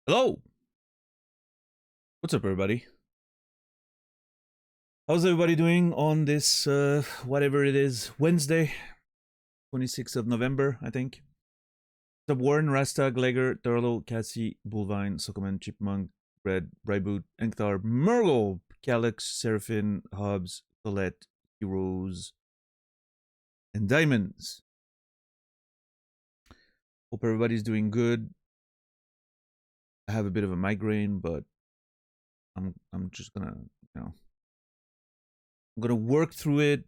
Hello! What's up, everybody? How's everybody doing on this, whatever it is, Wednesday, 26th of November, I think? What's up, Warren, Rasta, Glegor, Thurlow, Cassie, Bullvine, Sokoman, Chipmunk, Red, Bryboot, Enkthar, Murgle, Calyx, Seraphim, Hobbs, Colette, Heroes, and Diamonds. Hope everybody's doing good. I have a bit of a migraine, but I'm just gonna, I'm gonna work through it,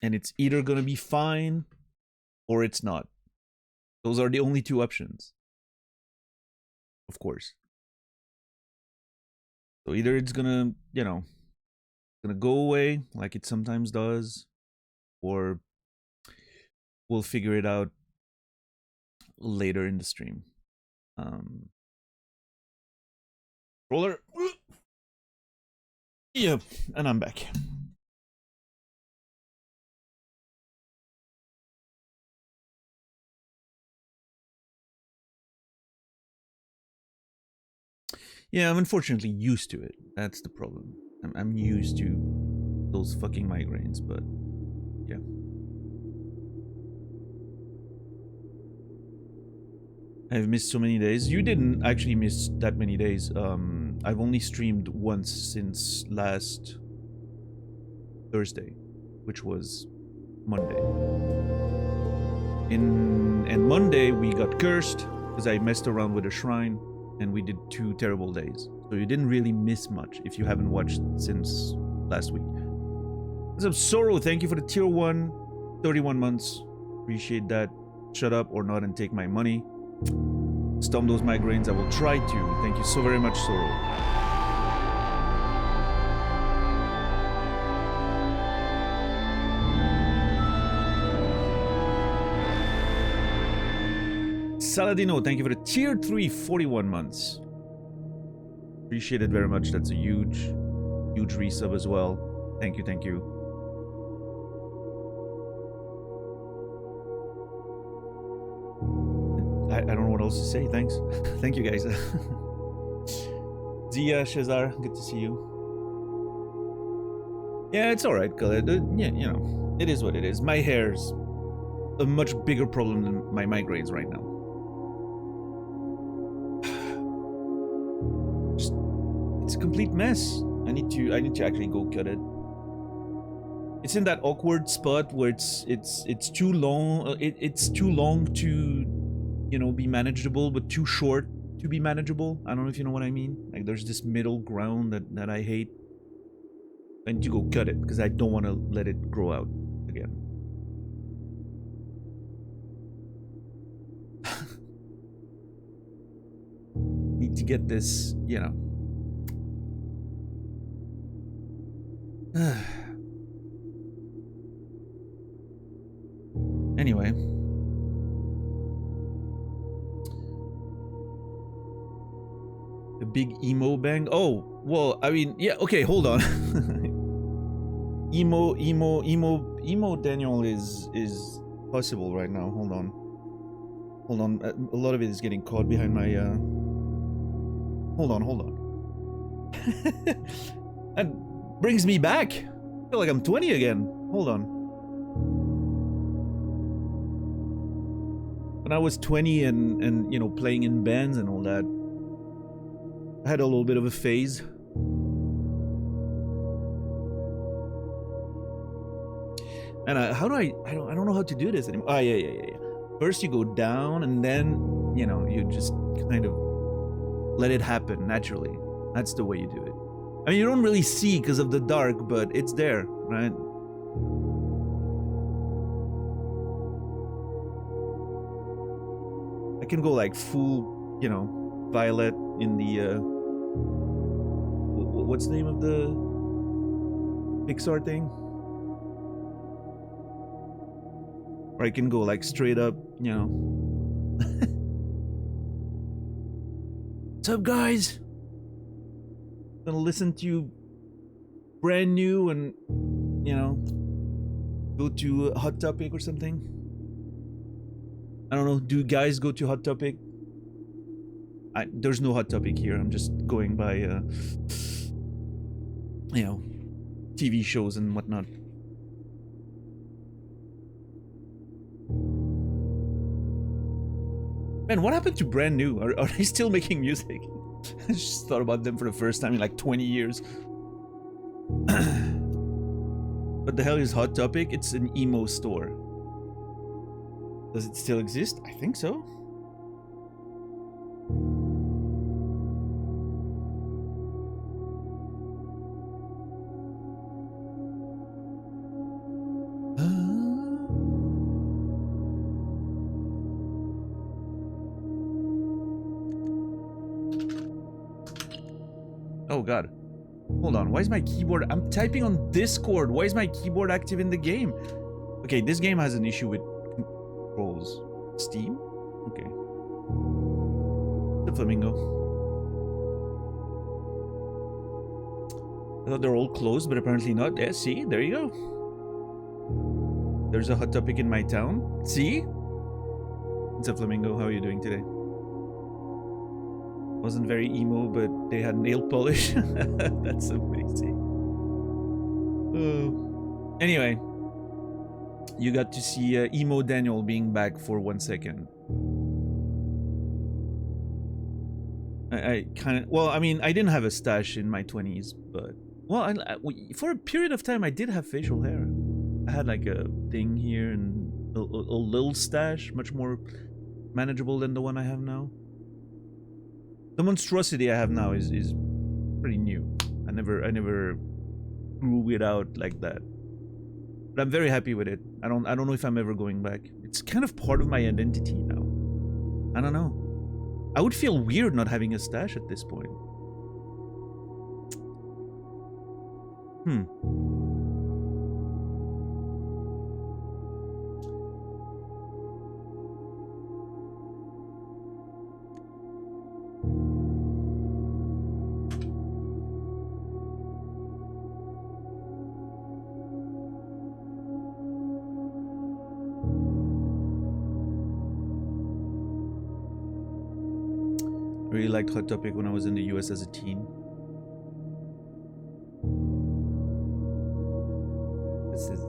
and it's either gonna be fine or it's not. Those are the only two options, of course. So either it's gonna, gonna go away like it sometimes does, or we'll figure it out later in the stream. Roller. Yep, and I'm back. Yeah, I'm unfortunately used to it. That's the problem. I'm used to those fucking migraines, but yeah. I've missed so many days. You didn't actually miss that many days. I've only streamed once since last Thursday, which was Monday. And Monday we got cursed because I messed around with a shrine, and we did 2 terrible days. So you didn't really miss much if you haven't watched since last week. What's up, Sorrow? Thank you for the tier 1, 31 months. Appreciate that. Shut up or not and take my money. Stomp those migraines. I will try to. Thank you so very much, Sorrow. Saladino, thank you for the tier 3, 41 months. Appreciate it very much. That's a huge resub as well. Thank you, thank you. I don't know what else to say. Thanks. Thank you, guys. Zia, Shazar, good to see you. Yeah, it's alright, Khaled. Yeah, it is what it is. My hair's a much bigger problem than my migraines right now. It's a complete mess. I need to actually go cut it. It's in that awkward spot where it's too long. It's too long to, be manageable, but too short to be manageable. I don't know if you know what I mean. Like, there's this middle ground that I hate. I need to go cut it because I don't want to let it grow out again. Need to get this, Anyway. The big emo bang? Oh, well, I mean, yeah, okay, hold on. emo Daniel is possible right now. Hold on. A lot of it is getting caught behind my, Hold on. That brings me back. I feel like I'm 20 again. Hold on. When I was 20 and playing in bands and all that, I had a little bit of a phase. And I don't know how to do this anymore. Ah, yeah. First you go down, and then, you just kind of let it happen naturally. That's the way you do it. I mean, you don't really see because of the dark, but it's there, right? I can go like full, violet in the, what's the name of the Pixar thing? Or I can go like straight up, What's up, guys? Gonna listen to brand new and, go to a Hot Topic or something. I don't know, do guys go to Hot Topic? there's no hot topic here. I'm just going by, you know, TV shows and whatnot. Man, what happened to Brand New? Are they still making music? I just thought about them for the first time in like 20 years. What the hell is Hot Topic? It's an emo store. Does it still exist? I think so. Oh god. Hold on, why is my keyboard... I'm typing on Discord. Why is my keyboard active in the game? Okay, this game has an issue with controls. Steam? Okay. The Flamingo. I thought they're all closed, but apparently not. Yeah, see? There you go. There's a hot topic in my town. See? What's up, Flamingo? How are you doing today? Wasn't very emo, but they had nail polish. That's amazing. Anyway, you got to see emo Daniel being back for 1 second. I kind of, well, I mean, I didn't have a stash in my 20s, but well, for a period of time I did have facial hair. I had like a thing here and a little stash, much more manageable than the one I have now. The monstrosity I have now is pretty new. I never grew it out like that. But I'm very happy with it. I don't know if I'm ever going back. It's kind of part of my identity now. I don't know. I would feel weird not having a stash at this point. I really liked Hot Topic when I was in the US as a teen. This is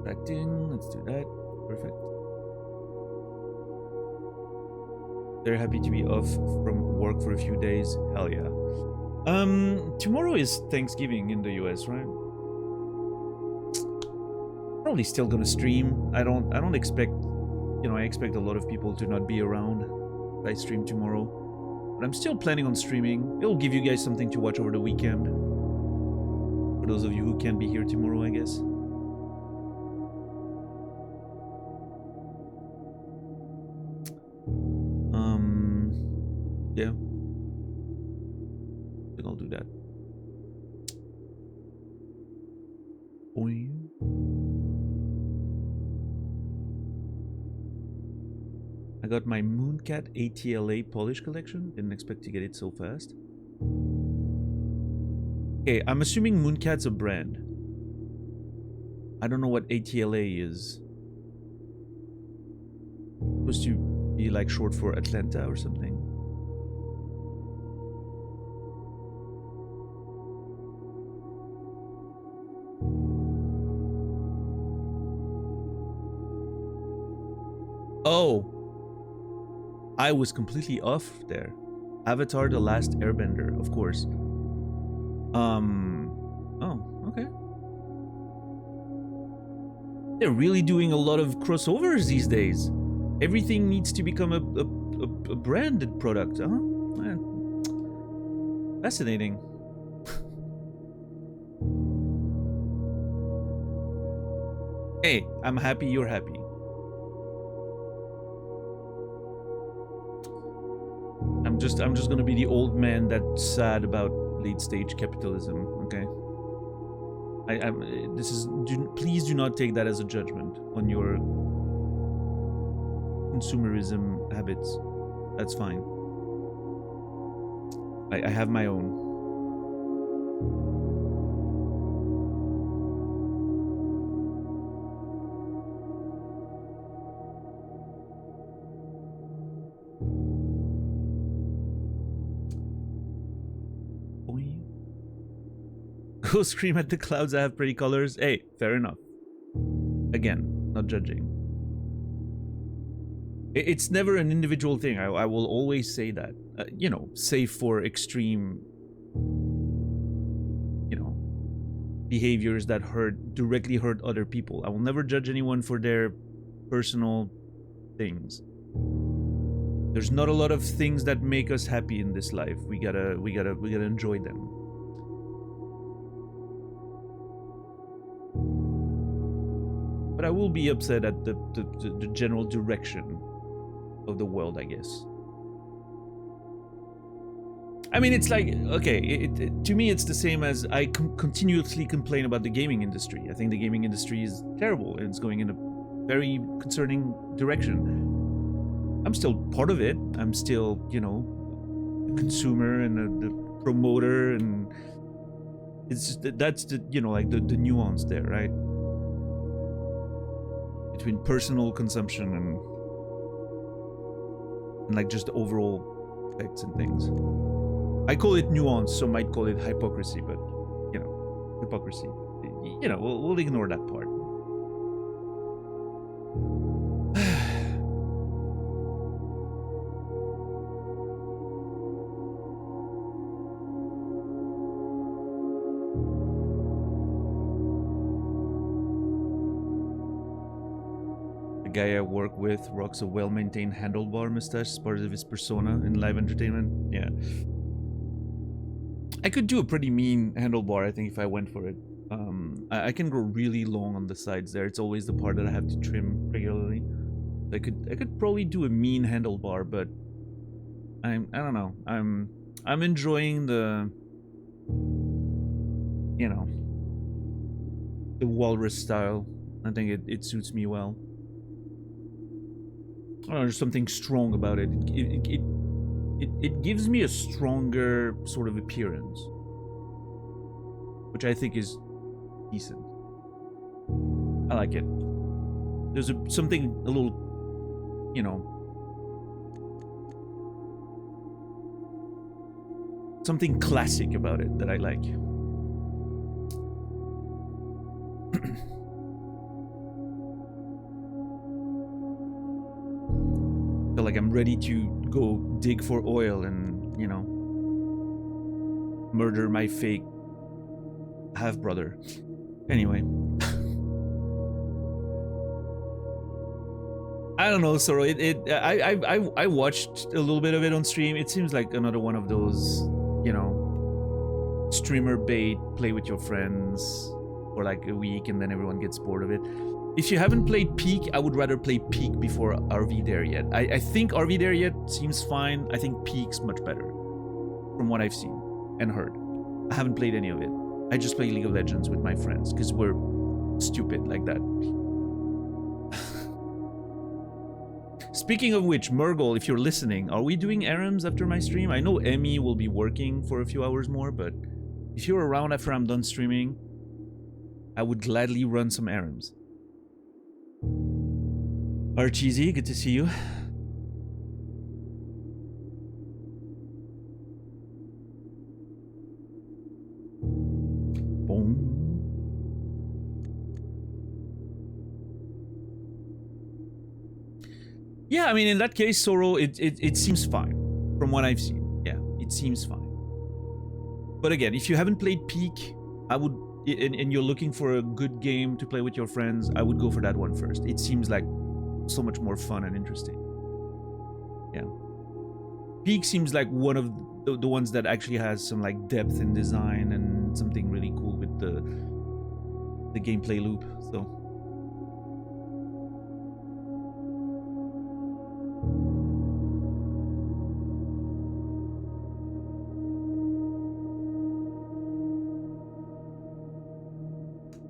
acting. Let's do that. Perfect. They're happy to be off from work for a few days. Hell yeah. Tomorrow is Thanksgiving in the US, right? Probably still gonna stream. I don't expect, you know, I expect a lot of people to not be around. I stream tomorrow. But I'm still planning on streaming. It'll give you guys something to watch over the weekend. For those of you who can't be here tomorrow, I guess. Yeah. I think I'll do that. Boing. I got my Mooncat ATLA polish collection. Didn't expect to get it so fast. Okay, I'm assuming Mooncat's a brand. I don't know what ATLA is. Supposed to be like short for Atlanta or something. Oh. I was completely off there. Avatar: The Last Airbender, of course. Oh, okay. They're really doing a lot of crossovers these days. Everything needs to become a branded product, huh? Man. Fascinating. Hey, I'm happy you're happy. I'm just gonna be the old man that's sad about late stage capitalism, okay? Please do not take that as a judgment on your consumerism habits. That's fine. I have my own. Go scream at the clouds, I have pretty colors. Hey, fair enough. Again, not judging. It's never an individual thing. I will always say that. You know, save for extreme, you know, behaviors that directly hurt other people. I will never judge anyone for their personal things. There's not a lot of things that make us happy in this life. We gotta enjoy them. But I will be upset at the general direction of the world, I guess. I mean, it's like, okay, to me it's the same as I continuously complain about the gaming industry. I think the gaming industry is terrible and it's going in a very concerning direction. I'm still part of it. I'm still, you know, a consumer and the promoter, and it's just, that's the, you know, like the nuance there, right? Between personal consumption and like just the overall effects and things. I call it nuance, some might call it hypocrisy, but you know, hypocrisy. You know, we'll ignore that part. Guy I work with rocks a well-maintained handlebar mustache as part of his persona in live entertainment. Yeah. I could do a pretty mean handlebar, I think, if I went for it. I can grow really long on the sides there. It's always the part that I have to trim regularly. I could probably do a mean handlebar, but I don't know. I'm enjoying the, you know, the walrus style. I think it suits me well. I don't know, there's something strong about it. It gives me a stronger sort of appearance, which I think is decent. I like it. There's something a little, you know, something classic about it that I like. Feel like I'm ready to go dig for oil and, you know, murder my fake half-brother. Anyway. I don't know, Sorrow. I watched a little bit of it on stream. It seems like another one of those, you know, streamer bait, play with your friends for like a week and then everyone gets bored of it. If you haven't played Peak, I would rather play Peak before RV There Yet. I think RV There Yet seems fine. I think Peak's much better from what I've seen and heard. I haven't played any of it. I just play League of Legends with my friends because we're stupid like that. Speaking of which, Murgle, if you're listening, are we doing errands after my stream? I know Emmy will be working for a few hours more, but if you're around after I'm done streaming, I would gladly run some errands. Archeesy, good to see you. Boom. Yeah, I mean, in that case, Sorrow, it seems fine from what I've seen. Yeah, it seems fine. But again, if you haven't played Peak, I would, and you're looking for a good game to play with your friends, I would go for that one first. It seems like so much more fun and interesting. Yeah. Peak seems like one of the ones that actually has some like depth in design and something really cool with the gameplay loop. So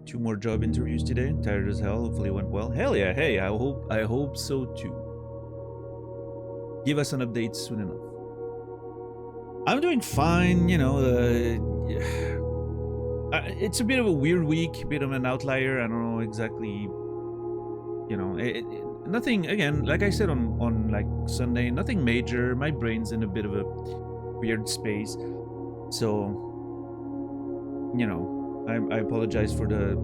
two more job interviews today. Tired as hell. Hopefully it went well. Hell yeah. Hey, I hope so too. Give us an update soon enough. I'm doing fine, you know. It's a bit of a weird week, a bit of an outlier. I don't know exactly, you know, nothing, again, like I said on like Sunday, nothing major. My brain's in a bit of a weird space. So, you know, I apologize for the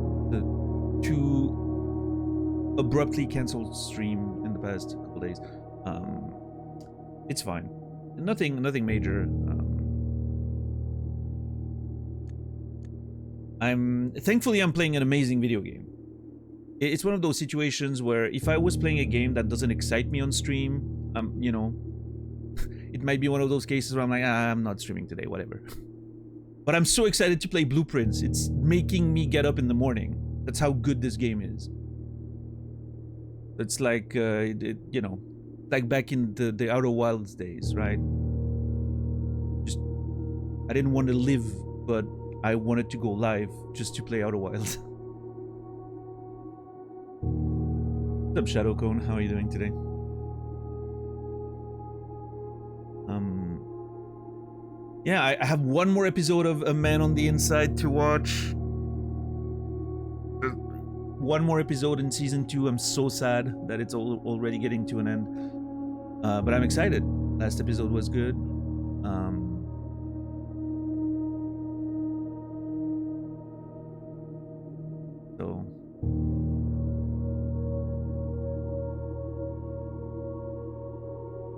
too abruptly cancelled stream in the past couple days. It's fine. Nothing major. Thankfully I'm playing an amazing video game. It's one of those situations where if I was playing a game that doesn't excite me on stream, you know, it might be one of those cases where I'm like, I'm not streaming today, whatever. But I'm so excited to play Blueprints. It's making me get up in the morning. That's how good this game is. It's like, you know, like back in the Outer Wilds days, right? Just, I didn't want to live, but I wanted to go live just to play Outer Wilds. What's up, Shadowcone? How are you doing today? Yeah, I have one more episode of A Man on the Inside to watch. One more episode in season 2. I'm so sad that it's already getting to an end. But I'm excited. Last episode was good. So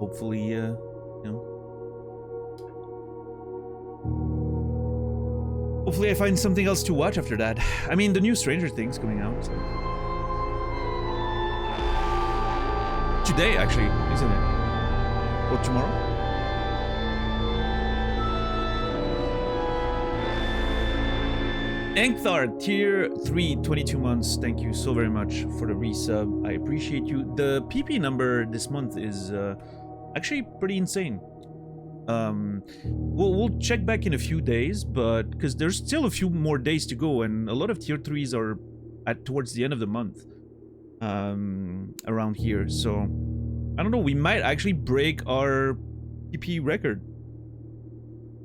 hopefully, you know, hopefully I find something else to watch after that. I mean, the new Stranger Things coming out. So. Today, actually, isn't it? Or tomorrow? Ankthar, tier 3, 22 months. Thank you so very much for the resub. I appreciate you. The PP number this month is actually pretty insane. We'll check back in a few days, but because there's still a few more days to go, and a lot of tier 3s are towards the end of the month around here. So I don't know, we might actually break our PP record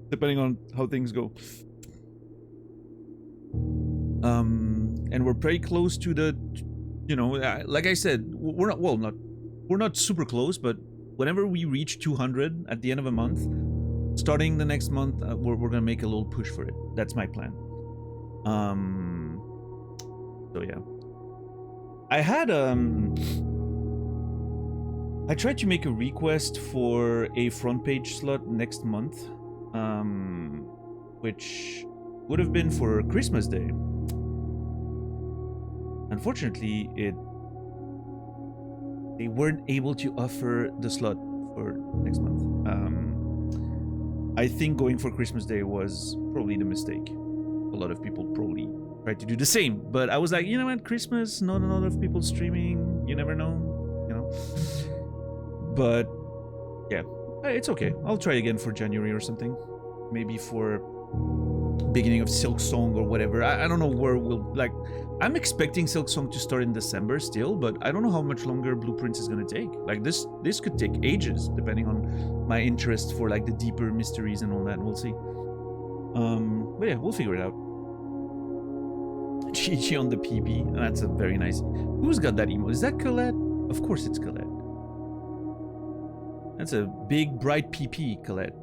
depending on how things go. And we're pretty close to the, you know, like I said, we're not super close, but whenever we reach 200 at the end of a month, starting the next month, we're gonna make a little push for it. That's my plan. So yeah, I had I tried to make a request for a front page slot next month, which would have been for Christmas Day. Unfortunately, they weren't able to offer the slot for next month. I think going for Christmas Day was probably the mistake. A lot of people probably tried to do the same, but I was like, you know what, Christmas, not a lot of people streaming, you never know, you know. But yeah, it's okay. I'll try again for January or something. Maybe for beginning of Silksong or whatever. I don't know where we'll, like, I'm expecting Silksong to start in December still, but I don't know how much longer Blueprints is gonna take. Like, this could take ages depending on my interest for like the deeper mysteries and all that. We'll see. But yeah, we'll figure it out. GG on the PP. That's a very nice. Who's got that emote? Is that Colette? Of course it's Colette. That's a big bright PP, Colette.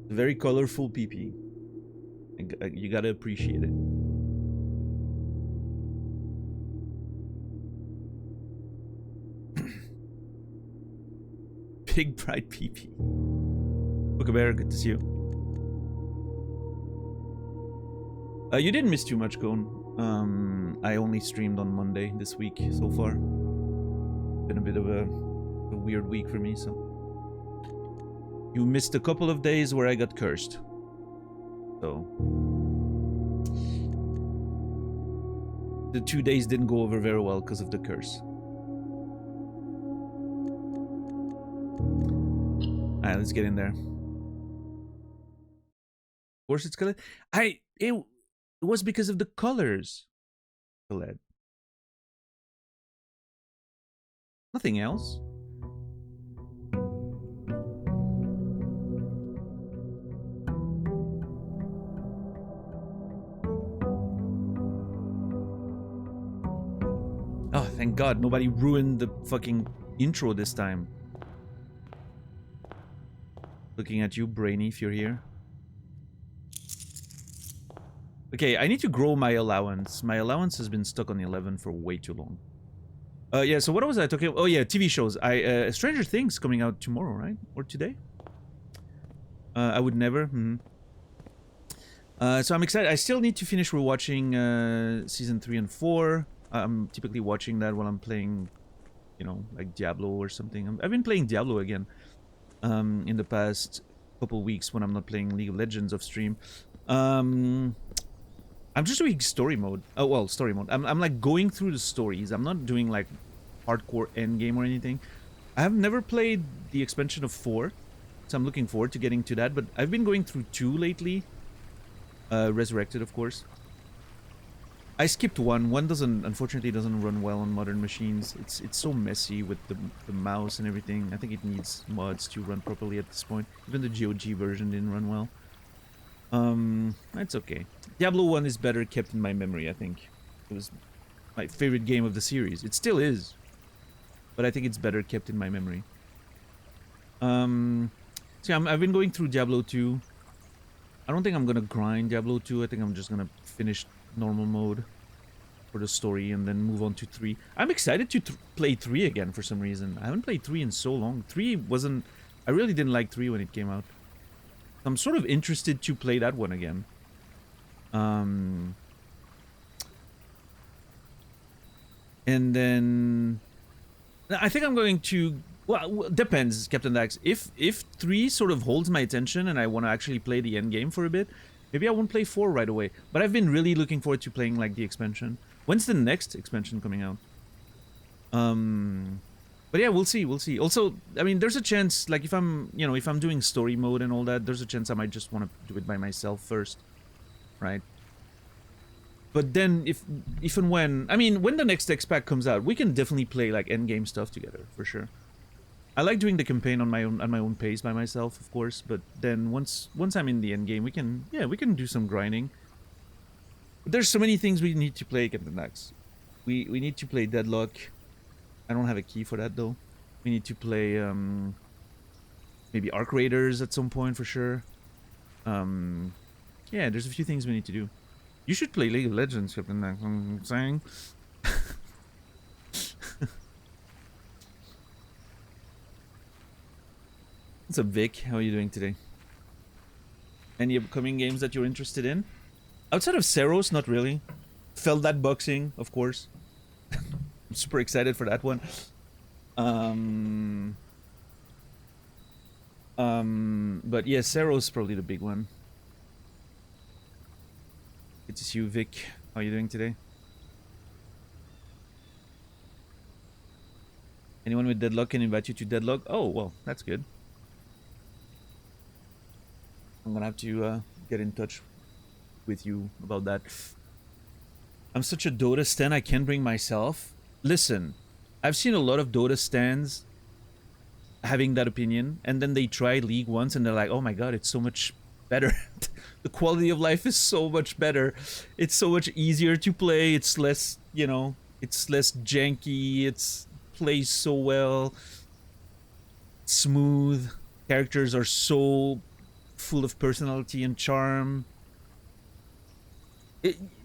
Very colorful PP. You gotta appreciate it. Big bright PP. Bookabera, good to see you. You didn't miss too much, Cone. I only streamed on Monday this week so far. Been a bit of a weird week for me, so. You missed a couple of days where I got cursed. So. The 2 days didn't go over very well because of the curse. Alright, let's get in there. Of course it's colored. It was because of the colors. Colette. Nothing else. Thank God nobody ruined the fucking intro this time. Looking at you, Brainy, if you're here. Okay, I need to grow my allowance. My allowance has been stuck on 11 for way too long. Yeah, so what was I talking about? Oh yeah, TV shows. Stranger Things coming out tomorrow, right? Or today? I would never. So I'm excited. I still need to finish rewatching season 3 and 4. I'm typically watching that while I'm playing, you know, like Diablo or something. I've been playing Diablo again in the past couple weeks when I'm not playing League of Legends off stream. I'm just doing story mode. Oh, well, story mode. I'm like going through the stories. I'm not doing like hardcore endgame or anything. I have never played the expansion of 4, so I'm looking forward to getting to that. But I've been going through 2 lately. Resurrected, of course. I skipped 1. 1 unfortunately doesn't run well on modern machines. It's so messy with the mouse and everything. I think it needs mods to run properly at this point. Even the GOG version didn't run well. That's okay. Diablo 1 is better kept in my memory, I think. It was my favorite game of the series. It still is. But I think it's better kept in my memory. So yeah, I've been going through Diablo 2. I don't think I'm gonna grind Diablo 2. I think I'm just gonna finish normal mode for the story and then move on to 3. I'm excited to play 3 again for some reason. I haven't played 3 in so long. 3 wasn't... I really didn't like 3 when it came out. I'm sort of interested to play that one again. And then I think I'm going to, well, depends, Captain Dax. If 3 sort of holds my attention and I want to actually play the end game for a bit, maybe I won't play 4 right away. But I've been really looking forward to playing like the expansion. When's the next expansion coming out? But yeah, we'll see, we'll see. Also, I mean, there's a chance, like, if I'm, you know, if I'm doing story mode and all that, there's a chance I might just want to do it by myself first, right? But then, if and when, I mean, when the next X-Pack comes out, we can definitely play, like, endgame stuff together, for sure. I like doing the campaign on my own pace by myself, of course, but then once I'm in the endgame, we can do some grinding. But there's so many things we need to play, Captain Dax. We need to play Deadlock. I don't have a key for that though. We need to play maybe Arc Raiders at some point for sure. Yeah, there's a few things we need to do. You should play League of Legends, Captain Dax. I'm saying. What's up, Vic? How are you doing today? Any upcoming games that you're interested in? Outside of Seros, not really. Felt that boxing, of course. I'm super excited for that one. But yeah, Seros is probably the big one. Good to see you, Vic. How are you doing today? Anyone with Deadlock can invite you to Deadlock? Oh, well, that's good. I'm gonna have to get in touch with you about that. I'm such a Dota stan, I can't bring myself. Listen, I've seen a lot of Dota stans having that opinion, and then they try League once and they're like, oh my god, it's so much better. The quality of life is so much better. It's so much easier to play. It's less, you know, it's less janky. It's plays so well. Smooth. Characters are so full of personality and charm.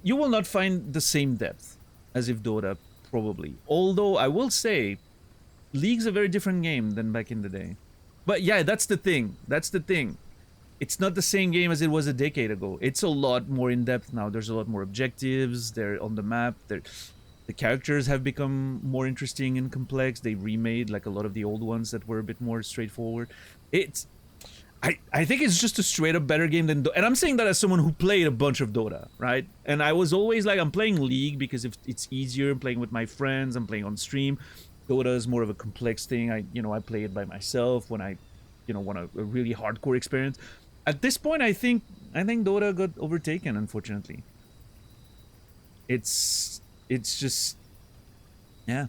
You will not find the same depth as if Dota, probably. Although I will say, League's a very different game than back in the day. But yeah, that's the thing. That's the thing. It's not the same game as it was a decade ago. It's a lot more in depth now. There's a lot more objectives. They're on the map. The characters have become more interesting and complex. They remade like a lot of the old ones that were a bit more straightforward. I think it's just a straight up better game than Dota. And I'm saying that as someone who played a bunch of Dota, right? And I was always like, I'm playing League because if it's easier. I'm playing with my friends. I'm playing on stream. Dota is more of a complex thing. I play it by myself when I, want a really hardcore experience. At this point, I think Dota got overtaken, unfortunately. It's just, yeah.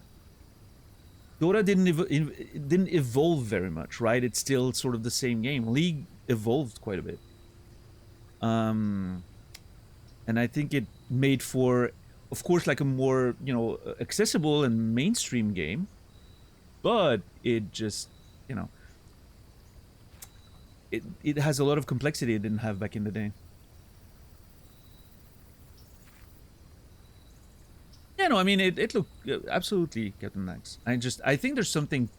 Dota didn't evolve very much, right? It's still sort of the same game. League evolved quite a bit. And I think it made for of course, like a more, you know, accessible and mainstream game, but it just, you know, it has a lot of complexity it didn't have back in the day. Yeah, no, I mean, it looked absolutely Captain Max. I think there's something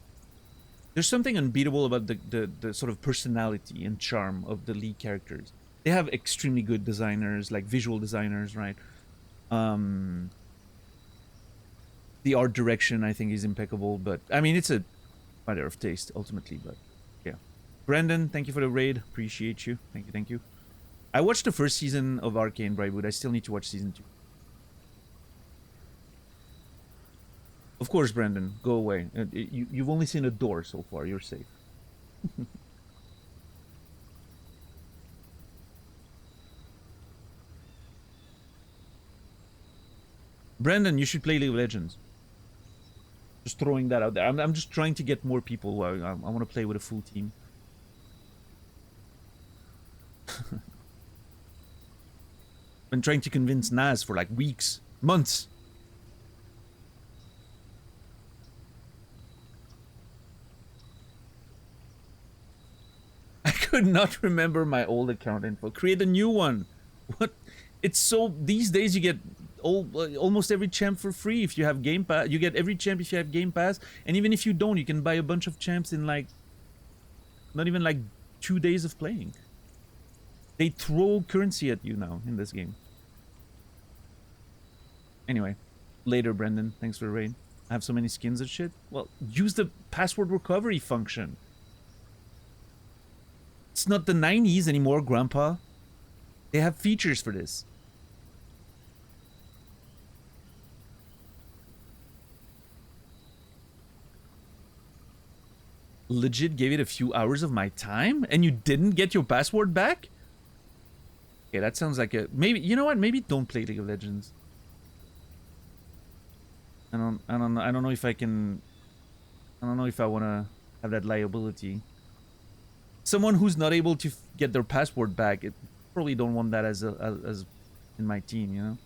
unbeatable about the sort of personality and charm of the lead characters. They have extremely good designers, like visual designers, right? Um, the art direction I think is impeccable, but I mean, it's a matter of taste ultimately. But yeah, Brandon, thank you for the raid. Appreciate you. Thank you, thank you. I watched the first season of Arcane Brightwood. I still need to watch season 2. Of course, Brandon, go away. You've only seen a door so far. You're safe. Brandon, you should play League of Legends. Just throwing that out there. I'm just trying to get more people. I want to play with a full team. Been trying to convince Naz for like weeks, months. I could not remember my old account info. Create a new one. What? It's so these days you get almost every champ for free if you have Game Pass. You get every champ if you have Game Pass, and even if you don't, you can buy a bunch of champs in like not even like 2 days of playing. They throw currency at you now in this game. Anyway, later, Brendan. Thanks for the raid. I have so many skins and shit. Well, use the password recovery function. It's not the 90s anymore, Grandpa. They have features for this. Legit gave it a few hours of my time and you didn't get your password back? Okay, that sounds like a maybe. You know what? Maybe don't play League of Legends. I don't know if I can. I don't know if I want to have that liability. Someone who's not able to get their password back, it probably don't want that as in my team, you know.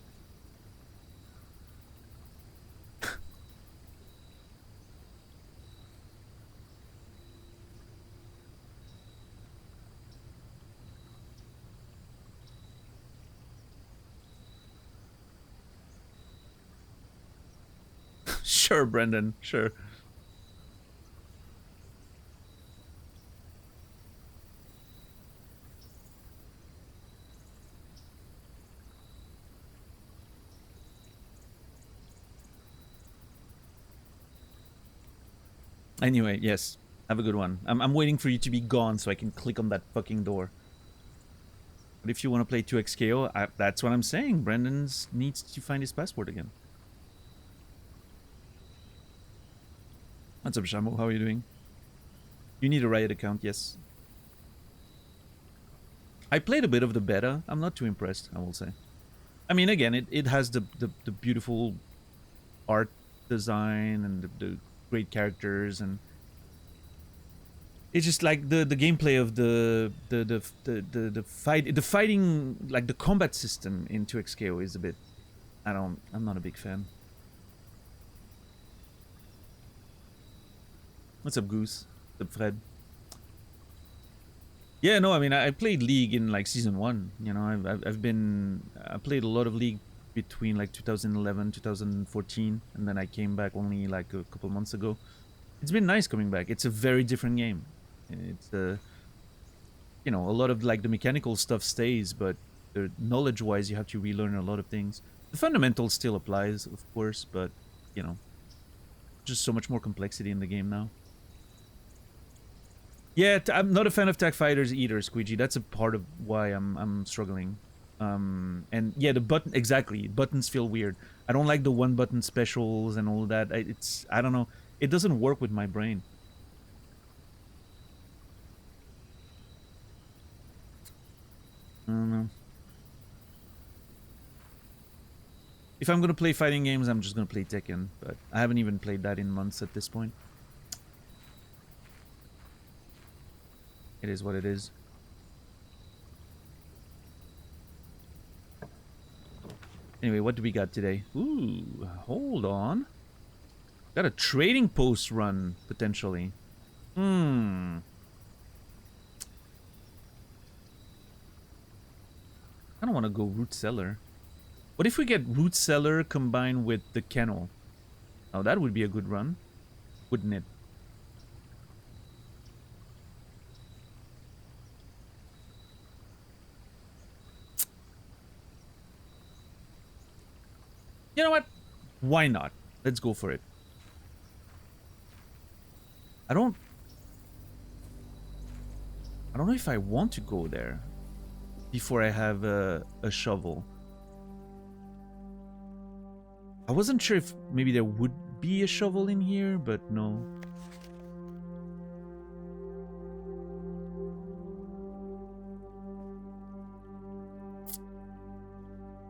Sure, Brendan. Sure. Anyway, yes. Have a good one. I'm waiting for you to be gone so I can click on that fucking door. But if you want to play 2xKO, that's what I'm saying. Brendan needs to find his password again. What's up, Shamu? How are you doing? You need a Riot account, yes. I played a bit of the beta. I'm not too impressed, I will say. I mean, again, it has the beautiful art design and the great characters, and it's just like the gameplay of the fighting, like the combat system in 2xKO is a bit. I'm not a big fan. What's up, Goose? What's up, Fred? Yeah, no, I mean, I played League in like season 1. You know, I played a lot of League between like 2011, 2014, and then I came back only like a couple months ago. It's been nice coming back. It's a very different game. It's you know, a lot of like the mechanical stuff stays, but the knowledge-wise, you have to relearn a lot of things. The fundamentals still applies, of course, but you know, just so much more complexity in the game now. Yeah, I'm not a fan of tag fighters either, Squeegee. That's a part of why I'm struggling. And yeah, the button, exactly. Buttons feel weird. I don't like the one button specials and all that. I don't know. It doesn't work with my brain. I don't know. If I'm gonna play fighting games, I'm just gonna play Tekken, but I haven't even played that in months at this point. It is what it is. Anyway, what do we got today? Ooh, hold on. Got a trading post run, potentially. I don't want to go root cellar. What if we get root cellar combined with the kennel? Oh, that would be a good run, wouldn't it? You know what? Why not? Let's go for it. I don't know if I want to go there before I have a shovel. I wasn't sure if maybe there would be a shovel in here, but no.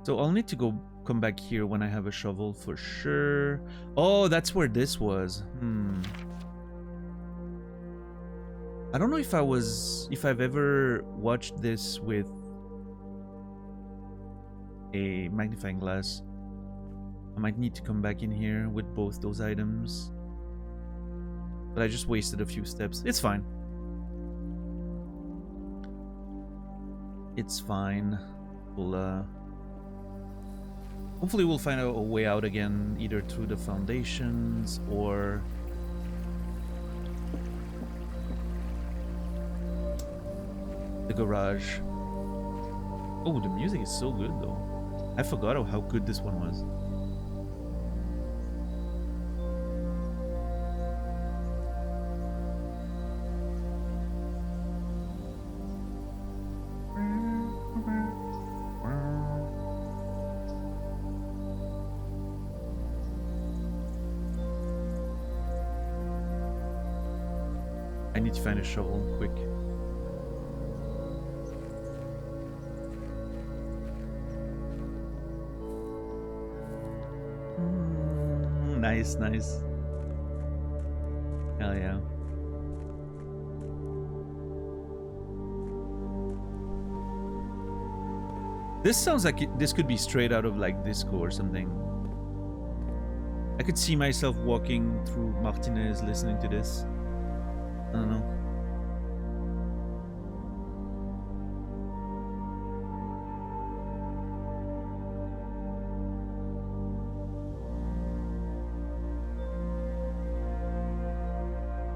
So I'll need to come back here when I have a shovel for sure. Oh, that's where this was. I don't know if I've ever watched this with a magnifying glass. I might need to come back in here with both those items. But I just wasted a few steps. It's fine. It's fine. We'll, hopefully we'll find a way out again, either through the foundations or... the garage. Oh, the music is so good though. I forgot how good this one was. I need to find a shovel quick. Nice, nice. Hell yeah. This sounds like this could be straight out of like Disco or something. I could see myself walking through Martinez listening to this. I don't know.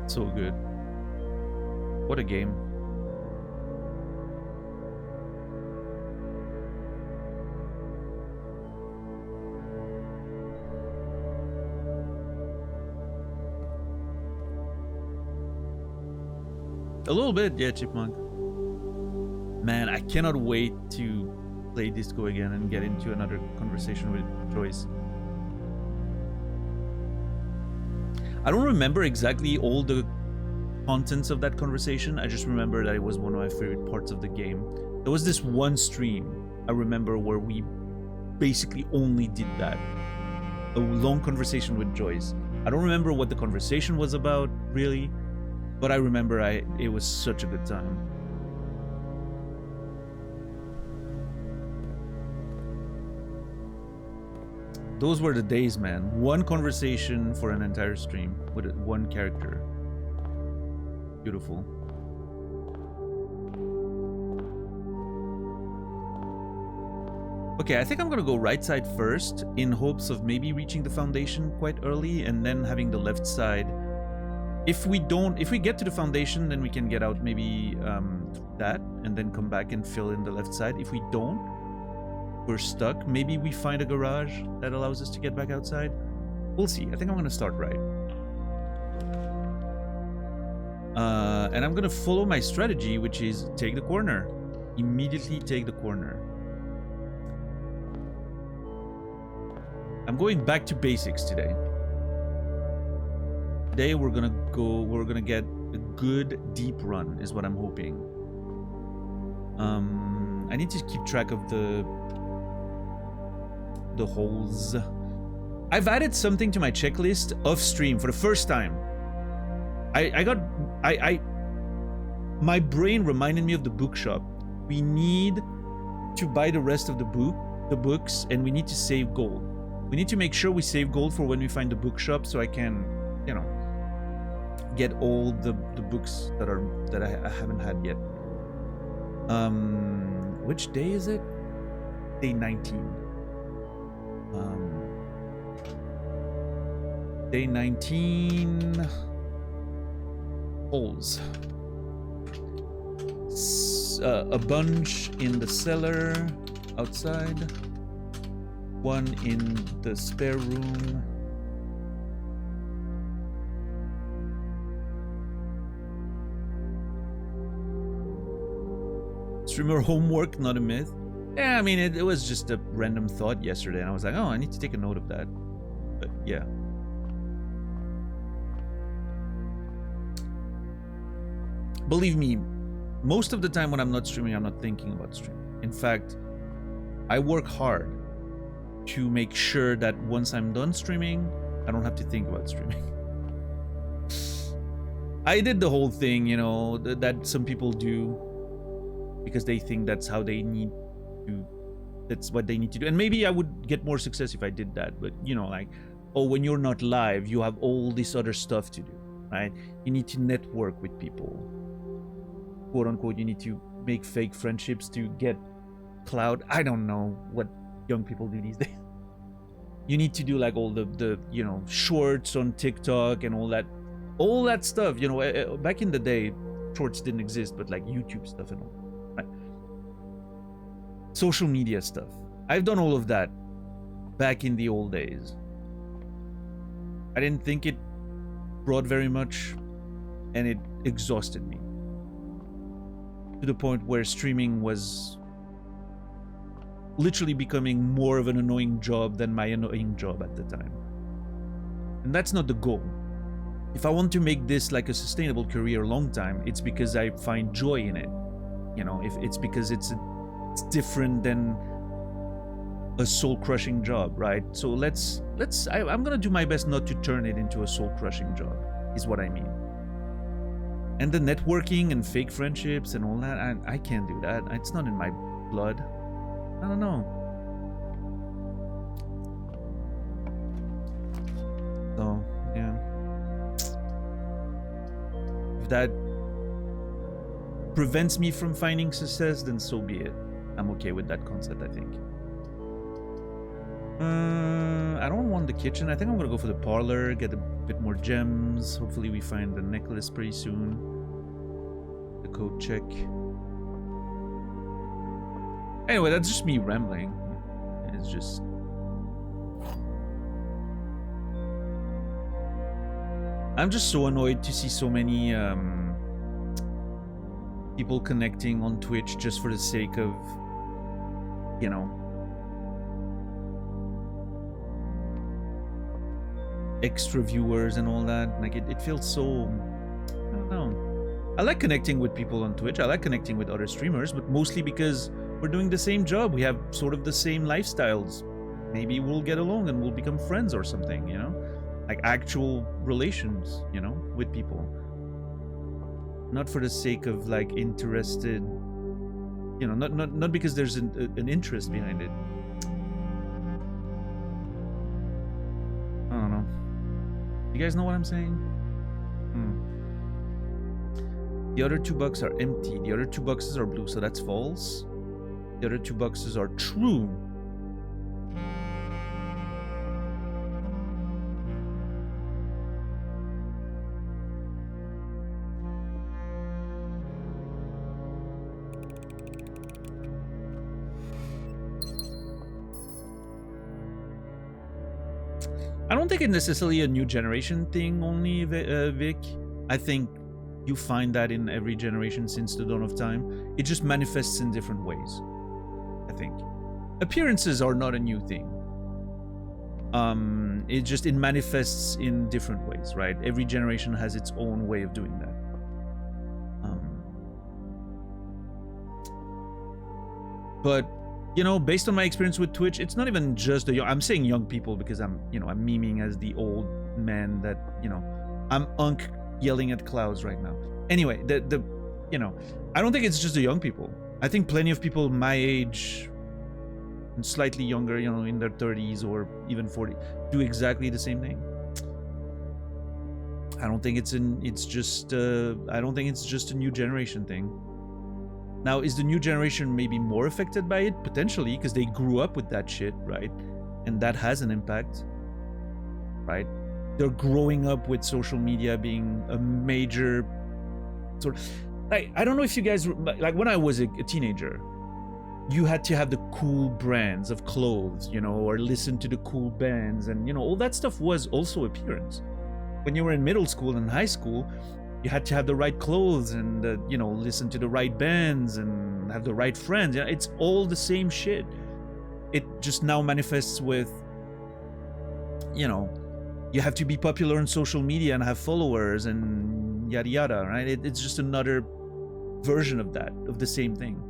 So good. What a game. A little bit, yeah, Chipmunk. Man, I cannot wait to play Disco again and get into another conversation with Joyce. I don't remember exactly all the contents of that conversation. I just remember that it was one of my favorite parts of the game. There was this one stream I remember where we basically only did that. A long conversation with Joyce. I don't remember what the conversation was about, really, but I remember it was such a good time. Those were the days, man. One conversation for an entire stream with one character. Beautiful. Okay, I think I'm gonna go right side first in hopes of maybe reaching the foundation quite early and then having the left side. If we get to the foundation, then we can get out maybe that and then come back and fill in the left side. If we don't, we're stuck. Maybe we find a garage that allows us to get back outside. We'll see. I think I'm gonna start right. And I'm gonna follow my strategy, which is take the corner. Immediately take the corner. I'm going back to basics today. Today we're gonna get a good deep run is what I'm hoping. I need to keep track of the holes. I've added something to my checklist off stream for the first time. My brain reminded me of the bookshop. We need to buy the rest of the book the books, and we need to save gold. We need to make sure we save gold for when we find the bookshop, so I can, you know, get all the books that I haven't had yet. Which day is it? Day 19. Day 19 holes. A bunch in the cellar outside, one in the spare room. Streamer homework, not a myth. Yeah, I mean, it was just a random thought yesterday, and I was like, oh, I need to take a note of that. But yeah. Believe me, most of the time when I'm not streaming, I'm not thinking about streaming. In fact, I work hard to make sure that once I'm done streaming, I don't have to think about streaming. I did the whole thing, you know, that some people do because they think that's how they need to, that's what they need to do. And maybe I would get more success if I did that. But, you know, like, oh, when you're not live, you have all this other stuff to do, right? You need to network with people. Quote unquote, you need to make fake friendships to get clout. I don't know what young people do these days. You need to do like all the you know, shorts on TikTok and all that stuff. You know, back in the day, shorts didn't exist, but like YouTube stuff and all, right? Social media stuff. I've done all of that back in the old days. I didn't think it brought very much, and it exhausted me to the point where streaming was literally becoming more of an annoying job than my annoying job at the time. And that's not the goal. If I want to make this like a sustainable career long time, it's because I find joy in it. You know, if it's because it's different than a soul-crushing job, right? So I'm gonna do my best not to turn it into a soul-crushing job, is what I mean. And the networking and fake friendships and all that, I can't do that. It's not in my blood. I don't know. So, yeah. If that prevents me from finding success, then so be it. I'm okay with that concept, I think. I don't want the kitchen. I think I'm gonna go for the parlor, get a bit more gems. Hopefully we find the necklace pretty soon. The code check. Anyway, that's just me rambling. It's just... I'm just so annoyed to see so many people connecting on Twitch just for the sake of, you know, extra viewers and all that. Like, it feels so... I don't know. I like connecting with people on Twitch. I like connecting with other streamers, but mostly because we're doing the same job. We have sort of the same lifestyles. Maybe we'll get along and we'll become friends or something, you know? Like actual relations, you know, with people. Not for the sake of like interested, you know, not because there's an interest behind it. I don't know. You guys know what I'm saying? The other 2 boxes are empty. The other 2 boxes are blue, so that's false. The other 2 boxes are true. I don't think it's necessarily a new generation thing only, Vic. I think you find that in every generation since the dawn of time. It just manifests in different ways, I think. Appearances are not a new thing. It manifests in different ways, right? Every generation has its own way of doing that. But you know, based on my experience with Twitch, it's not even just the young. I'm saying young people because I'm memeing as the old man that, you know, I'm Unk yelling at clouds right now. Anyway, you know, I don't think it's just the young people. I think plenty of people my age and slightly younger, you know, in their 30s or even 40, do exactly the same thing. I don't think it's just a new generation thing. Now, is the new generation maybe more affected by it? Potentially, because they grew up with that shit, right? And that has an impact, right? They're growing up with social media being a major sort of, like, I don't know if you guys, like when I was a teenager, you had to have the cool brands of clothes, you know, or listen to the cool bands, and, you know, all that stuff was also appearance. When you were in middle school and high school, you had to have the right clothes and, you know, listen to the right bands and have the right friends. Yeah, it's all the same shit. It just now manifests with, you know, you have to be popular on social media and have followers and yada yada, right? It's just another version of that, of the same thing.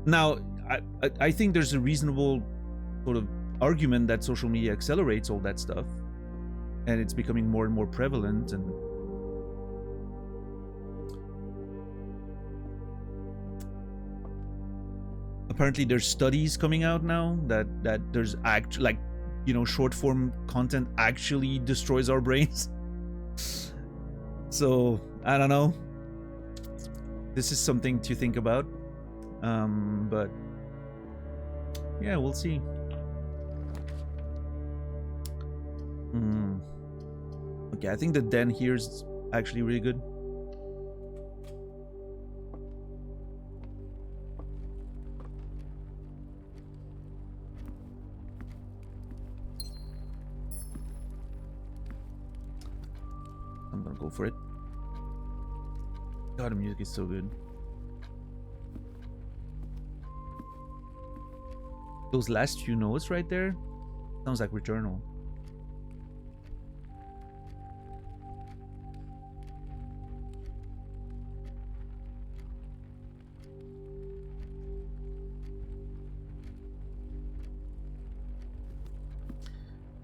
Now, I think there's a reasonable sort of argument that social media accelerates all that stuff, and it's becoming more and more prevalent. And apparently there's studies coming out now that there's like, you know, short form content actually destroys our brains. So I don't know, this is something to think about, but yeah, we'll see. Okay, I think the den here is actually really good. I'm gonna go for it. God, the music is so good. Those last few notes right there sounds like Returnal.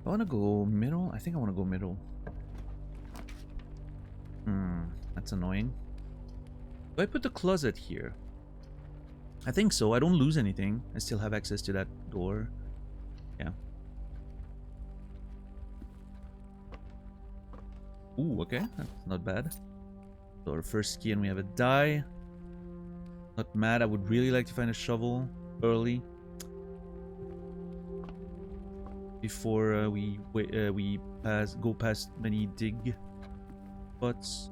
I want to go middle. I think I want to go middle. That's annoying. Do I put the closet here? I think so. I don't lose anything. I still have access to that door. Yeah. Ooh, okay. That's not bad. So our first key, and we have a die. Not mad. I would really like to find a shovel early. Before we go past many dig spots.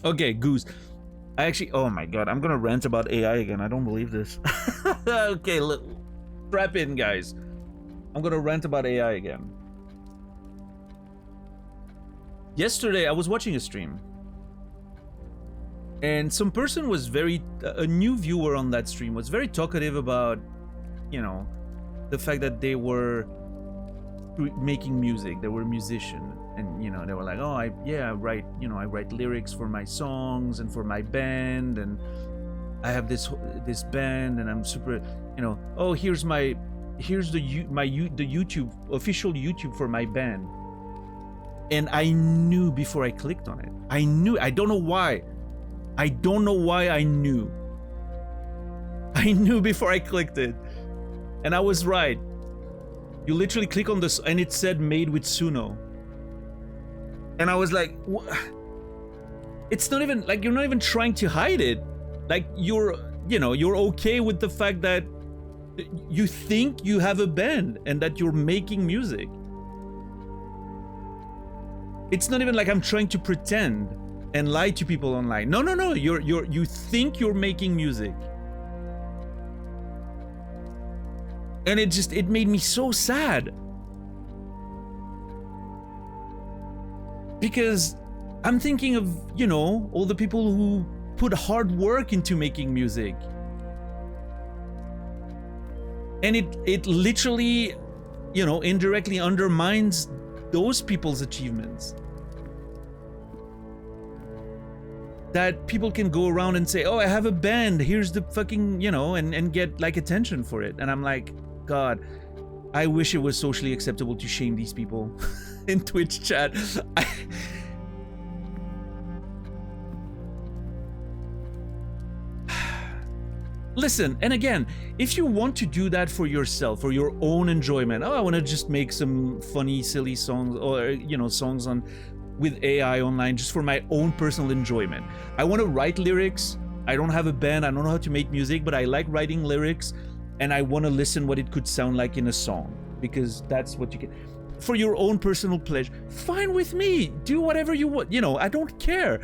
Okay, Goose. I actually, oh my god, I'm gonna rant about AI again. I don't believe this. Okay, look, strap in, guys. I'm gonna rant about AI again. Yesterday, I was watching a stream, and some person was a new viewer on that stream was very talkative about, you know, the fact that they were making music. They were a musician, and, you know, they were like, oh, I write, you know, I write lyrics for my songs and for my band, and I have this band, and I'm super, you know, oh, here's the YouTube official YouTube for my band. And I knew before I clicked on it. I knew. I don't know why. I don't know why I knew. I knew before I clicked it, and I was right. You literally click on this, and it said made with Suno. And I was like, what? It's not even like, you're not even trying to hide it. Like, you're okay with the fact that you think you have a band and that you're making music. It's not even like I'm trying to pretend and lie to people online. No. You think you're making music. And it made me so sad. Because I'm thinking of, you know, all the people who put hard work into making music. And it literally, you know, indirectly undermines those people's achievements. that people can go around and say, oh, I have a band, here's the fucking, you know, and get like attention for it. And I'm like, God, I wish it was socially acceptable to shame these people in Twitch chat. Listen, and again, if you want to do that for yourself, for your own enjoyment, oh, I want to just make some funny, silly songs, or, you know, songs on with AI online just for my own personal enjoyment. I want to write lyrics. I don't have a band. I don't know how to make music, but I like writing lyrics, and I want to listen what it could sound like in a song, because that's what you can. For your own personal pleasure, fine with me. Do whatever you want. You know, I don't care.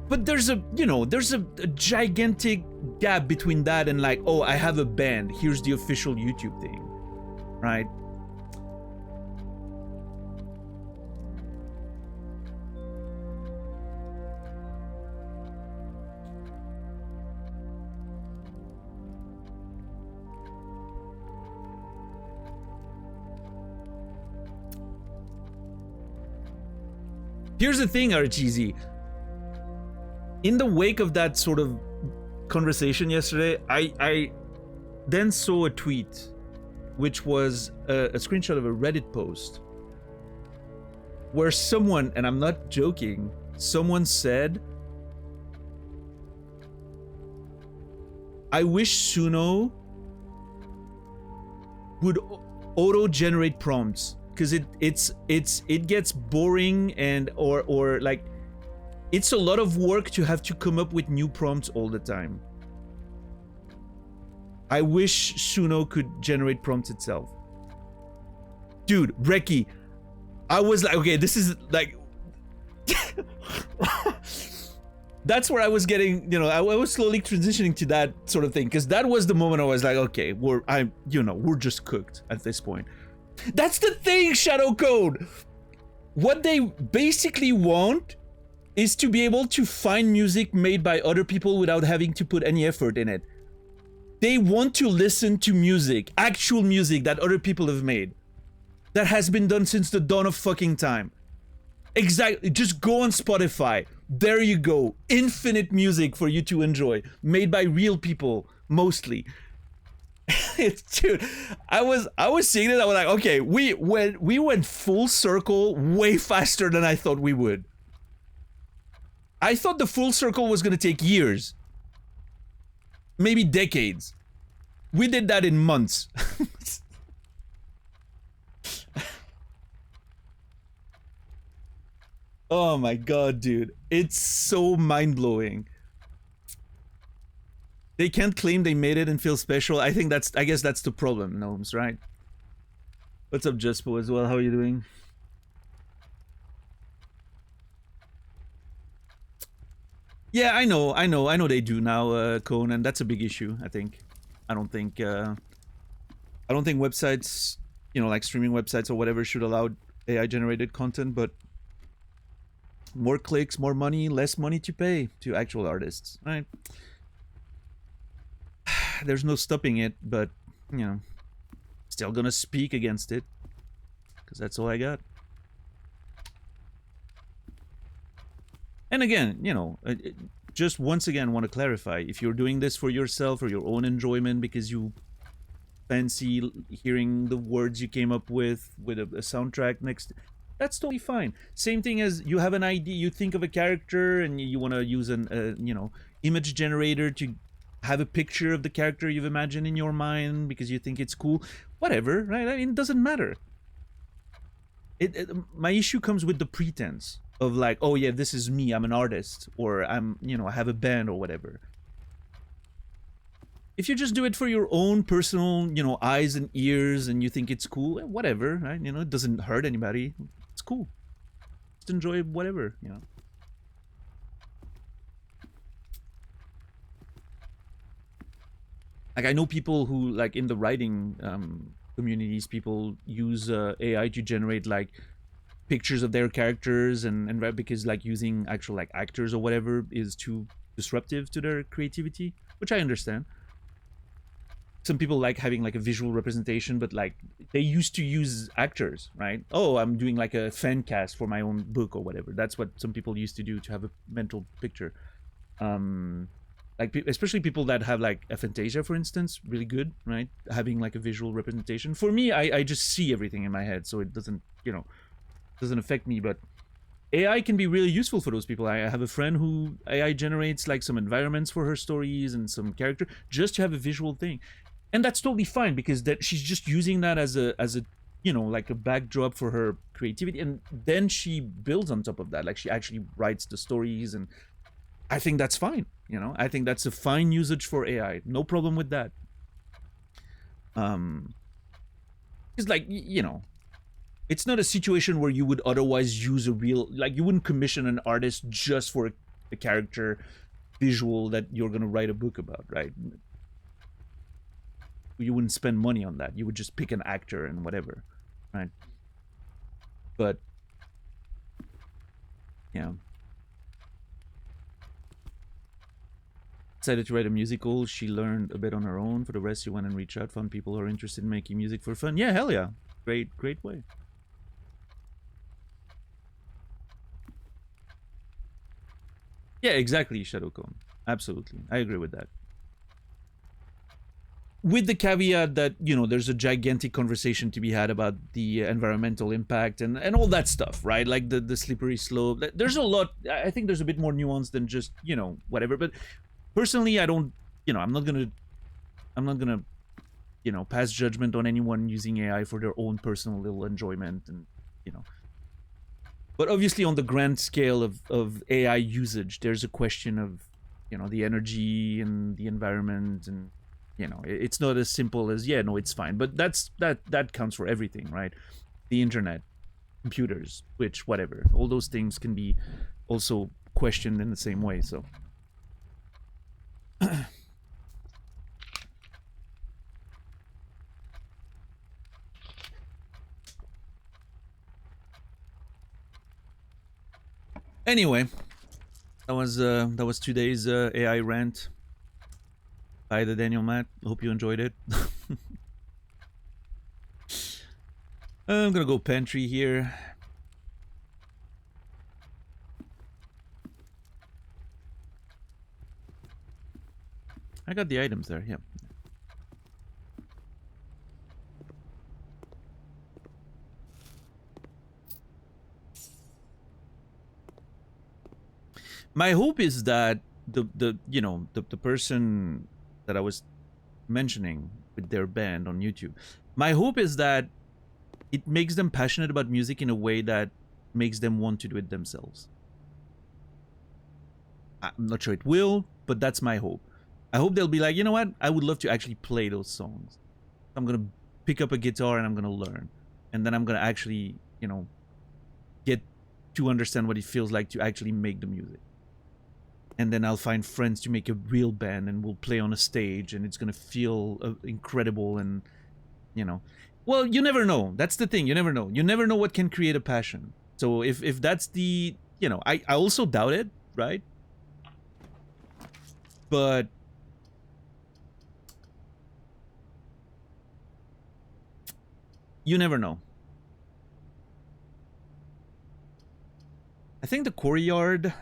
But there's a, you know, there's a gigantic gap between that and like, oh, I have a band, here's the official YouTube thing, right? Here's the thing, Archeesy. In the wake of that sort of conversation yesterday, I then saw a tweet, which was a screenshot of a Reddit post, where someone, and I'm not joking, someone said, I wish Suno would auto-generate prompts, because it gets boring and or like, it's a lot of work to have to come up with new prompts all the time. I wish Suno could generate prompts itself. Dude, Reki, I was like, okay, this is like... That's where I was getting, you know, I was slowly transitioning to that sort of thing, because that was the moment I was like, okay, we're just cooked at this point. That's the thing, Shadow Code! What they basically want is to be able to find music made by other people without having to put any effort in it. They want to listen to music, actual music that other people have made, that has been done since the dawn of fucking time. Exactly, just go on Spotify. There you go, infinite music for you to enjoy, made by real people, mostly. Dude, I was seeing it, I was like, okay, we went full circle way faster than I thought we would. I thought the full circle was gonna take years. Maybe decades. We did that in months. Oh my god, dude. It's so mind-blowing. They can't claim they made it and feel special. I guess that's the problem, Gnomes, right? What's up, Jespo, as well? How are you doing? Yeah, I know they do now, Cone, and that's a big issue, I think. I don't think websites, you know, like streaming websites or whatever, should allow AI-generated content, but more clicks, more money, less money to pay to actual artists, right? There's no stopping it, but, you know, still gonna speak against it, because that's all I got. And again, you know, just once again want to clarify, if you're doing this for yourself or your own enjoyment because you fancy hearing the words you came up with a soundtrack next, that's totally fine. Same thing as you have an idea, you think of a character and you want to use an you know, image generator to have a picture of the character you've imagined in your mind because you think it's cool, whatever, right? I mean, it doesn't matter. My issue comes with the pretense of like, oh yeah, this is me, I'm an artist, or I'm, you know, I have a band or whatever. If you just do it for your own personal, you know, eyes and ears and you think it's cool, whatever, right? You know, it doesn't hurt anybody. It's cool. Just enjoy whatever, you know. Like, I know people who, like, in the writing communities, people use AI to generate, like, pictures of their characters and because, like, using actual, like, actors or whatever is too disruptive to their creativity, which I understand. some people like having like a visual representation, but like they used to use actors, right? Oh, I'm doing like a fan cast for my own book or whatever. That's what some people used to do to have a mental picture. Like especially people that have like aphantasia, for instance, really good, right? Having like a visual representation. For me, I just see everything in my head, so it doesn't, you know, doesn't affect me. But AI can be really useful for those people. I have a friend who AI generates like some environments for her stories and some character just to have a visual thing, and that's totally fine because that she's just using that as a you know, like a backdrop for her creativity, and then she builds on top of that. Like she actually writes the stories, and I think that's fine. You know, I think that's a fine usage for AI. No problem with that. It's like, you know, it's not a situation where you would otherwise use a real, like you wouldn't commission an artist just for a character visual that you're gonna write a book about, right? You wouldn't spend money on that. You would just pick an actor and whatever, right? But yeah, decided to write a musical. She learned a bit on her own. For the rest, she went and reached out, found people who are interested in making music for fun. Yeah, hell yeah, great way. Yeah, exactly, Shadowcone. Absolutely, I agree with that. With the caveat that, you know, there's a gigantic conversation to be had about the environmental impact and all that stuff, right? Like the slippery slope. There's a lot. I think there's a bit more nuance than just, you know, whatever. But personally, I don't, you know, I'm not gonna, you know, pass judgment on anyone using AI for their own personal little enjoyment, and, you know. But obviously, on the grand scale of AI usage, there's a question of, you know, the energy and the environment, and, you know, it's not as simple as, yeah, no, it's fine. But that counts for everything, right? The internet, computers, Twitch, whatever. All those things can be also questioned in the same way. So anyway, that was today's AI rant by the Daniel Matt. Hope you enjoyed it. I'm gonna go pantry here. I got the items there, yeah. My hope is that the you know, the person that I was mentioning with their band on YouTube, my hope is that it makes them passionate about music in a way that makes them want to do it themselves. I'm not sure it will, but that's my hope. I hope they'll be like, you know what, I would love to actually play those songs. I'm gonna pick up a guitar and I'm gonna learn, and then I'm gonna actually, you know, get to understand what it feels like to actually make the music. And then I'll find friends to make a real band, and we'll play on a stage, and it's gonna feel incredible. And, you know, well, you never know. That's the thing. You never know. You never know what can create a passion. So if that's the, you know, I also doubt it, right? But you never know. I think the courtyard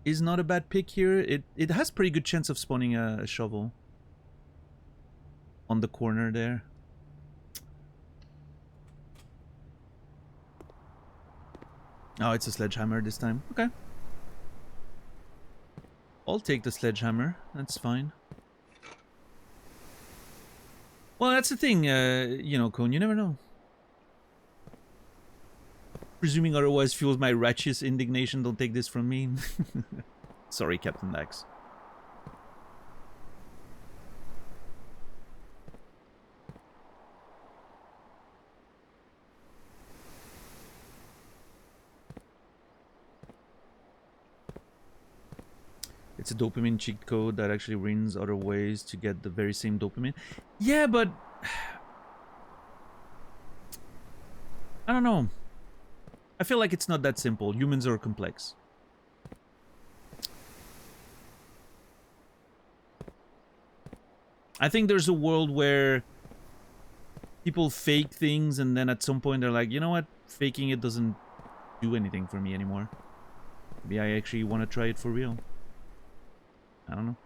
is not a bad pick here. It has pretty good chance of spawning a shovel on the corner there. Oh, it's a sledgehammer this time. Okay. I'll take the sledgehammer. That's fine. Well, that's the thing, you know, Cone, you never know. Presuming otherwise fuels my righteous indignation, don't take this from me. Sorry, Captain Dax. It's a dopamine cheat code that actually ruins other ways to get the very same dopamine. Yeah, but I don't know. I feel like it's not that simple. Humans are complex. I think there's a world where people fake things and then at some point they're like, you know what? Faking it doesn't do anything for me anymore. Maybe I actually want to try it for real. I don't know.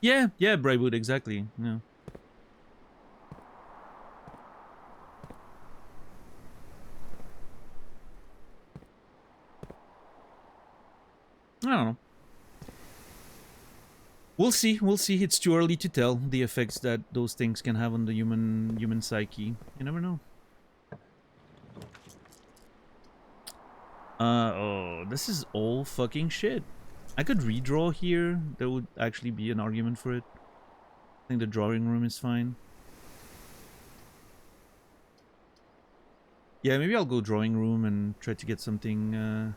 Yeah, Brightwood, exactly. Yeah. I don't know. We'll see. We'll see. It's too early to tell the effects that those things can have on the human psyche. You never know. Oh, this is all fucking shit. I could redraw here. There would actually be an argument for it. I think the drawing room is fine. Yeah, maybe I'll go drawing room and try to get something,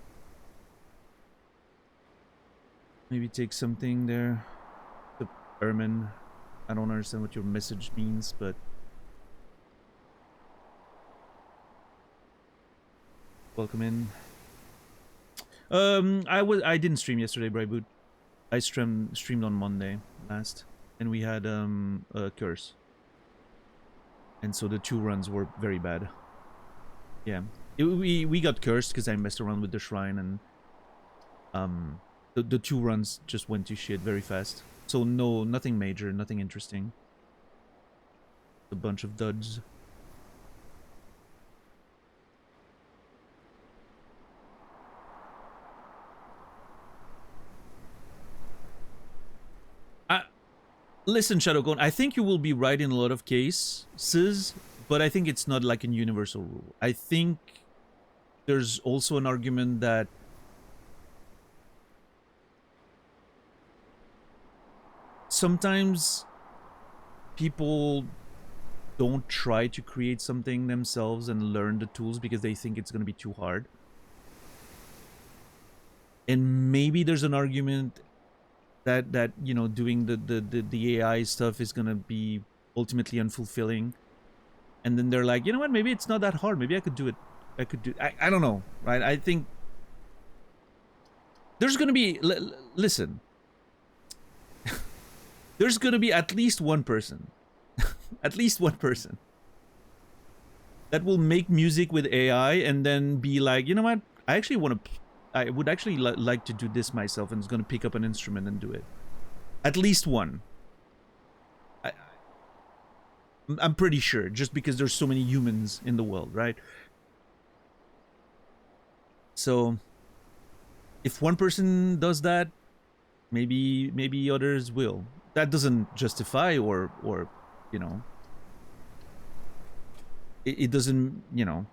maybe take something there. The Ermin. I don't understand what your message means, but... Welcome in. I didn't stream yesterday, Brightwood. I streamed on Monday last, and we had a curse, and so the 2 runs were very bad. Yeah, we got cursed because I messed around with the shrine, and the 2 runs just went to shit very fast. So nothing major, nothing interesting. A bunch of duds. Listen, Shadowcone, I think you will be right in a lot of cases, but I think it's not like a universal rule. I think there's also an argument that sometimes people don't try to create something themselves and learn the tools because they think it's going to be too hard. And maybe there's an argument that you know, doing the AI stuff is gonna be ultimately unfulfilling, and then they're like, you know what, maybe it's not that hard, maybe I could do it. I don't know, right? I think there's gonna be listen there's gonna be at least one person at least one person that will make music with AI and then be like, you know what, I would actually like to do this myself, and is going to pick up an instrument and do it. At least one. I'm pretty sure, just because there's so many humans in the world, right? So, if one person does that, maybe others will. That doesn't justify or you know, it doesn't, you know,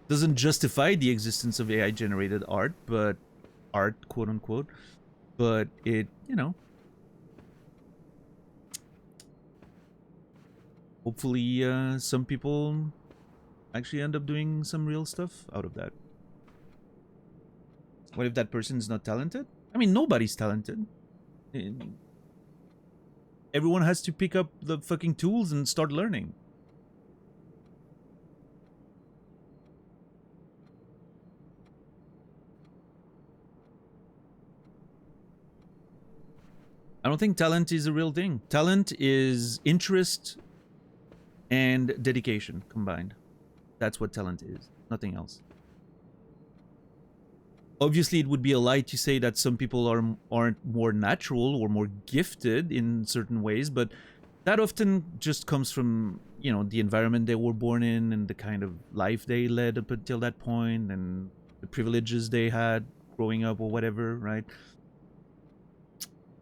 doesn't justify the existence of AI generated art, but art, quote unquote, but it, you know, hopefully some people actually end up doing some real stuff out of that. What if that person's not talented? I mean, nobody's talented. Everyone has to pick up the fucking tools and start learning. I don't think talent is a real thing. Talent is interest and dedication combined. That's what talent is, nothing else. Obviously, it would be a lie to say that some people aren't more natural or more gifted in certain ways, but that often just comes from, you know, the environment they were born in and the kind of life they led up until that point and the privileges they had growing up or whatever, right?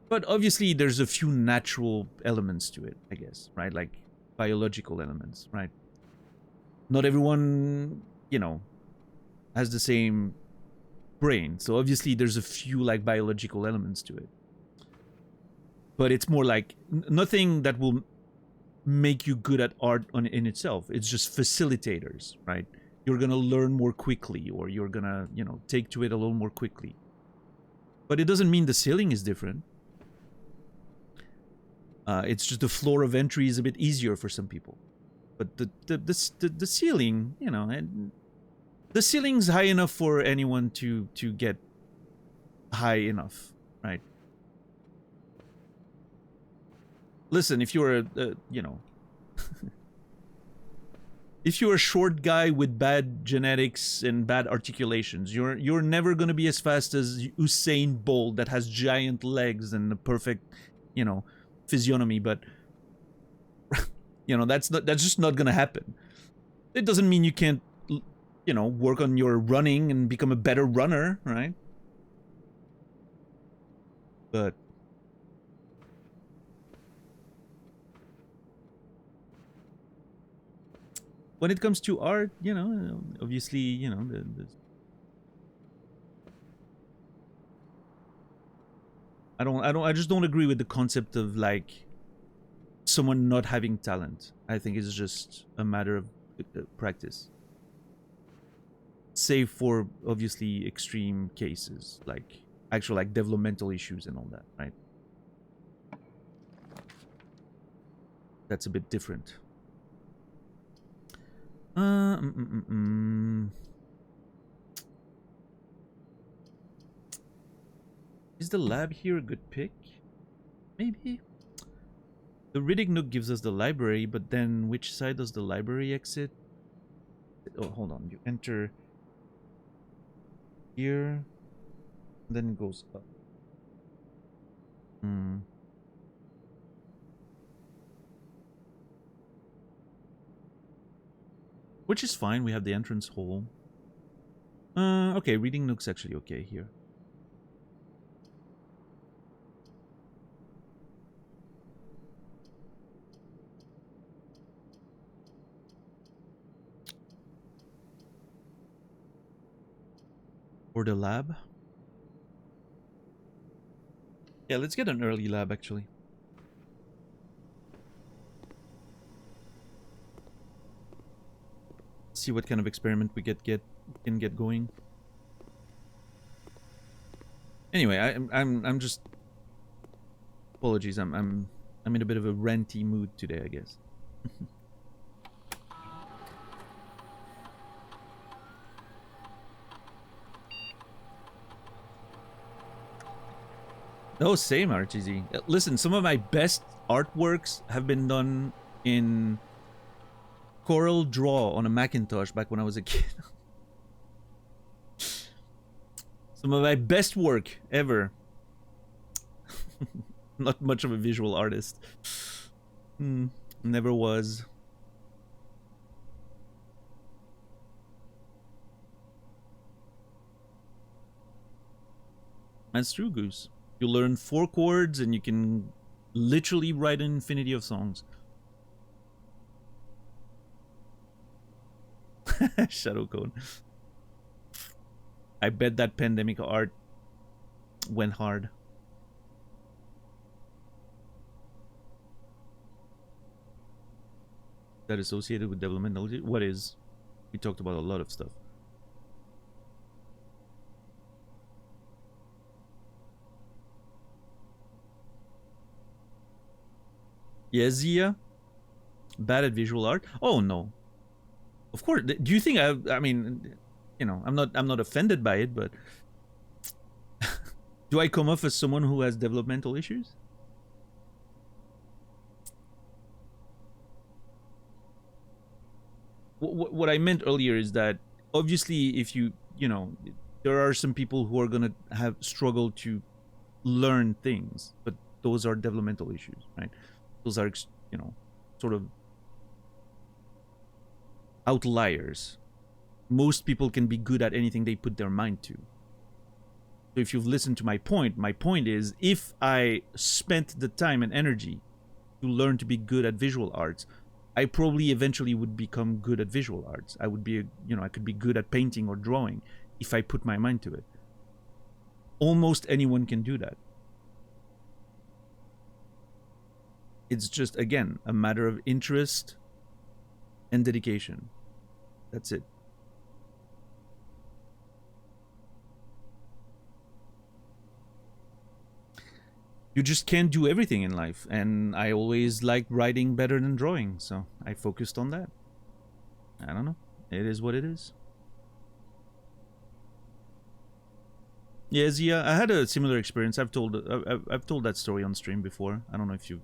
But obviously, there's a few natural elements to it, I guess, right? Like biological elements, right? Not everyone, you know, has the same brain, so obviously there's a few like biological elements to it. But it's more like nothing that will make you good at art in itself. It's just facilitators, right? You're gonna learn more quickly, or you're gonna, you know, take to it a little more quickly. But it doesn't mean the ceiling is different. It's just the floor of entry is a bit easier for some people. But the ceiling, you know, and the ceiling's high enough for anyone to get high enough, right? Listen, if you're a you know, if you're a short guy with bad genetics and bad articulations, you're never gonna be as fast as Usain Bolt that has giant legs and a perfect, you know, physiognomy. But you know, that's just not gonna happen. It doesn't mean you can't, you know, work on your running and become a better runner, right? But when it comes to art, you know, obviously, you know, I just don't agree with the concept of like someone not having talent. I think it's just a matter of practice. Save for obviously extreme cases like actual like developmental issues and all that, right? That's a bit different. Is the lab here a good pick? Maybe. The Riddick Nook gives us the library, but then which side does the library exit? Oh, hold on. You enter here, then it goes up. Which is fine. We have the entrance hall. Okay, Reading Nook's actually okay here. Or the lab. Yeah, let's get an early lab actually. See what kind of experiment we can get going. Anyway, I'm just apologies. I'm in a bit of a ranty mood today, I guess. No, same RTZ. Listen, some of my best artworks have been done in Corel Draw on a Macintosh back when I was a kid. Some of my best work ever. Not much of a visual artist. Never was. That's true, Goose. You learn 4 chords and you can literally write an infinity of songs. Shadow Cone. I bet that pandemic art went hard. That associated with developmental? What is? We talked about a lot of stuff. Yeah, Zia? Bad at visual art? Oh no. Of course. Do you think I mean, you know, I'm not offended by it, but do I come off as someone who has developmental issues? What I meant earlier is that obviously if you know, there are some people who are gonna have struggled to learn things, but those are developmental issues, right? Those are, you know, sort of outliers. Most people can be good at anything they put their mind to. So if you've listened to my point is if I spent the time and energy to learn to be good at visual arts, I probably eventually would become good at visual arts. I would be, you know, I could be good at painting or drawing if I put my mind to it. Almost anyone can do that. It's just, again, a matter of interest and dedication. That's it. you just can't do everything in life, and I always liked writing better than drawing, so I focused on that. I don't know. It is what it is. Yeah, Zia, I had a similar experience. I've told that story on stream before. I don't know if you've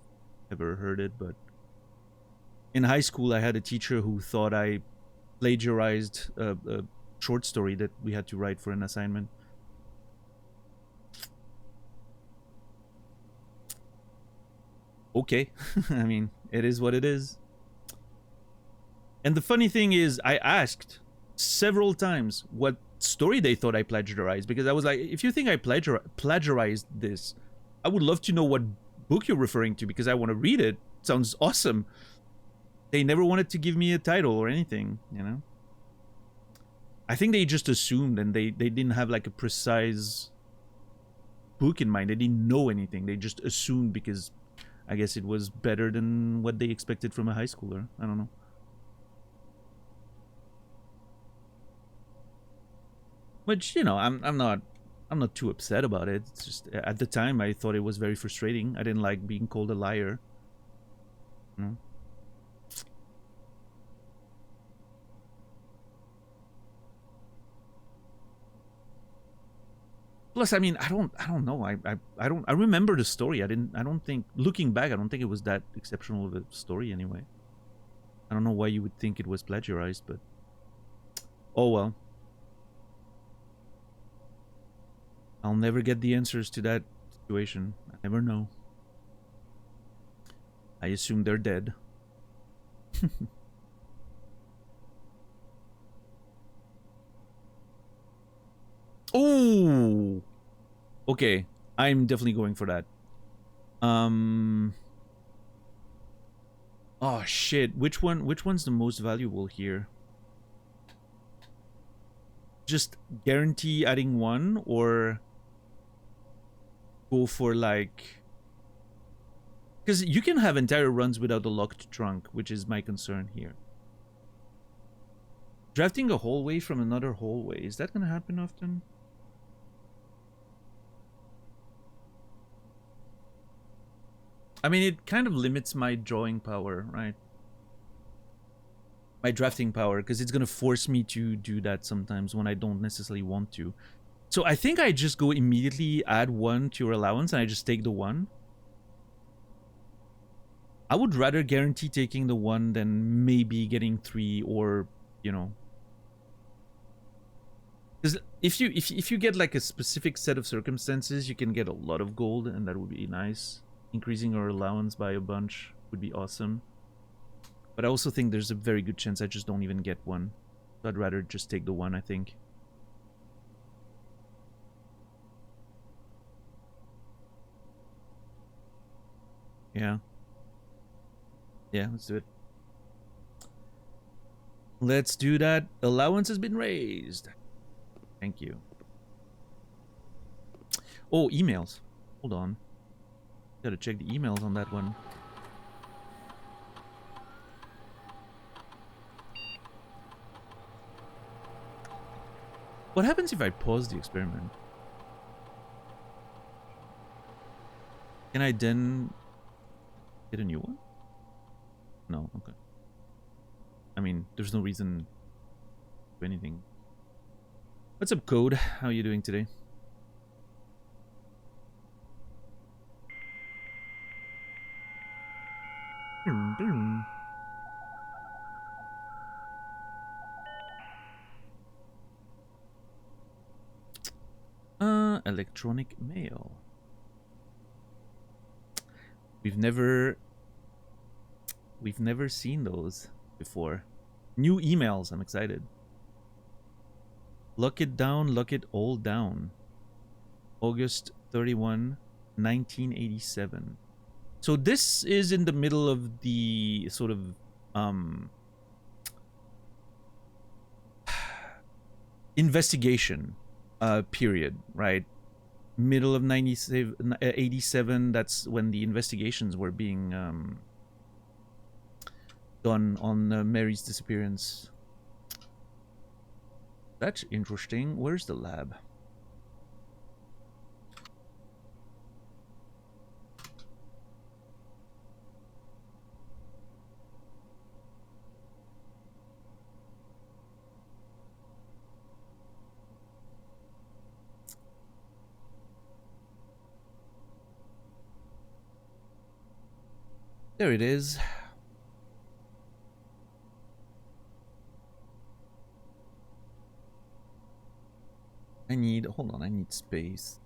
ever heard it, but in high school, I had a teacher who thought I plagiarized a short story that we had to write for an assignment. Okay. I mean, it is what it is. And the funny thing is, I asked several times what story they thought I plagiarized, because I was like, if you think I plagiarized this, I would love to know what book you're referring to, because I want to read it. Sounds awesome. They never wanted to give me a title or anything, you know? I think they just assumed, and they didn't have like a precise book in mind. They didn't know anything. They just assumed, because I guess it was better than what they expected from a high schooler. I don't know. Which, you know, I'm not too upset about it. It's just, at the time, I thought it was very frustrating. I didn't like being called a liar. You know? Plus, I mean, I don't know. I remember the story. I don't think, looking back, I don't think it was that exceptional of a story anyway. I don't know why you would think it was plagiarized, but oh well. I'll never get the answers to that situation. I never know. I assume they're dead. Oh! Okay, I'm definitely going for that. Oh shit, which one's the most valuable here? Just guarantee adding one, or go for like, because you can have entire runs without a locked trunk, which is my concern here. Drafting a hallway from another hallway, is that gonna happen often? I mean, it kind of limits my drawing power, right? My drafting power, because it's gonna force me to do that sometimes when I don't necessarily want to. So I think I just go immediately add one to your allowance, and I just take the one. I would rather guarantee taking the one than maybe getting three, or, you know. Because if you get like a specific set of circumstances, you can get a lot of gold, and that would be nice. Increasing our allowance by a bunch would be awesome. But I also think there's a very good chance I just don't even get one. So I'd rather just take the one, I think. Yeah. Yeah, let's do it. Let's do that. Allowance has been raised. Thank you. Oh, emails. Hold on. Gotta check the emails on that one. What happens if I pause the experiment? Can I then get a new one? No, okay. I mean, there's no reason to do anything. What's up, Code? How are you doing today? Electronic mail. We've never seen those before. New emails, I'm excited. Lock it down, lock it all down. August 31, 1987. So this is in the middle of the sort of investigation period, right? Middle of 87, that's when the investigations were being done on Mary's disappearance. That's interesting. Where's the lab? There it is. Hold on, I need space.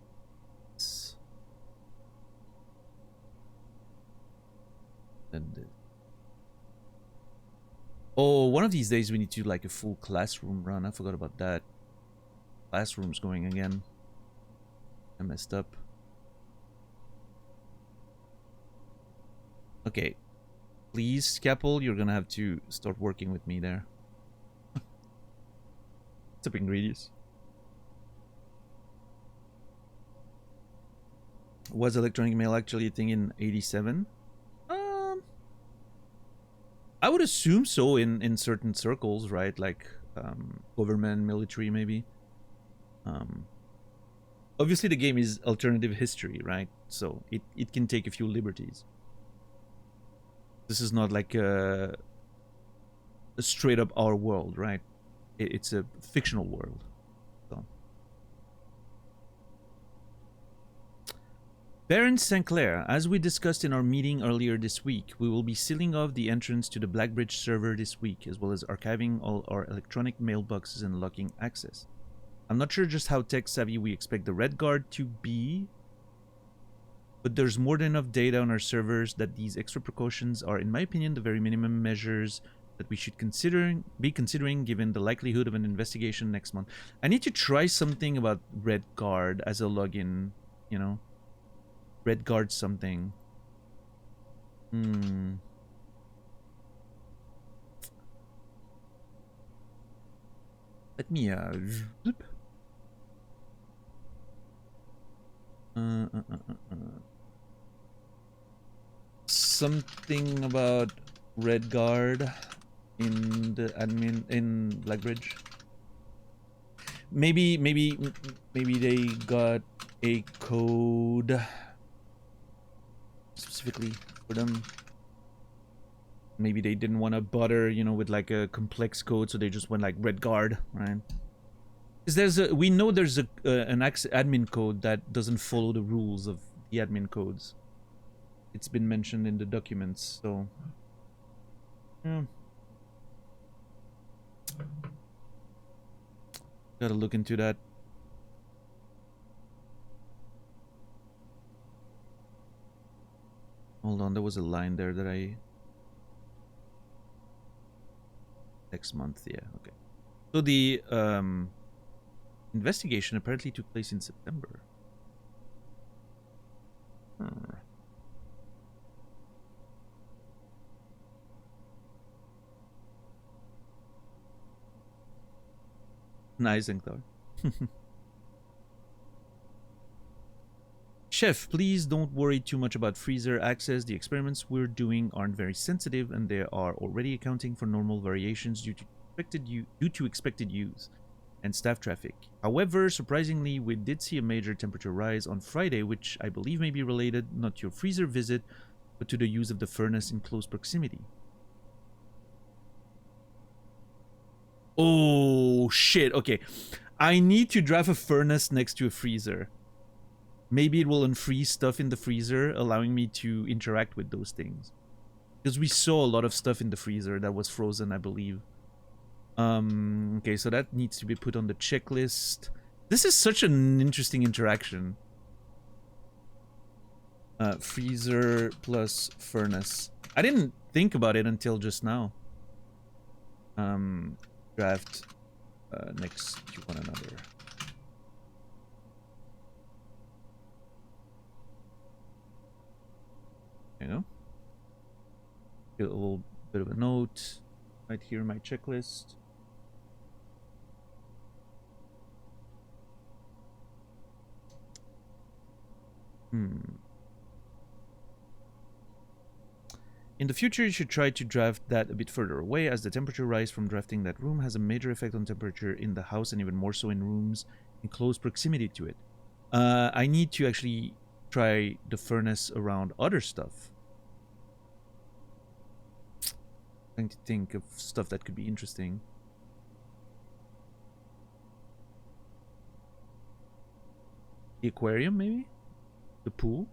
And oh, one of these days we need to do like a full classroom run. I forgot about that. Classroom's going again. I messed up. Okay. Please, Scapel, you're gonna have to start working with me there. What's up, Ingredients? Was electronic mail actually a thing in 87? I would assume so in certain circles, right? Like government, military, maybe. Obviously the game is alternative history, right? So it can take a few liberties. This is not like a straight up our world, right? It's a fictional world. So. Baron Sinclair, as we discussed in our meeting earlier this week, we will be sealing off the entrance to the Blackbridge server this week, as well as archiving all our electronic mailboxes and locking access. I'm not sure just how tech-savvy we expect the Red Guard to be, but there's more than enough data on our servers that these extra precautions are, in my opinion, the very minimum measures that we should be considering given the likelihood of an investigation next month. I need to try something about Red Guard as a login, you know? Red Guard something. Let me something about Red Guard in the admin in Blackbridge. Maybe they got a code specifically for them. Maybe they didn't want to bother, you know, with like a complex code, so they just went like Red Guard, right? Because we know there's an admin code that doesn't follow the rules of the admin codes. It's been mentioned in the documents, so yeah. Gotta look into that. Hold on, there was a line there that I... Next month, yeah, okay. So the investigation apparently took place in September. Nice and clever. Chef, please don't worry too much about freezer access. The experiments we're doing aren't very sensitive, and they are already accounting for normal variations due to expected use and staff traffic. However, surprisingly, we did see a major temperature rise on Friday, which I believe may be related not to your freezer visit, but to the use of the furnace in close proximity. Oh, shit. Okay. I need to drive a furnace next to a freezer. Maybe it will unfreeze stuff in the freezer, allowing me to interact with those things. Because we saw a lot of stuff in the freezer that was frozen, I believe. Okay, so that needs to be put on the checklist. This is such an interesting interaction. Freezer plus furnace. I didn't think about it until just now. Draft next to one another. You know, get a little bit of a note right here in my checklist. In the future, you should try to draft that a bit further away, as the temperature rise from drafting that room has a major effect on temperature in the house, and even more so in rooms in close proximity to it. I need to actually try the furnace around other stuff. Trying to think of stuff that could be interesting. The aquarium, maybe? The pool?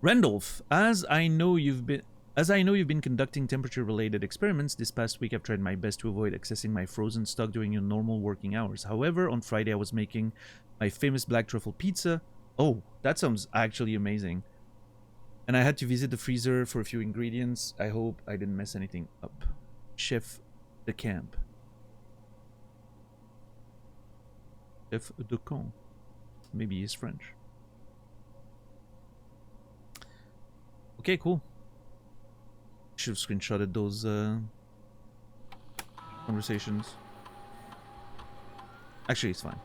Randolph, as I know you've been conducting temperature-related experiments this past week, I've tried my best to avoid accessing my frozen stock during your normal working hours. However, on Friday I was making my famous black truffle pizza. Oh, that sounds actually amazing. And I had to visit the freezer for a few ingredients. I hope I didn't mess anything up. Chef de camp. Chef de camp. Maybe he's French. Okay, cool. Should have screenshotted those conversations. Actually, it's fine.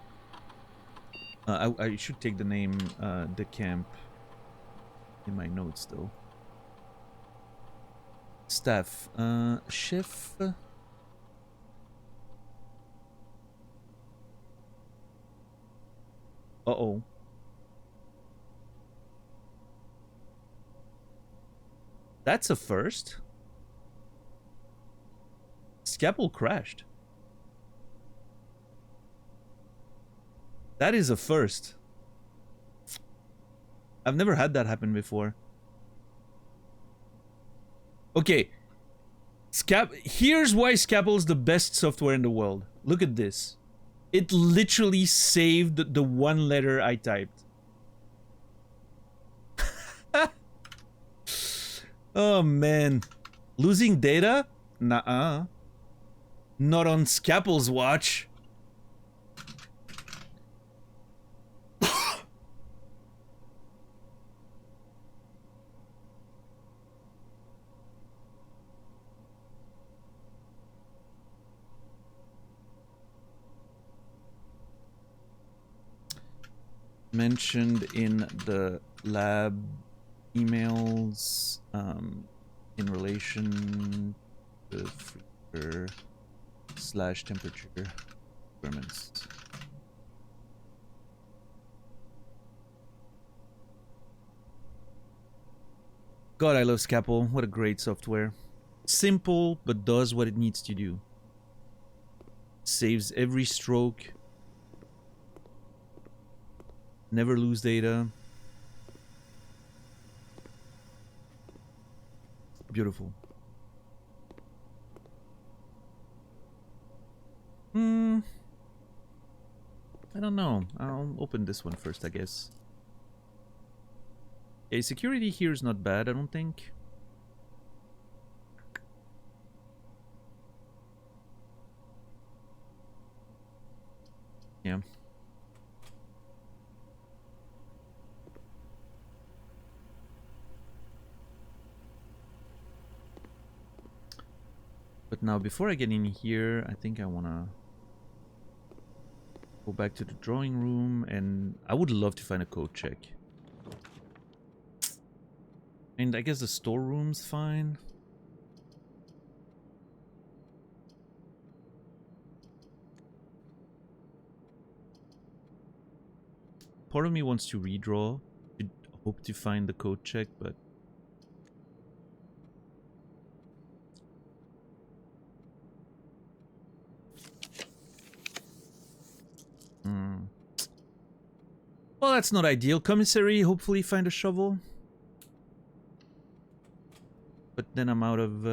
I should take the name the camp in my notes though. Staff. Chef. Uh-oh. That's a first. Scapple crashed. That is a first. I've never had that happen before. Okay. Here's why Scapple's the best software in the world. Look at this. It literally saved the one letter I typed. Oh man. Losing data? Nuh-uh. Not on Scapple's watch. Mentioned in the lab emails in relation to freezer / temperature experiments. God, I love Scapple. What a great software. Simple, but does what it needs to do. Saves every stroke. Never lose data. Beautiful. I don't know. I'll open this one first, I guess. Okay, security here is not bad, I don't think. Yeah. But now, before I get in here, I think I wanna go back to the drawing room, and I would love to find a code check. And I guess the storeroom's fine. Part of me wants to redraw. I hope to find the code check, but well, that's not ideal. Commissary, hopefully find a shovel. But then I'm out of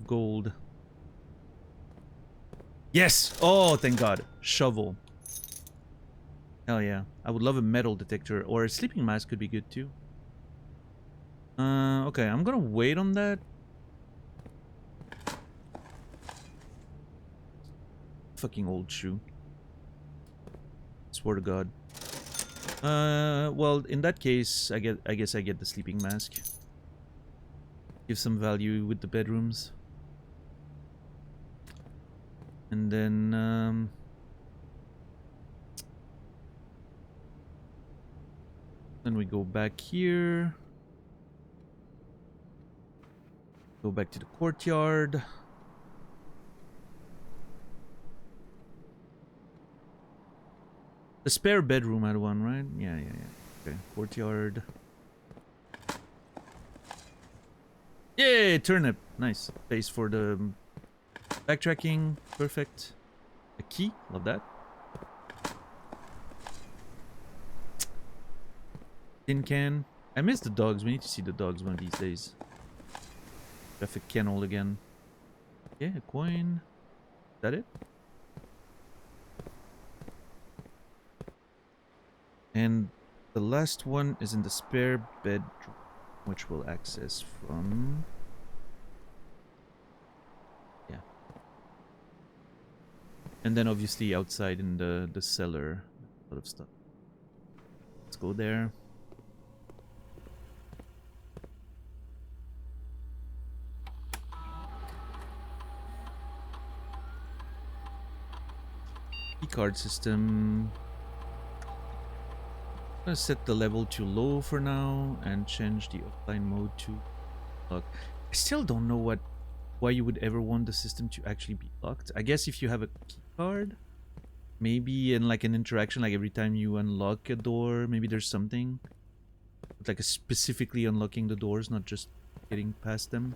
gold. Yes! Oh, thank God. Shovel. Hell yeah. I would love a metal detector, or a sleeping mask could be good too. Okay, I'm gonna wait on that. Fucking old shoe. Swear to God. Well, in that case, I guess I get the sleeping mask. Give some value with the bedrooms. And then, then we go back here. Go back to the courtyard. The spare bedroom had one, right? Yeah. Okay, courtyard. Yay, turnip. Nice. Space for the backtracking. Perfect. A key. Love that. Tin can. I miss the dogs. We need to see the dogs one of these days. Traffic kennel again. Yeah, a coin. Is that it? And the last one is in the spare bedroom, which we'll access from... Yeah. And then obviously outside in the cellar. A lot of stuff. Let's go there. Card system. I'm gonna set the level to low for now and change the offline mode to lock. I still don't know why you would ever want the system to actually be locked. I guess if you have a key card, maybe in like an interaction, like every time you unlock a door, maybe there's something like a specifically unlocking the doors, not just getting past them.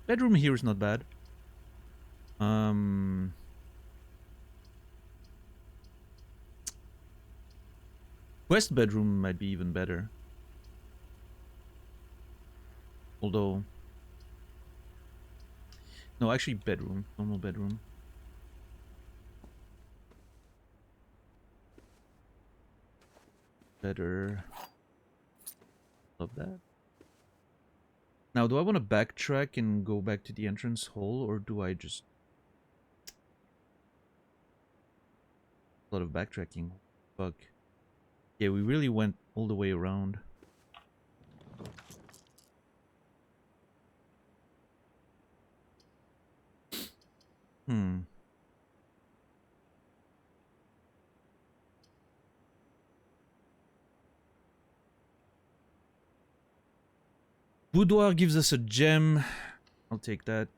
Bedroom here is not bad. West bedroom might be even better. Although... No, actually bedroom. Normal bedroom. Better. Love that. Now, do I want to backtrack and go back to the entrance hall, or do I just... A lot of backtracking. Fuck. Yeah, we really went all the way around. Boudoir gives us a gem. I'll take that.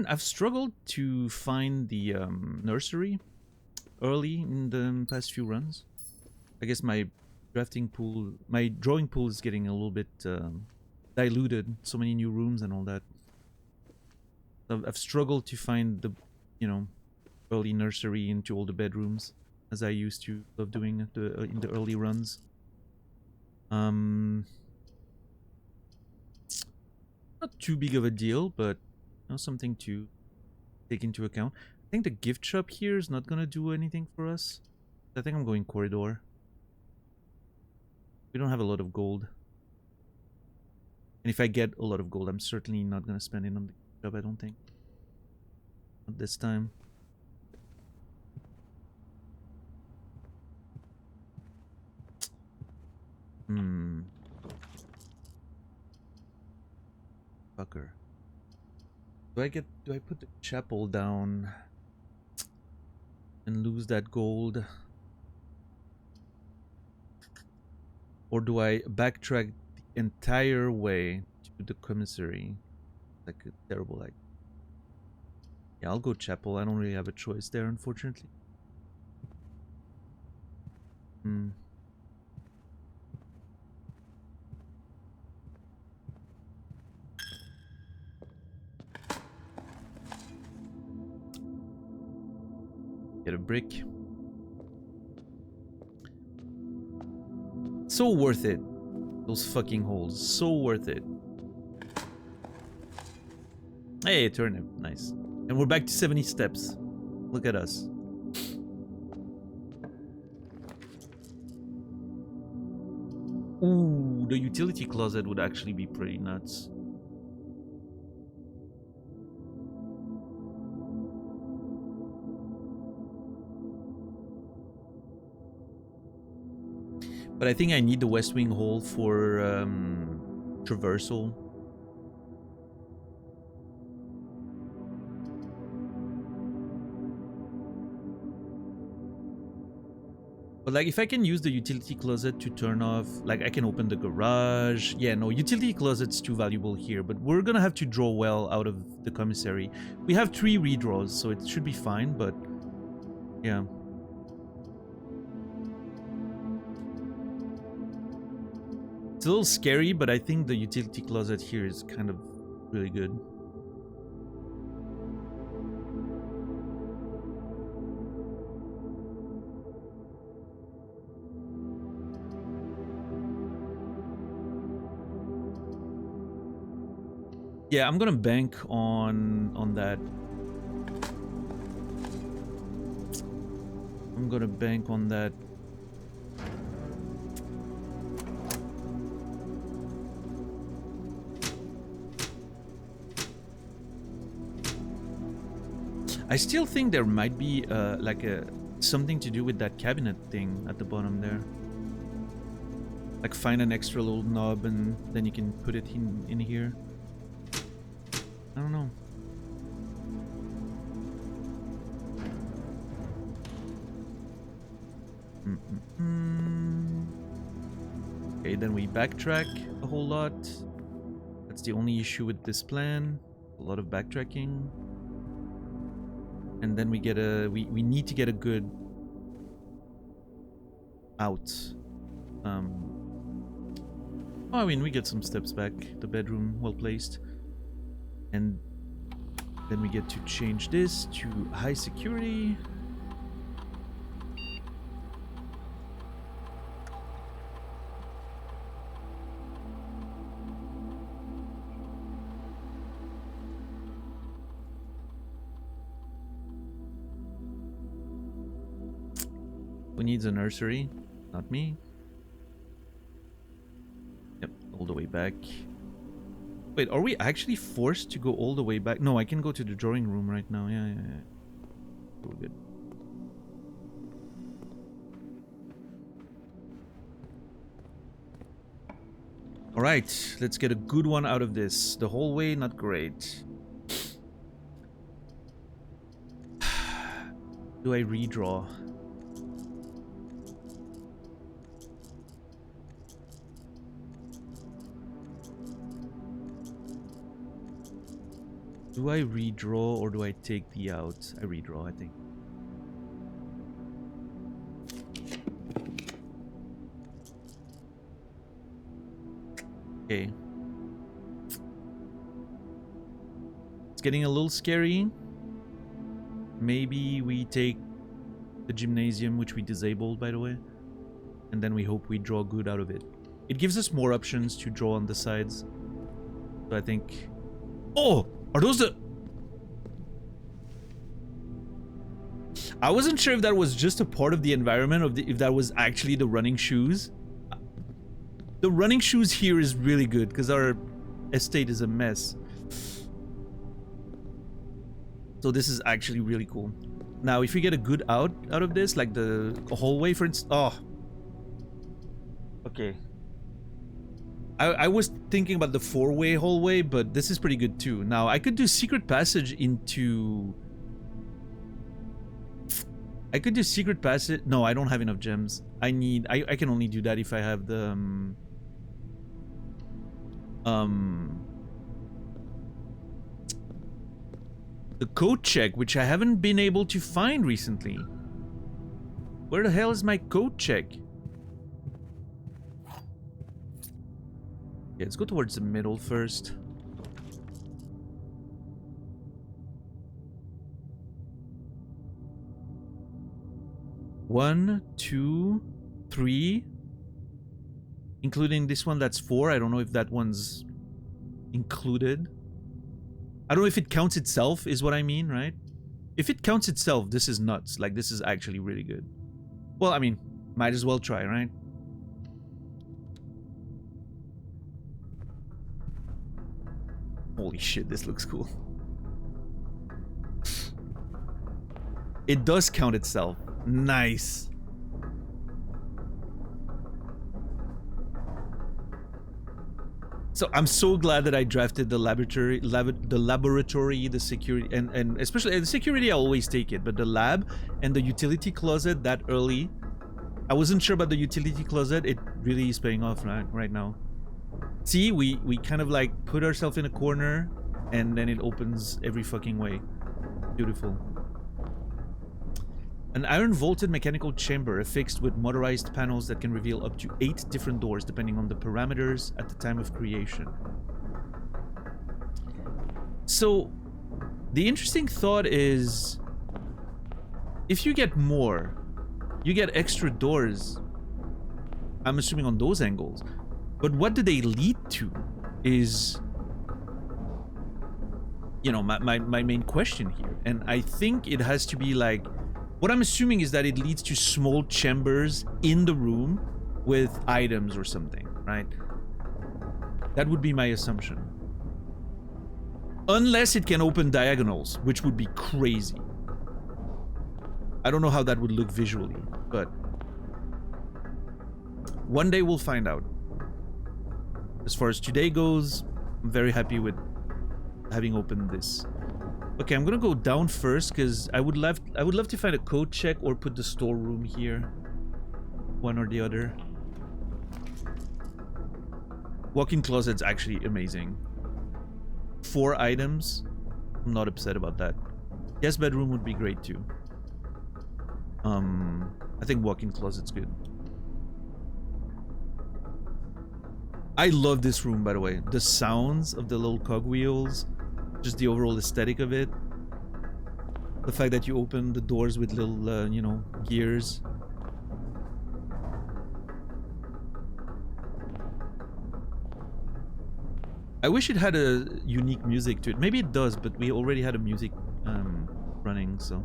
I've struggled to find the nursery early in the past few runs. I guess my drawing pool is getting a little bit diluted. So many new rooms and all that. I've struggled to find the, early nursery into all the bedrooms as I used to love doing in the early runs. Not too big of a deal, but something to take into account. I think the gift shop here is not gonna do anything for us. I think I'm going corridor. We don't have a lot of gold. And if I get a lot of gold, I'm certainly not gonna spend it on the gift shop, I don't think. Not this time. Fucker. Do I put the chapel down and lose that gold? Or do I backtrack the entire way to the commissary? Like a terrible idea. Yeah, I'll go chapel. I don't really have a choice there, unfortunately. Get a brick. So worth it. Those fucking holes. So worth it. Hey, turnip. Nice. And we're back to 70 steps. Look at us. Ooh, the utility closet would actually be pretty nuts. But I think I need the West Wing hole for traversal. But like if I can use the utility closet to turn off, like I can open the garage. Yeah, no, utility closet's too valuable here, but we're gonna have to draw well out of the commissary. We have 3 redraws, so it should be fine, but yeah. It's a little scary, but I think the utility closet here is kind of really good. Yeah, I'm gonna bank on that. I'm gonna bank on that. I still think there might be like something to do with that cabinet thing at the bottom there. Like find an extra little knob and then you can put it in here. I don't know. Okay, then we backtrack a whole lot. That's the only issue with this plan. A lot of backtracking. And then we get we need to get a good out. I mean, we get some steps back. The bedroom, well placed. And then we get to change this to high security. Who needs a nursery? Not me. Yep, all the way back. Wait, are we actually forced to go all the way back? No, I can go to the drawing room right now. Yeah. We're good. Alright, let's get a good one out of this. The hallway, not great. Do I redraw? Do I redraw or do I take the out? I redraw, I think. Okay. It's getting a little scary. Maybe we take the gymnasium, which we disabled, by the way. And then we hope we draw good out of it. It gives us more options to draw on the sides. So I think... Oh! Are those the... I wasn't sure if that was just a part of the environment, or if that was actually the running shoes. The running shoes here is really good, because our estate is a mess. So this is actually really cool. Now, if we get a good out of this, like the hallway, for instance... Oh. Okay. I was thinking about the four-way hallway, but this is pretty good too. Now, I could do secret passage into... I could do secret passage... No, I don't have enough gems. I can only do that if I have the... the code check, which I haven't been able to find recently. Where the hell is my code check? Yeah, let's go towards the middle first. One, two, three. Including this one, that's 4. I don't know if that one's included. I don't know if it counts itself, is what I mean, right? If it counts itself, this is nuts. Like, this is actually really good. Well, I mean, might as well try, right? Holy shit, this looks cool. It does count itself. Nice. So I'm so glad that I drafted the laboratory, the security, and especially the security. I always take it, but the lab and the utility closet that early, I wasn't sure about the utility closet. It really is paying off right now. See, we kind of like put ourselves in a corner, and then it opens every fucking way. Beautiful. An iron-vaulted mechanical chamber affixed with motorized panels that can reveal up to 8 different doors depending on the parameters at the time of creation. So, the interesting thought is, if you get more, you get extra doors. I'm assuming on those angles. But what do they lead to is... you know, my main question here. And I think it has to be like, what I'm assuming is that it leads to small chambers in the room with items or something, right? That would be my assumption. Unless it can open diagonals, which would be crazy. I don't know how that would look visually, but one day we'll find out. As far as today goes, I'm very happy with having opened this. Okay, I'm gonna go down first because I would love to find a code check or put the storeroom here. One or the other. Walk-in closet's actually amazing. 4 items. I'm not upset about that. Guest bedroom would be great too. I think walk-in closet's good. I love this room, by the way. The sounds of the little cogwheels, just the overall aesthetic of it. The fact that you open the doors with little, you know, gears. I wish it had a unique music to it. Maybe it does, but we already had a music running, so.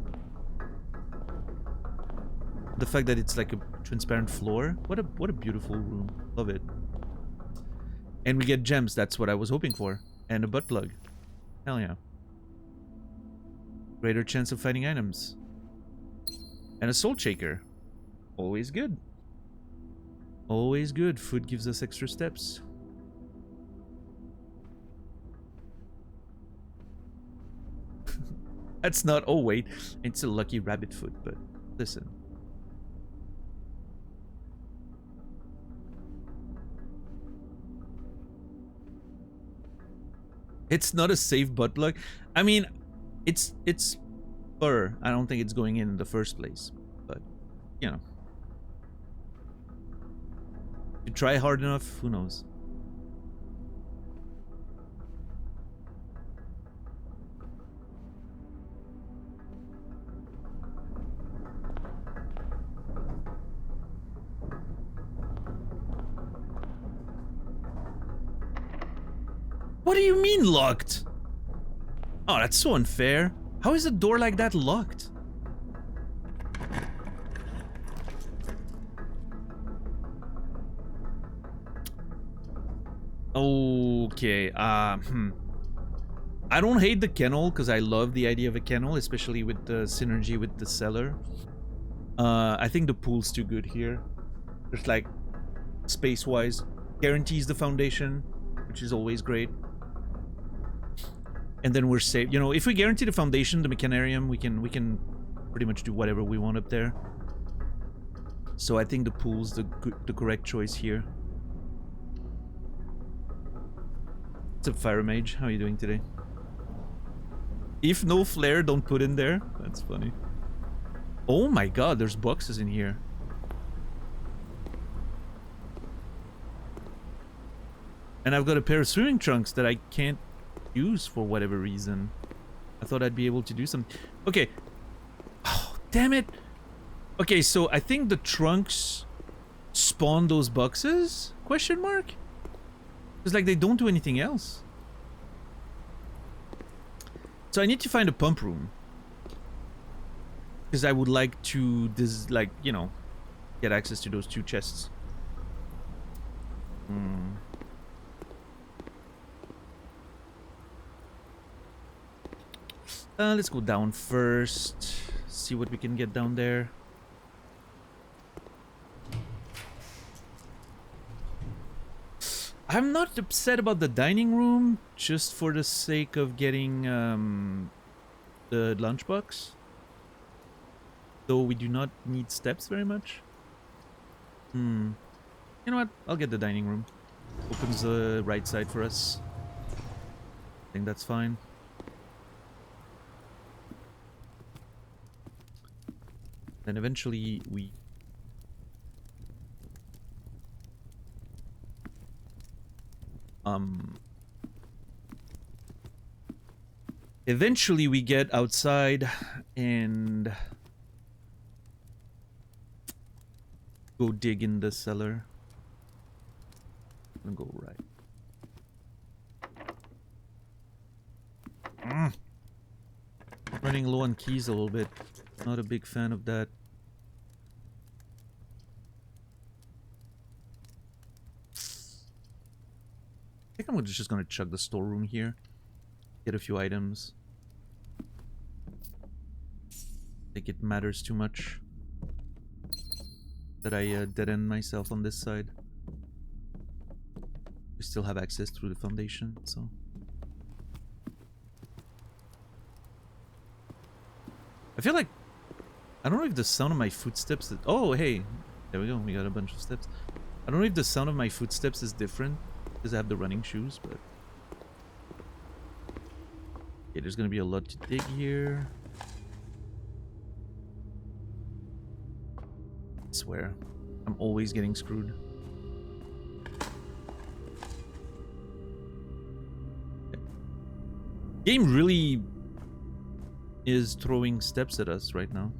The fact that it's like a transparent floor. What a beautiful room. Love it. And we get gems. That's what I was hoping for. And a butt plug. Hell yeah. Greater chance of finding items. And a salt shaker. Always good. Always good. Food gives us extra steps. That's not... Oh, wait. It's a lucky rabbit foot, but listen. It's not a safe butt plug. I mean, it's fur. I don't think it's going in the first place. But, you know. You try hard enough, who knows? What do you mean locked? Oh, that's so unfair. How is a door like that locked? Okay, I don't hate the kennel because I love the idea of a kennel, especially with the synergy with the cellar. I think the pool's too good here. Just like space-wise, guarantees the foundation, which is always great. And then we're safe. You know, if we guarantee the foundation, the mechanarium, we can pretty much do whatever we want up there. So I think the pool's the correct choice here. What's up, Fire Mage? How are you doing today? If no flare, don't put in there. That's funny. Oh my god, there's boxes in here. And I've got a pair of swimming trunks that I can't use for whatever reason. I thought I'd be able to do something. Okay. Oh, damn it. Okay, so I think the trunks spawn those boxes? Question mark? It's like they don't do anything else. So I need to find a pump room. Because I would like to, like, you know, get access to those 2 chests. Let's go down first. See what we can get down there. I'm not upset about the dining room, just for the sake of getting the lunchbox. Though we do not need steps very much. You know what? I'll get the dining room. Opens the right side for us. I think that's fine. Then eventually we... Eventually we get outside and go dig in the cellar. I'm gonna go right. Running low on keys a little bit. Not a big fan of that. I think I'm just gonna chug the storeroom here. Get a few items. I think it matters too much that I dead end myself on this side. We still have access through the foundation, so. I feel like, I don't know if the sound of my footsteps that, oh hey, there we go, we got a bunch of steps. I don't know if the sound of my footsteps is different because I have the running shoes, but okay, there's gonna be a lot to dig here. I swear, I'm always getting screwed. Game really is throwing steps at us right now.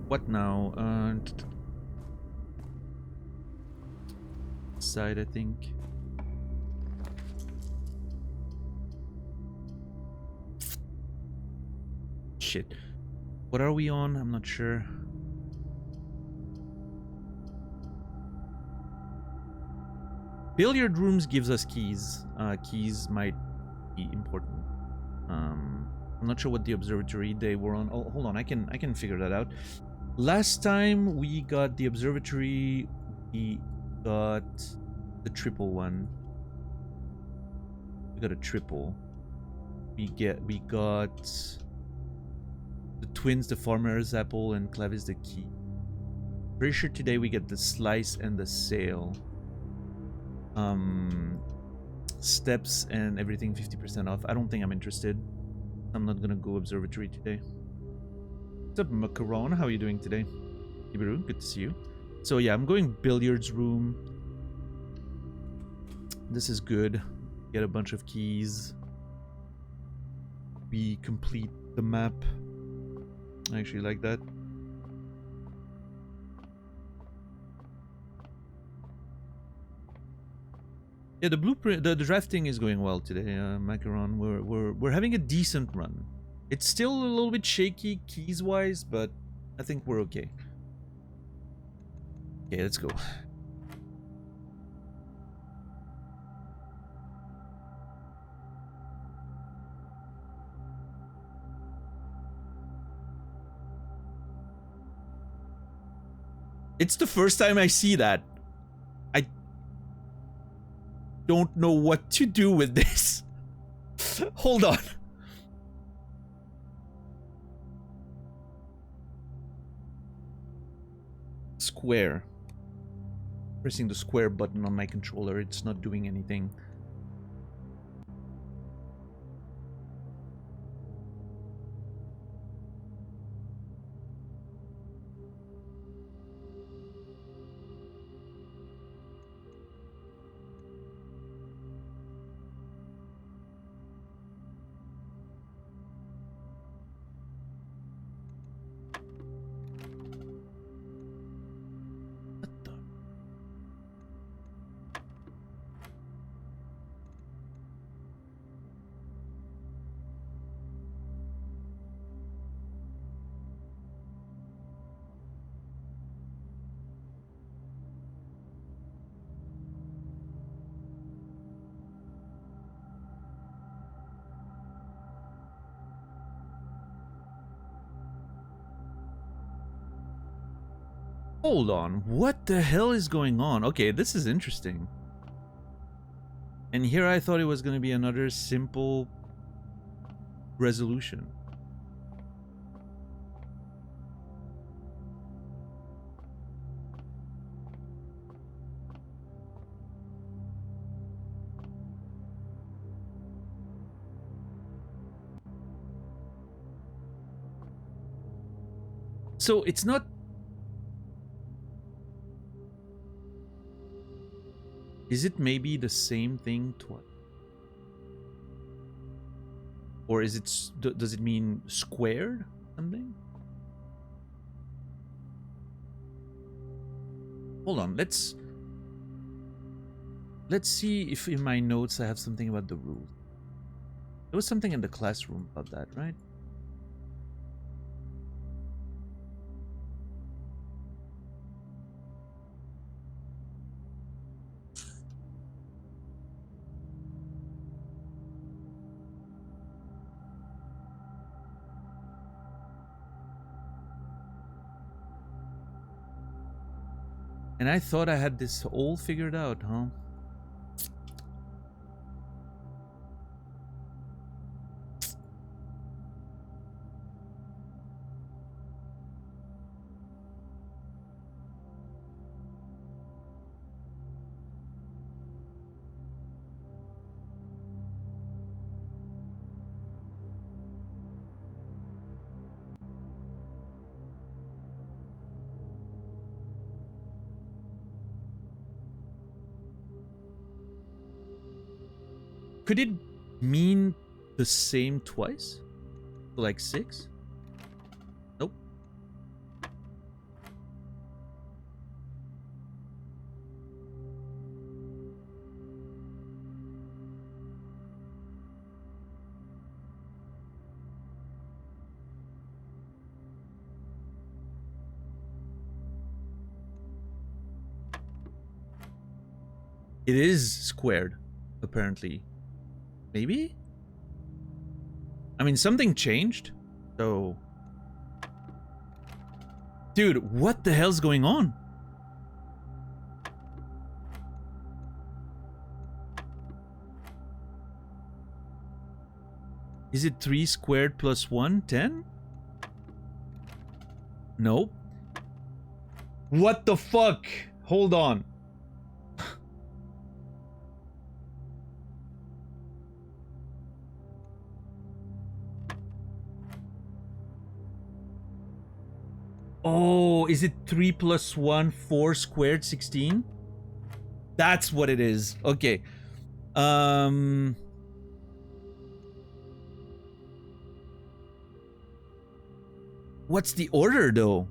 What now? Side, I think. Shit. What are we on? I'm not sure. Billiard rooms gives us keys. Keys might be important. I'm not sure what the observatory they were on. Oh, hold on, I can figure that out. Last time we got the observatory, we got the triple one. We got a triple. We got the twins, the farmer's apple, and Clavis the key. Pretty sure today we get the slice and the sail. Steps and everything 50% off. I don't think I'm interested. I'm not gonna go observatory today. What's up, Macaron? How are you doing today? Ibaru, good to see you. So yeah, I'm going billiards room. This is good. Get a bunch of keys. We complete the map. I actually like that. Yeah, the blueprint, the drafting is going well today, Macaron. We're having a decent run. It's still a little bit shaky keys wise, but I think we're okay. Okay, let's go. It's the first time I see that. I don't know what to do with this. Hold on. Square. Pressing the square button on my controller, it's not doing anything. Hold on, what the hell is going on? Okay, this is interesting. And here I thought it was going to be another simple resolution. So it's not... Is it maybe the same thing twice? Or is it... Does it mean squared something? Hold on, let's let's see if in my notes I have something about the rules. There was something in the classroom about that, right? And I thought I had this all figured out, huh? Could it mean the same twice? Like 6? Nope. It is squared, apparently. Maybe? I mean, something changed, so... Dude, what the hell's going on? Is it 3 squared plus 1? 10? Nope. What the fuck? Hold on. Oh, is it 3 plus 1, 4 squared, 16? That's what it is. Okay. What's the order, though?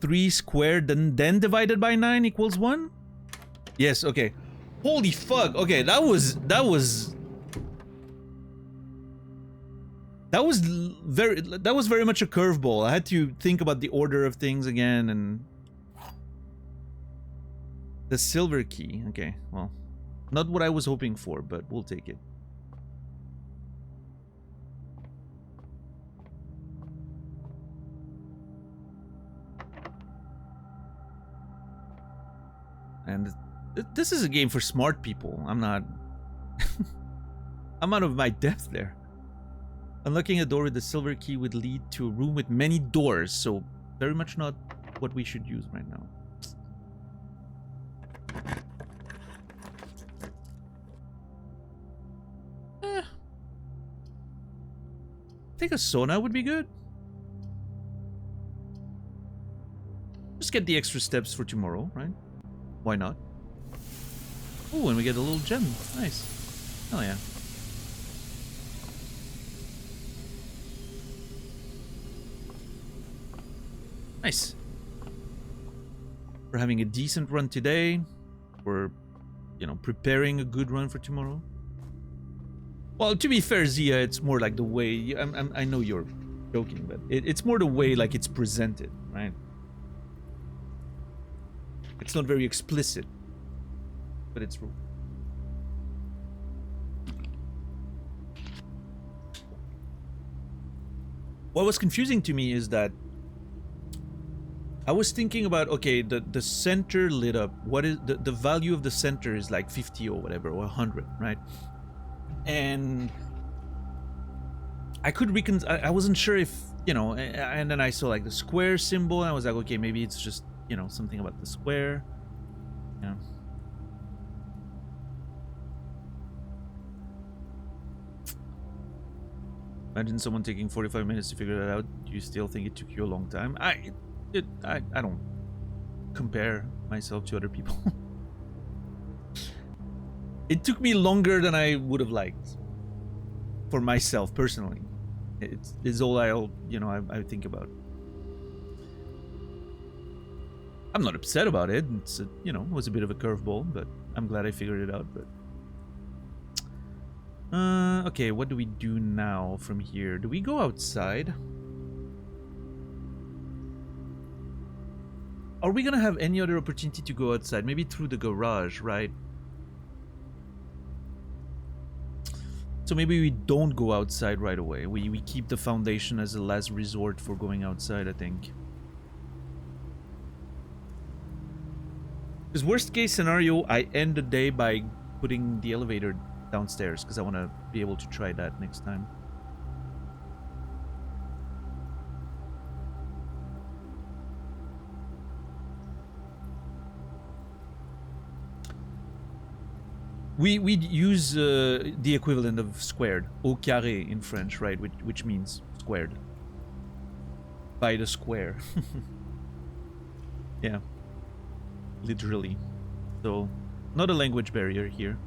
3 squared and then divided by 9 equals 1? Yes, okay. Holy fuck. Okay, that was very much a curveball. I had to think about the order of things again, and the silver key. Okay, well, not what I was hoping for, but we'll take it. And this is a game for smart people. I'm not I'm out of my depth there. Unlocking a door with the silver key would lead to a room with many doors, so very much not what we should use right now. I think a sauna would be good. Just get the extra steps for tomorrow, right? Why not? Oh, and we get a little gem. Nice. Oh yeah. Nice. We're having a decent run today. We're, you know, preparing a good run for tomorrow. Well, to be fair, Zia, it's more like the way... I know you're joking, but it's more the way like it's presented, right? It's not very explicit, but it's true. What was confusing to me is that I was thinking about, okay, the center lit up. What is the value of the center is like 50 or whatever, or 100, right? And I could I wasn't sure if, you know, and then I saw like the square symbol, and I was like, okay, maybe it's just, you know, something about the square. Yeah. Imagine someone taking 45 minutes to figure that out. Do you still think it took you a long time? I don't compare myself to other people. It took me longer than I would have liked. For myself, personally. It's all I think about. I'm not upset about it. It's it was a bit of a curveball, but I'm glad I figured it out. But Okay, what do we do now from here? Do we go outside? Are we gonna have any other opportunity to go outside? Maybe through the garage, right? So maybe we don't go outside right away. We keep the foundation as a last resort for going outside, I think. Because worst case scenario, I end the day by putting the elevator downstairs because I want to be able to try that next time. We use the equivalent of squared, au carré in French, right? Which means squared. By the square. Yeah. Literally. So, not a language barrier here.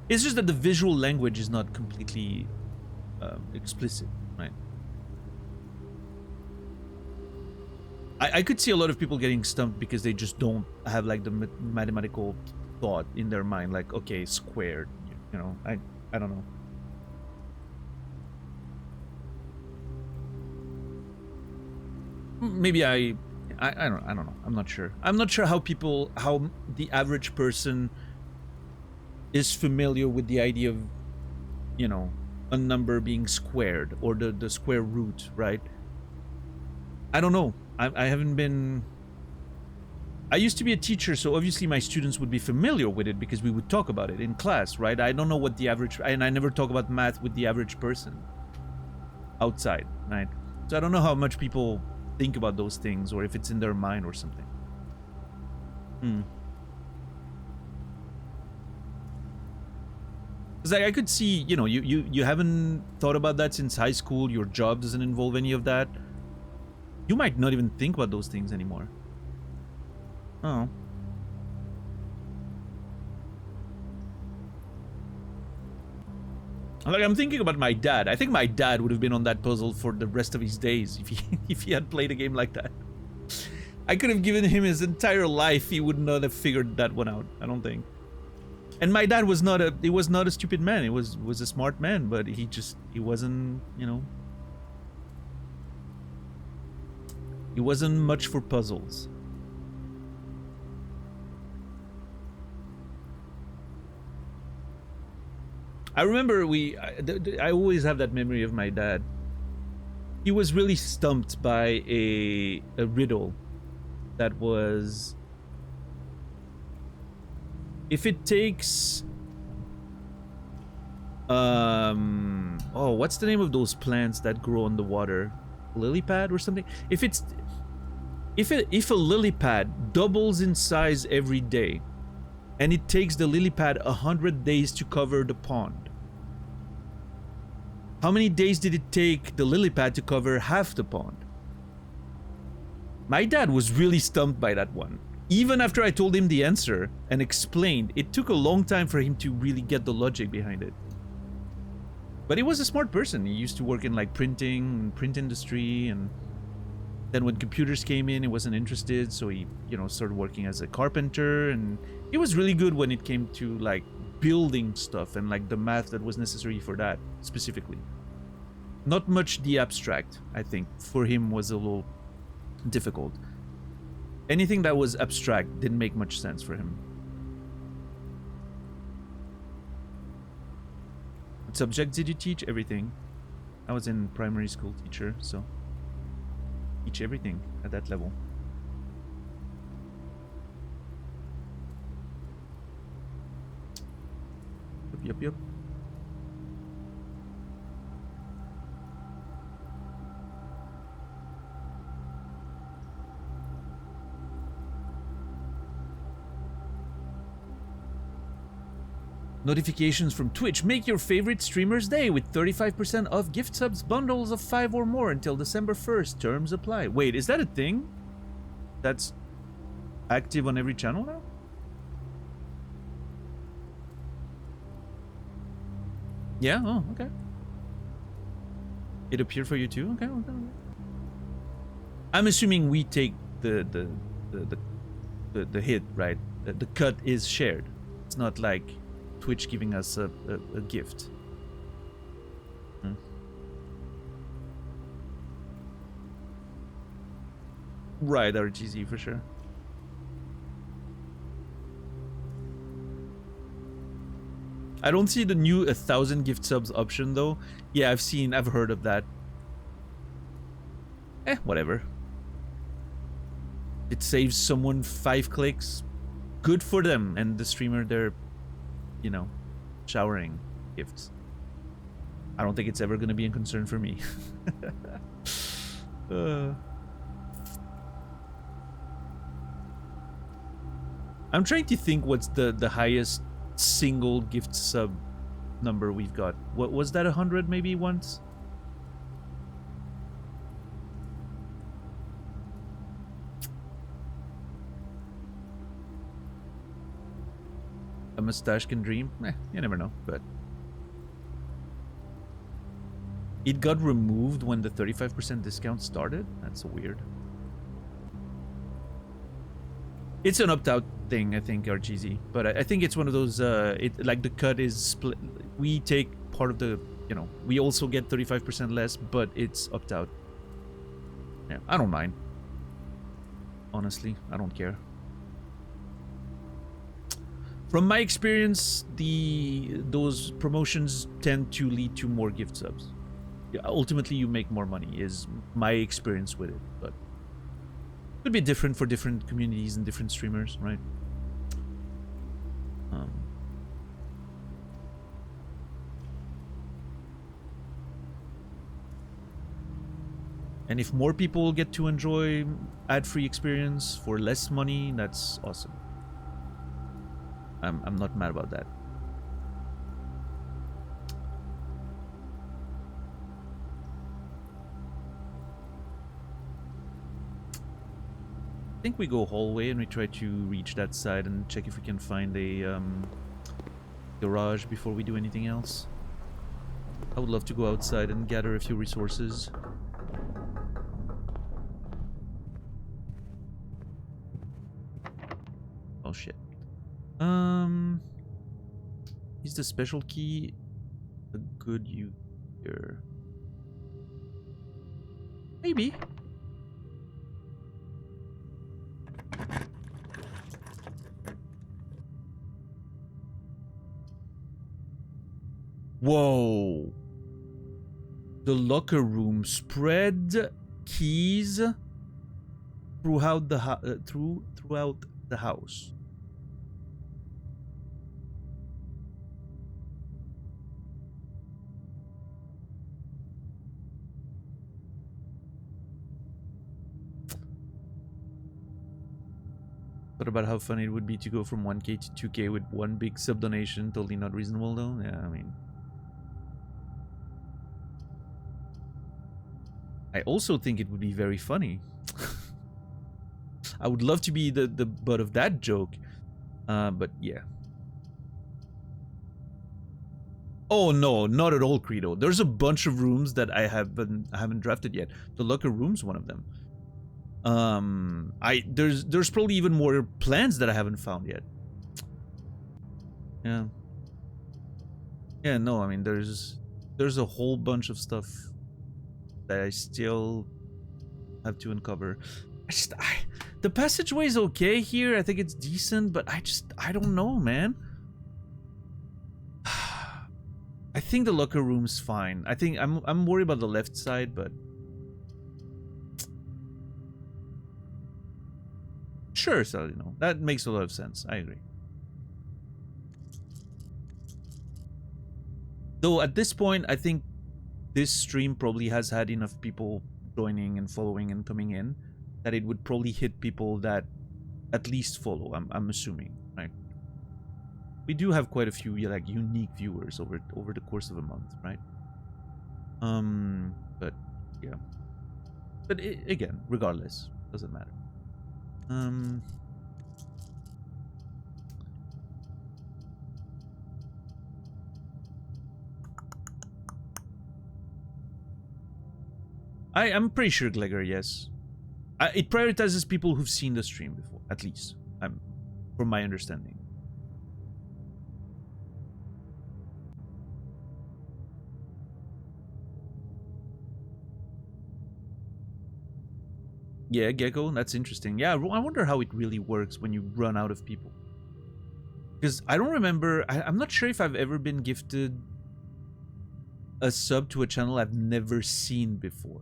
It's just that the visual language is not completely explicit, right? I could see a lot of people getting stumped because they just don't have like the mathematical thought in their mind, like, okay, squared, you know, I don't know. Maybe I don't know. I'm not sure. I'm not sure how the average person is familiar with the idea of, you know, a number being squared or the square root, right? I don't know. I haven't been... I used to be a teacher, so obviously my students would be familiar with it because we would talk about it in class, right? I don't know what the average... And I never talk about math with the average person outside, right? So I don't know how much people think about those things or if it's in their mind or something. Because like, I could see, you know, you haven't thought about that since high school. Your job doesn't involve any of that. You might not even think about those things anymore. Oh. Like, I'm thinking about my dad. I think my dad would have been on that puzzle for the rest of his days if he had played a game like that. I could have given him his entire life. He would not have figured that one out, I don't think. And my dad was not a stupid man. He was a smart man, but he wasn't, you know, he wasn't much for puzzles. I remember I always have that memory of my dad. He was really stumped by a riddle that was, if it takes oh, what's the name of those plants that grow on the water? Lily pad or something? If a lily pad doubles in size every day and it takes the lily pad 100 days to cover the pond, how many days did it take the lily pad to cover half the pond? My dad was really stumped by that one. Even after I told him the answer and explained, it took a long time for him to really get the logic behind it. But he was a smart person. He used to work in like print industry, and then when computers came in, he wasn't interested, so he, you know, started working as a carpenter, and he was really good when it came to like building stuff and like the math that was necessary for that specifically. Not much the abstract, I think, for him was a little difficult. Anything that was abstract didn't make much sense for him. What subjects did you teach? Everything. I was in primary school teacher, so teach everything at that level. Yep. Notifications from Twitch. Make your favorite streamer's day with 35% off gift subs bundles of 5 or more until December 1st. Terms apply. Wait, is that a thing that's active on every channel now? Yeah? Oh, okay. It appeared for you too? Okay. I'm assuming we take the hit, right? The cut is shared. It's not like Twitch giving us a gift. Right, RGZ for sure. I don't see the new 1,000 gift subs option though. Yeah, I've heard of that. Whatever. It saves someone 5 clicks. Good for them. And the streamer, they're, you know, showering gifts. I don't think it's ever going to be a concern for me. I'm trying to think what's the highest single gift sub number we've got. What was that, 100 maybe once? A mustache can dream? You never know, but it got removed when the 35% discount started? That's weird. It's an opt-out thing, I think, RGZ. But I think it's one of those, like the cut is split. We take part of the, you know, we also get 35% less, but it's opt-out. Yeah, I don't mind. Honestly, I don't care. From my experience, those promotions tend to lead to more gift subs. Yeah, ultimately, you make more money, is my experience with it, but could be different for different communities and different streamers, right? And if more people get to enjoy ad-free experience for less money, that's awesome. I'm not mad about that. I think we go hallway and we try to reach that side and check if we can find a garage before we do anything else. I would love to go outside and gather a few resources. Oh shit. Is the special key a good use here? Maybe. Whoa. The locker room spread keys throughout the throughout the house. What about how funny it would be to go from 1K to 2K with one big sub donation? Totally not reasonable though. Yeah, I mean, I also think it would be very funny. I would love to be the butt of that joke. But yeah. Oh no, not at all, Credo. There's a bunch of rooms that I haven't drafted yet. The locker room's one of them. There's probably even more plans that I haven't found yet. Yeah. Yeah, no, I mean there's a whole bunch of stuff that I still have to uncover. The passageway is okay here. I think it's decent, but I don't know, man. I think the locker room's fine. I think I'm worried about the left side, but sure, so you know, that makes a lot of sense. I agree. Though at this point, I think this stream probably has had enough people joining and following and coming in that it would probably hit people that at least follow. I'm assuming, right? We do have quite a few like unique viewers over the course of a month, right? But yeah. But again, regardless, doesn't matter. I'm pretty sure Glegor, yes. It prioritizes people who've seen the stream before, at least. From my understanding. Yeah, Gecko, that's interesting. Yeah, I wonder how it really works when you run out of people. Because I don't remember, I'm not sure if I've ever been gifted a sub to a channel I've never seen before.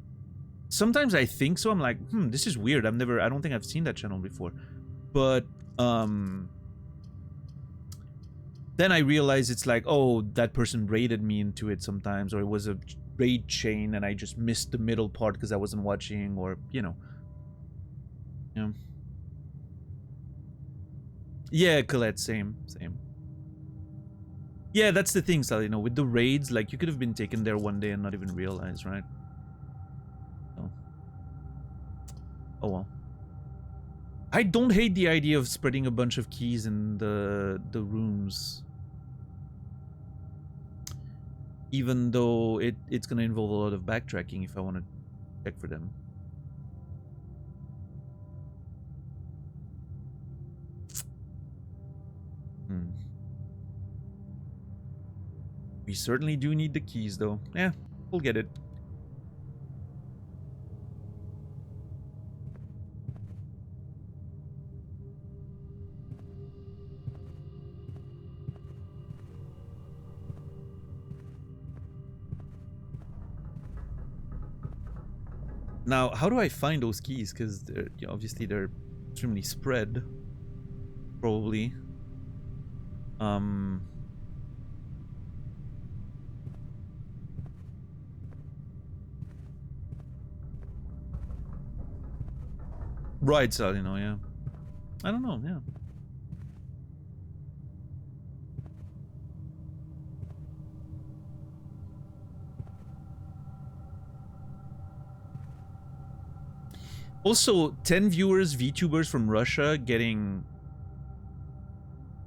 Sometimes I think so, I'm like, this is weird. I don't think I've seen that channel before. But, then I realize it's like, oh, that person raided me into it sometimes, or it was a raid chain and I just missed the middle part because I wasn't watching, or, you know. Yeah. Yeah, Colette, same. Yeah, that's the thing, Sally, you know, with the raids, like, you could have been taken there one day and not even realize, right? Oh well. I don't hate the idea of spreading a bunch of keys in the rooms. Even though it's gonna involve a lot of backtracking if I want to check for them. We certainly do need the keys, though. Yeah, we'll get it. Now, how do I find those keys? Because obviously they're extremely spread. Probably. Right side, you know, yeah. I don't know, yeah. Also, 10 viewers, VTubers from Russia getting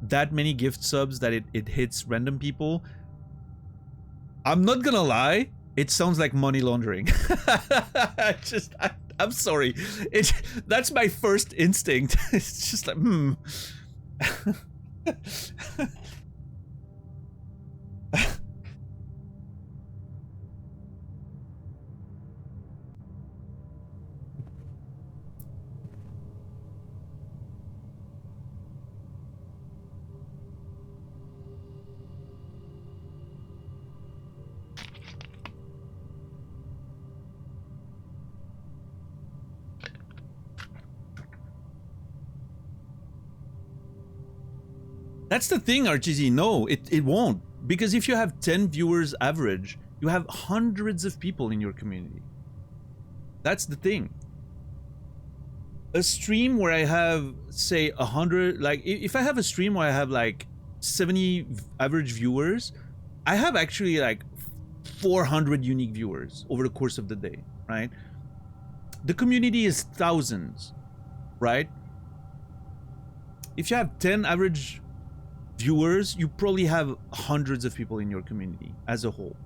that many gift subs that it hits random people. I'm not gonna lie, it sounds like money laundering. I'm sorry. That's my first instinct. It's just like, That's the thing, RGZ. No, it won't. Because if you have 10 viewers average, you have hundreds of people in your community. That's the thing. A stream where I have, say, 100, like, if I have a stream where I have, like, 70 average viewers, I have actually, like, 400 unique viewers over the course of the day, right? The community is thousands, right? If you have 10 average viewers, you probably have hundreds of people in your community as a whole.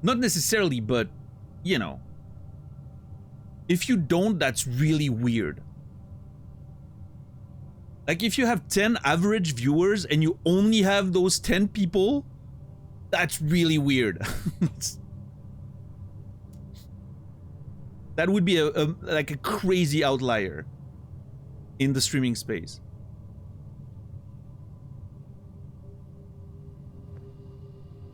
Not necessarily, but, you know. If you don't, that's really weird. Like, if you have 10 average viewers and you only have those 10 people, that's really weird. That would be like a crazy outlier in the streaming space.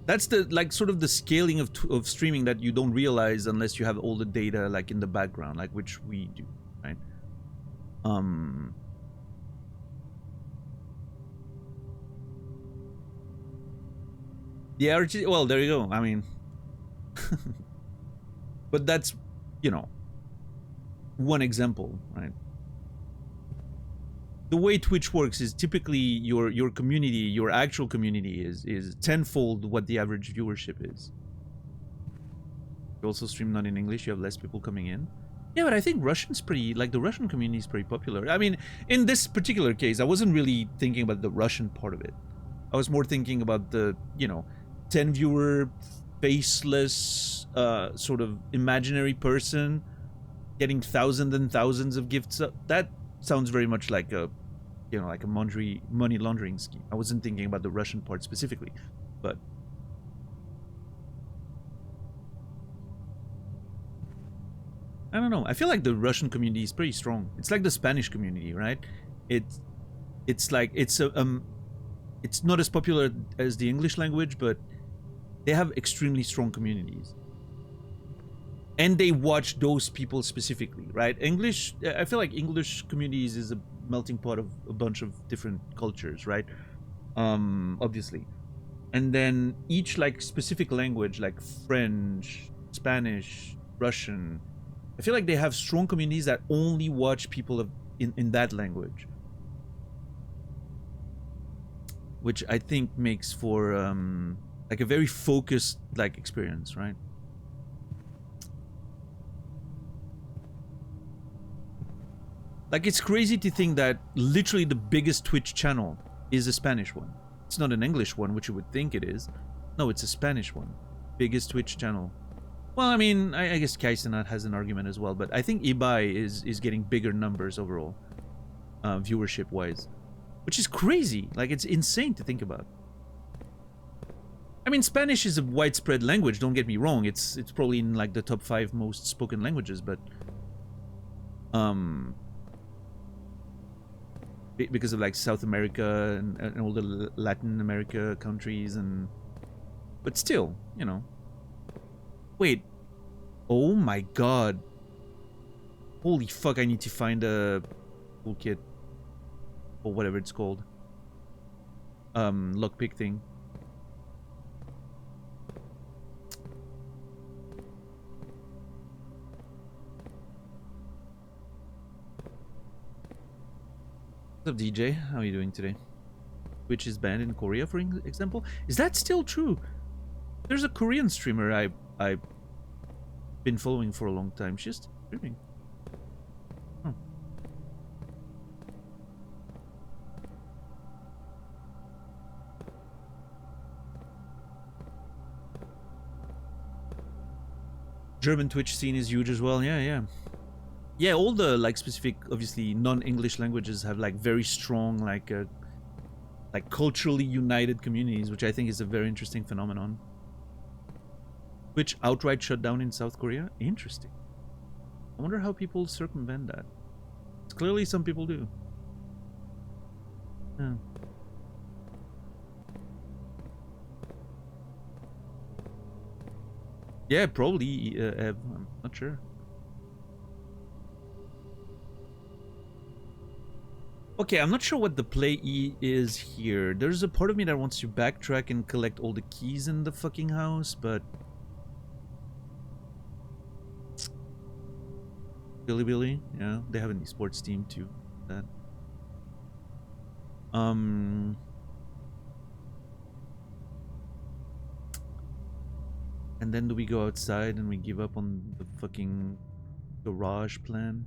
That's the, like, sort of the scaling of streaming that you don't realize unless you have all the data, like, in the background, like, which we do, right? Yeah, well, there you go. I mean, but that's, you know, one example, right? The way Twitch works is typically your community, your actual community is tenfold what the average viewership is. You also stream not in English, you have less people coming in. Yeah, but I think Russian's pretty, like, the Russian community is pretty popular. I mean, in this particular case, I wasn't really thinking about the Russian part of it. I was more thinking about the, you know, 10 viewer, faceless, sort of imaginary person getting thousands and thousands of gifts. That sounds very much like a, you know, like a money laundering scheme. I wasn't thinking about the Russian part specifically, but I don't know. I feel like the Russian community is pretty strong. It's like the Spanish community, right? It's like it's not as popular as the English language, but they have extremely strong communities. And they watch those people specifically, right? English, I feel like English communities is a melting pot of a bunch of different cultures, right? Obviously. And then each like specific language, like French, Spanish, Russian, I feel like they have strong communities that only watch people in that language. Which I think makes for like a very focused like experience, right? Like, it's crazy to think that literally the biggest Twitch channel is a Spanish one. It's not an English one, which you would think it is. No, it's a Spanish one. Biggest Twitch channel. Well, I mean, I guess Kaisenat has an argument as well, but I think Ibai is getting bigger numbers overall, viewership-wise. Which is crazy. Like, it's insane to think about. I mean, Spanish is a widespread language, don't get me wrong. It's probably in, like, the top 5 most spoken languages, but... because of like South America and all the Latin America countries, and but still, you know. Wait, oh my god, holy fuck, I need to find a toolkit or whatever it's called, lockpick thing. What's up, DJ? How are you doing today? Twitch is banned in Korea, for example. Is that still true? There's a Korean streamer I've been following for a long time. She's still streaming. Huh. German Twitch scene is huge as well. Yeah. Yeah, all the like specific, obviously non-English languages have like very strong like culturally united communities, which I think is a very interesting phenomenon. Which outright shut down in South Korea? Interesting. I wonder how people circumvent that. It's clearly some people do. Yeah. Yeah, probably. I'm not sure. Okay, I'm not sure what the play is here. There's a part of me that wants to backtrack and collect all the keys in the fucking house, but... Bilibili, yeah, they have an esports team too. That. And then do we go outside and we give up on the fucking garage plan?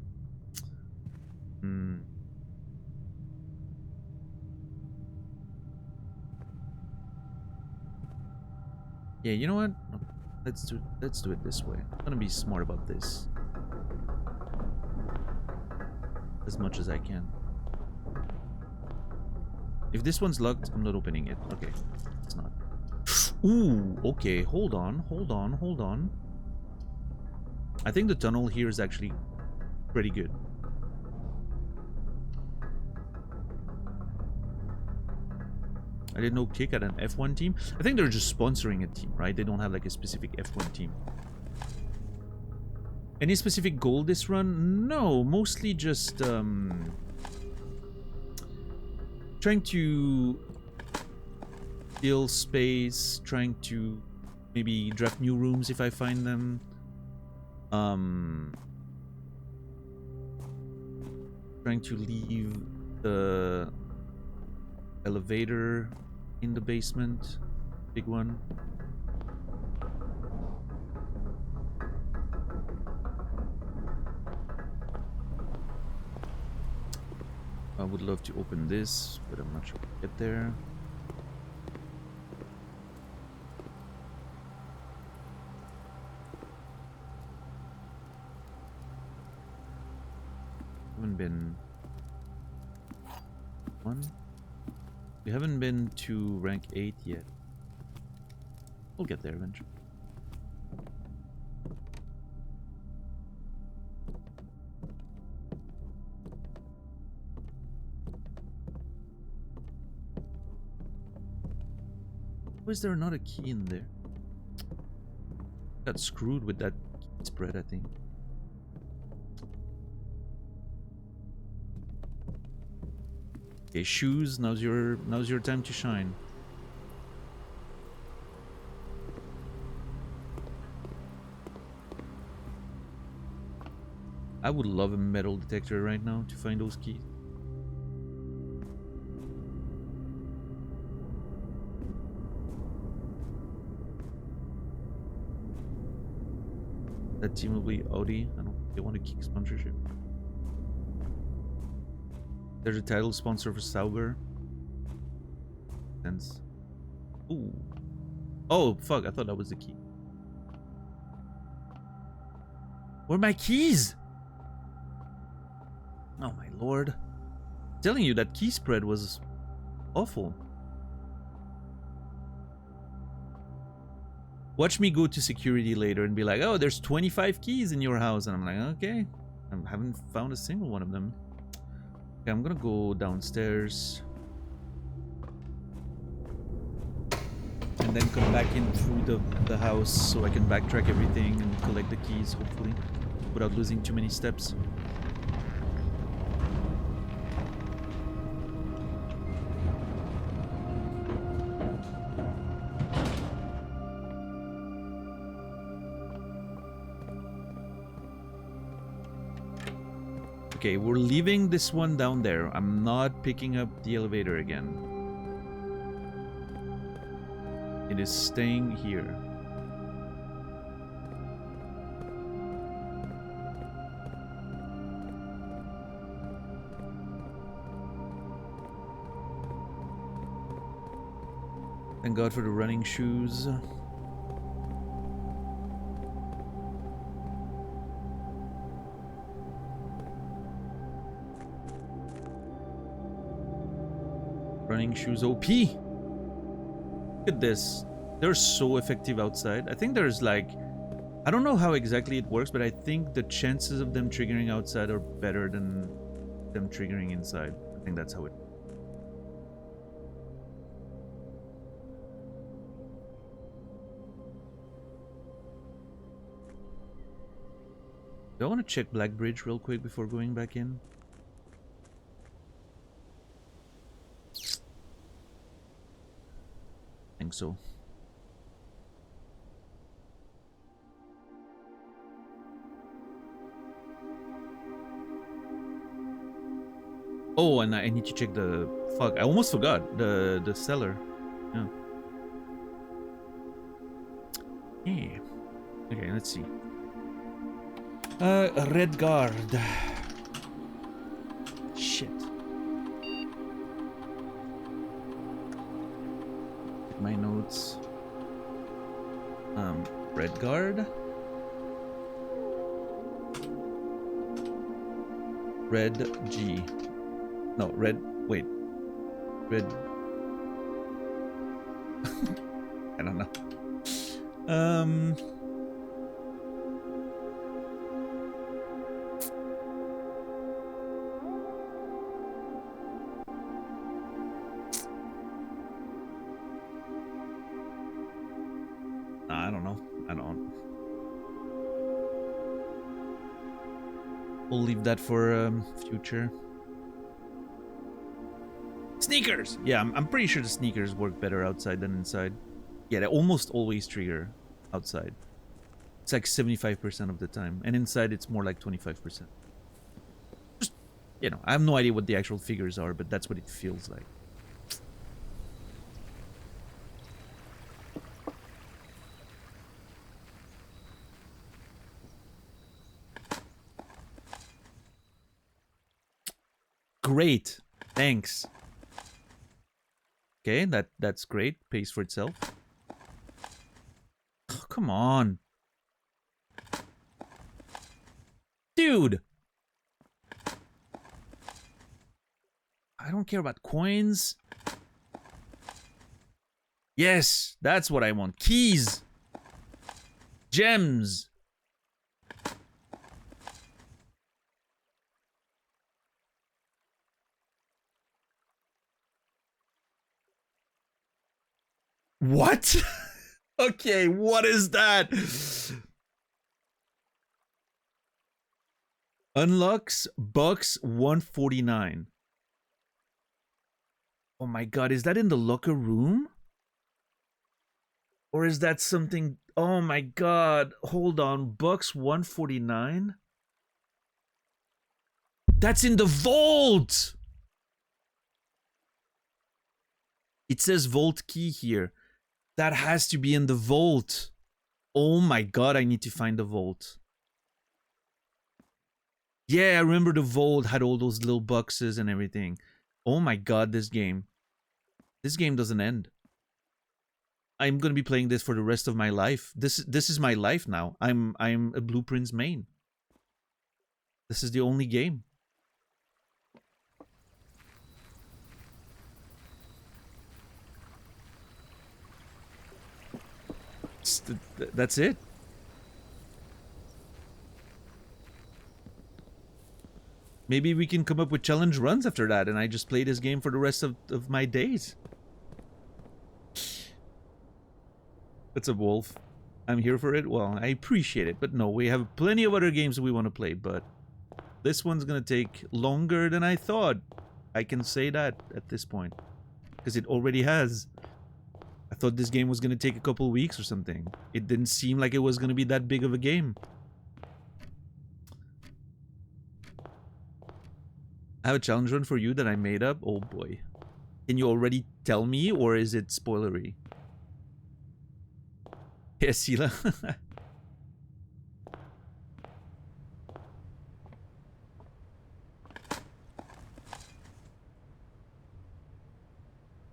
Yeah, you know what? Let's do it this way. I'm gonna be smart about this. As much as I can. If this one's locked, I'm not opening it. Okay, it's not. Ooh, okay, hold on. I think the tunnel here is actually pretty good. I didn't know Kick had an F1 team. I think they're just sponsoring a team, right? They don't have like a specific F1 team. Any specific goal this run? No, mostly just trying to fill space, trying to maybe draft new rooms if I find them. Trying to leave the elevator in the basement, big one. I would love to open this, but I'm not sure we'll get there. Haven't been one. We haven't been to rank 8 yet. We'll get there eventually. Why is there not a key in there? Got screwed with that key spread, I think. Okay, shoes. Now's your time to shine. I would love a metal detector right now to find those keys. That team will be Audi. I don't think they want to kick sponsorship. There's a title sponsor for Sauber. Sense. Ooh. Oh, fuck. I thought that was the key. Where are my keys? Oh, my lord. I'm telling you, that key spread was awful. Watch me go to security later and be like, oh, there's 25 keys in your house. And I'm like, okay. I haven't found a single one of them. Okay, I'm gonna go downstairs. And then come back in through the house so I can backtrack everything and collect the keys, hopefully. Without losing too many steps. Okay, we're leaving this one down there. I'm not picking up the elevator again. It is staying here. Thank God for the running shoes. Running shoes OP. Look at this. They're so effective outside. I think there's like... I don't know how exactly it works, but I think the chances of them triggering outside are better than them triggering inside. I think that's how it... Do I want to check Blackbridge real quick before going back in? I think so. Oh, and I need to check the... Fuck, I almost forgot. The cellar. Yeah. Yeah. Okay, let's see. Red guard. Shit. My notes. Red guard. Red G. No, red. Wait. Red. I don't know. I don't know. I don't. We'll leave that for future. Sneakers! Yeah, I'm pretty sure the sneakers work better outside than inside. Yeah, they almost always trigger outside. It's like 75% of the time. And inside it's more like 25%. Just, you know, I have no idea what the actual figures are, but that's what it feels like. Great. Thanks. Okay, that's great. Pays for itself. Oh, come on. Dude. I don't care about coins. Yes, that's what I want. Keys. Gems. What? Okay, what is that? Unlocks bucks 149. Oh my god, is that in the locker room? Or is that something? Oh my god, hold on. Bucks 149? That's in the vault! It says vault key here. That has to be in the vault. Oh my god, I need to find the vault. Yeah, I remember the vault had all those little boxes and everything. Oh my god, this game. This game doesn't end. I'm gonna be playing this for the rest of my life. This is my life now. I'm a Blueprints main. This is the only game. That's it. Maybe we can come up with challenge runs after that, and I just play this game for the rest of my days. That's a wolf. I'm here for it. Well, I appreciate it, but no, we have plenty of other games we want to play, but this one's gonna take longer than I thought. I can say that at this point, because it already has. I thought this game was gonna take a couple weeks or something. It didn't seem like it was gonna be that big of a game. I have a challenge run for you that I made up. Oh boy. Can you already tell me, or is it spoilery? Yes, Sila.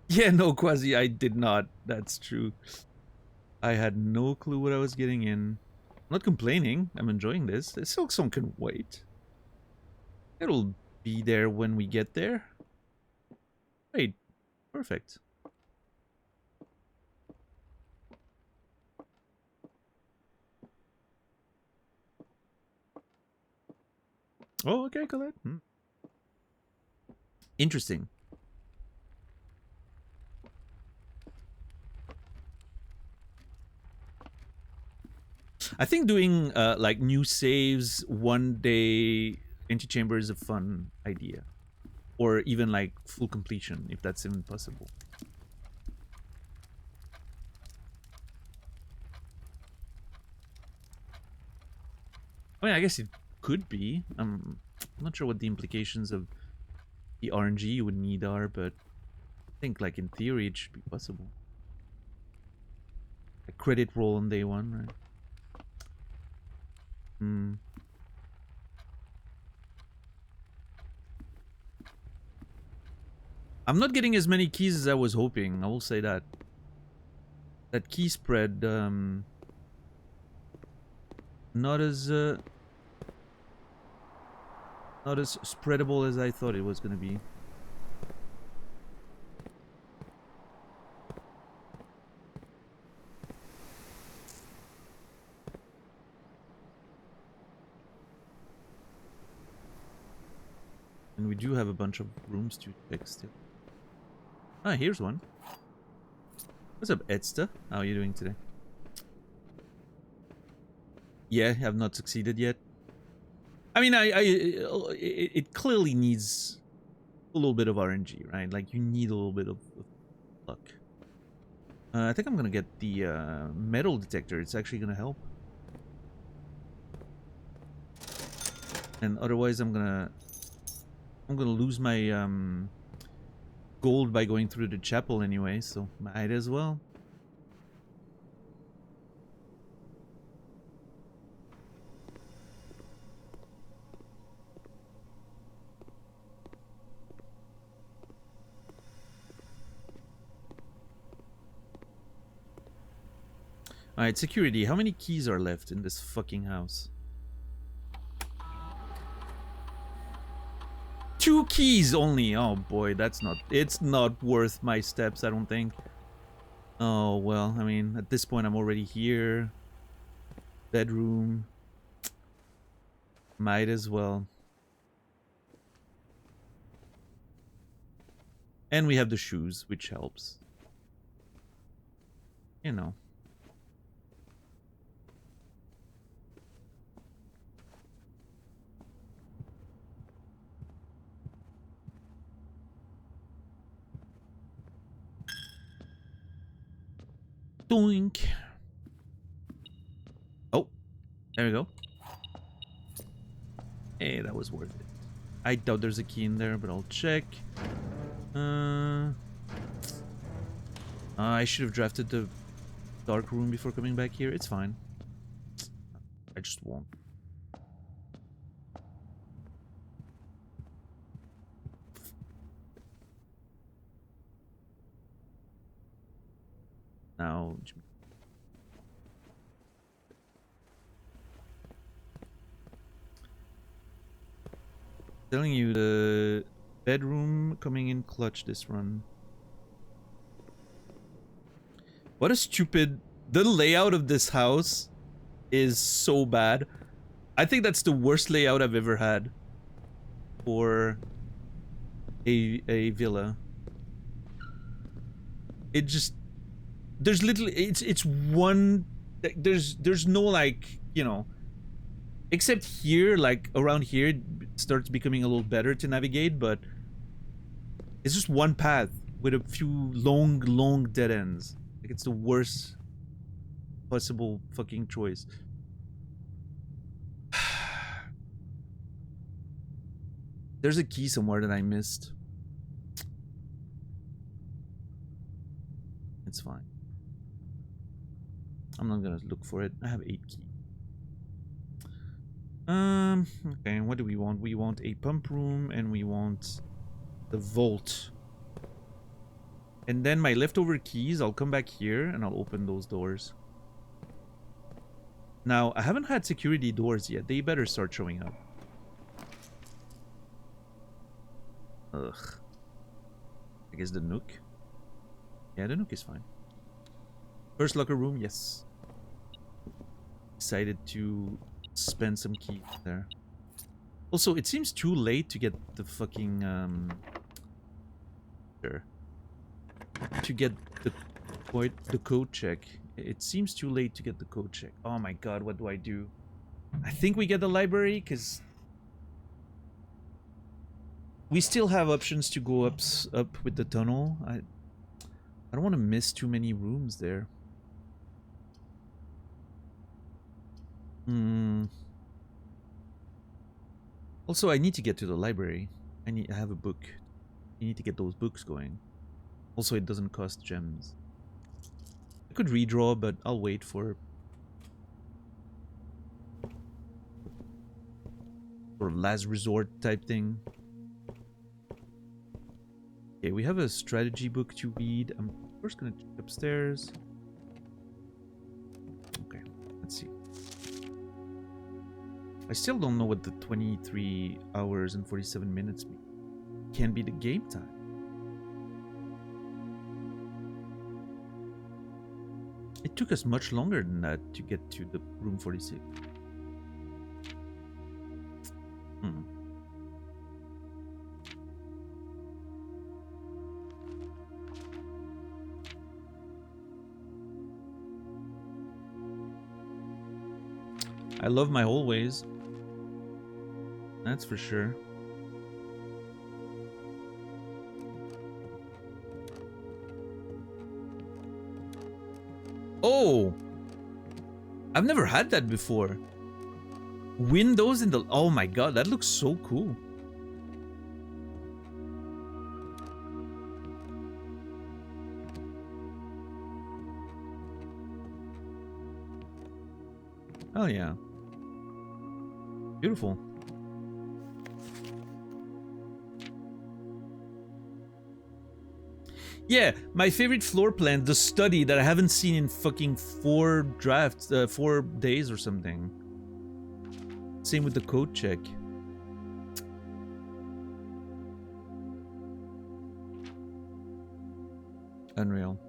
Yeah, no, Quasi, I did not. That's true. I had no clue what I was getting in. I'm not complaining. I'm enjoying this. This Silksong can wait. It'll be there when we get there. Wait, perfect. Oh, okay, Colette. Interesting. I think doing like new saves one day Antichamber is a fun idea, or even like full completion if that's even possible. I mean, I guess it could be. I'm not sure what the implications of the RNG you would need are, but I think like in theory it should be possible. A credit roll on day one, right? I'm not getting as many keys as I was hoping. I will say that. That key spread, not as spreadable as I thought it was gonna be. And we do have a bunch of rooms to check still. Ah, here's one. What's up, Edsta? How are you doing today? Yeah, I have not succeeded yet. I mean, it clearly needs a little bit of RNG, right? Like, you need a little bit of luck. I think I'm gonna get the metal detector. It's actually gonna help. And otherwise, I'm gonna lose my gold by going through the chapel anyway, so might as well. Alright, security. How many keys are left in this fucking house? 2 keys only. Oh boy, it's not worth my steps, I don't think. Oh well, I mean, at this point I'm already here. Bedroom. Might as well. And we have the shoes, which helps. you know. Doink. Oh, there we go. Hey, that was worth it. I doubt there's a key in there, but I'll check. I should have drafted the dark room before coming back here. It's fine. I just won't. Now, telling you, the bedroom coming in clutch this run. What a stupid... The layout of this house is so bad. I think that's the worst layout I've ever had for a villa. It just... There's literally... It's one... There's no, like, you know... Except here, like, around here, it starts becoming a little better to navigate, but... It's just one path with a few long dead ends. Like, it's the worst possible fucking choice. There's a key somewhere that I missed. It's fine. I'm not gonna look for it. I have 8 keys. Okay, what do we want? We want a pump room and we want the vault. And then my leftover keys, I'll come back here and I'll open those doors. Now, I haven't had security doors yet. They better start showing up. Ugh. I guess the Nook. Yeah, the Nook is fine. First locker room, yes. Decided to spend some keys there. Also, it seems too late to get the fucking sure. To get the code check. It seems too late to get the code check. Oh my god, what do I do? I think we get the library because we still have options to go up with the tunnel. I don't want to miss too many rooms there. Also, I need to get to the library. I have a book. I need to get those books going. Also, it doesn't cost gems. I could redraw, but I'll wait for last resort type thing. Okay, we have a strategy book to read. I'm first gonna check upstairs. Okay, let's see. I still don't know what the 23 hours and 47 minutes mean. Can be the game time. It took us much longer than that to get to the room 46. I love my hallways. That's for sure. Oh! I've never had that before. Windows in the... Oh my god, that looks so cool. Oh yeah. Beautiful. Yeah, my favorite floor plan, the study that I haven't seen in fucking 4 days or something. Same with the code check. Unreal.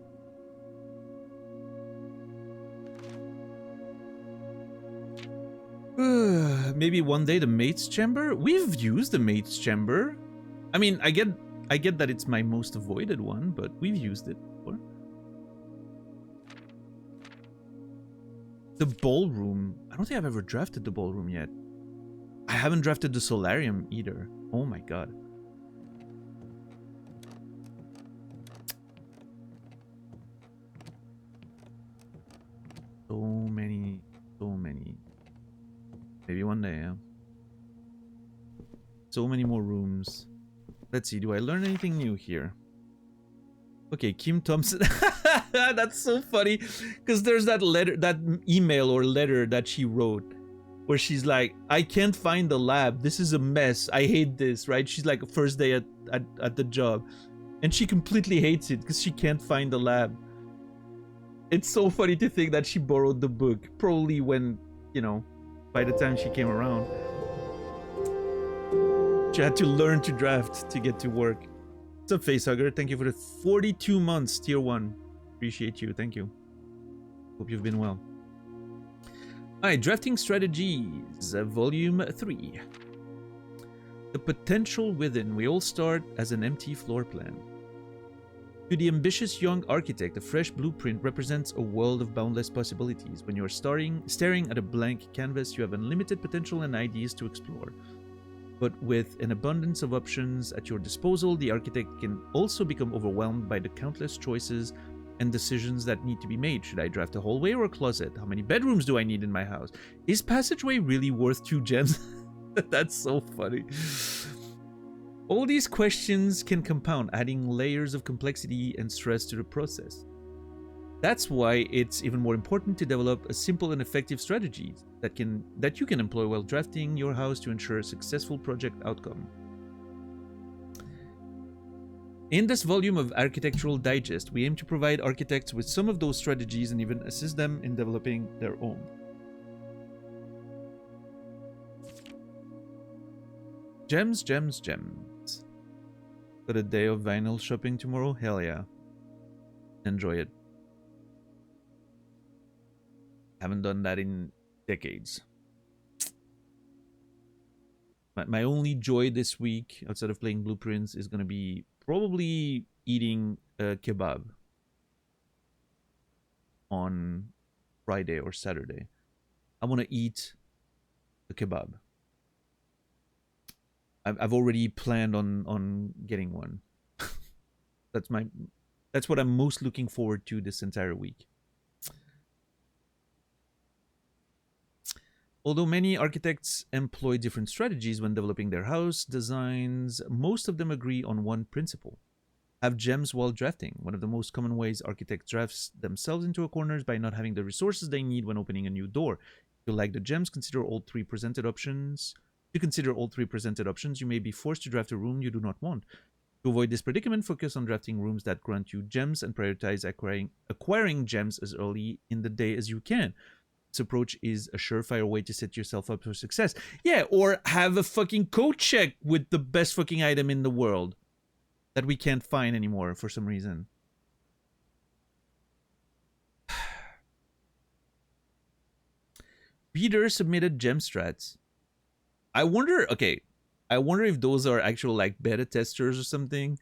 Maybe one day the mate's chamber? We've used the mate's chamber. I mean, I get that it's my most avoided one, but we've used it before. The ballroom. I don't think I've ever drafted the ballroom yet. I haven't drafted the solarium either. Oh my god. So many. Maybe one day, yeah. So many more rooms. Let's see, do I learn anything new here? Okay, Kim Thompson. That's so funny. Because there's that letter, that email or letter that she wrote where she's like, I can't find the lab. This is a mess. I hate this, right? She's like first day at the job. And she completely hates it because she can't find the lab. It's so funny to think that she borrowed the book. Probably when, you know, by the time she came around. She had to learn to draft to get to work. What's up, Facehugger? Thank you for the 42 months, tier 1. Appreciate you. Thank you. Hope you've been well. Alright, Drafting Strategies, Volume 3. The potential within. We all start as an empty floor plan. To the ambitious young architect, a fresh blueprint represents a world of boundless possibilities. When you are staring at a blank canvas, you have unlimited potential and ideas to explore. But with an abundance of options at your disposal, the architect can also become overwhelmed by the countless choices and decisions that need to be made. Should I draft a hallway or a closet? How many bedrooms do I need in my house? Is passageway really worth 2 gems? That's so funny. All these questions can compound, adding layers of complexity and stress to the process. That's why it's even more important to develop a simple and effective strategy that you can employ while drafting your house to ensure a successful project outcome. In this volume of Architectural Digest, we aim to provide architects with some of those strategies and even assist them in developing their own. Gems, gems, gems. Got a day of vinyl shopping tomorrow? Hell yeah. Enjoy it. Haven't done that in decades. My only joy this week, outside of playing Blueprints, is going to be probably eating a kebab on Friday or Saturday. I want to eat a kebab. I've already planned on getting one. That's what I'm most looking forward to this entire week. Although many architects employ different strategies when developing their house designs, most of them agree on one principle. Have gems while drafting. One of the most common ways architects draft themselves into a corner is by not having the resources they need when opening a new door. If you like the gems, consider all three presented options. To consider all three presented options, you may be forced to draft a room you do not want. To avoid this predicament, focus on drafting rooms that grant you gems and prioritize acquiring gems as early in the day as you can. This approach is a surefire way to set yourself up for success. Yeah, or have a fucking code check with the best fucking item in the world that we can't find anymore for some reason. Reader submitted gem strats. I wonder if those are actual like beta testers or something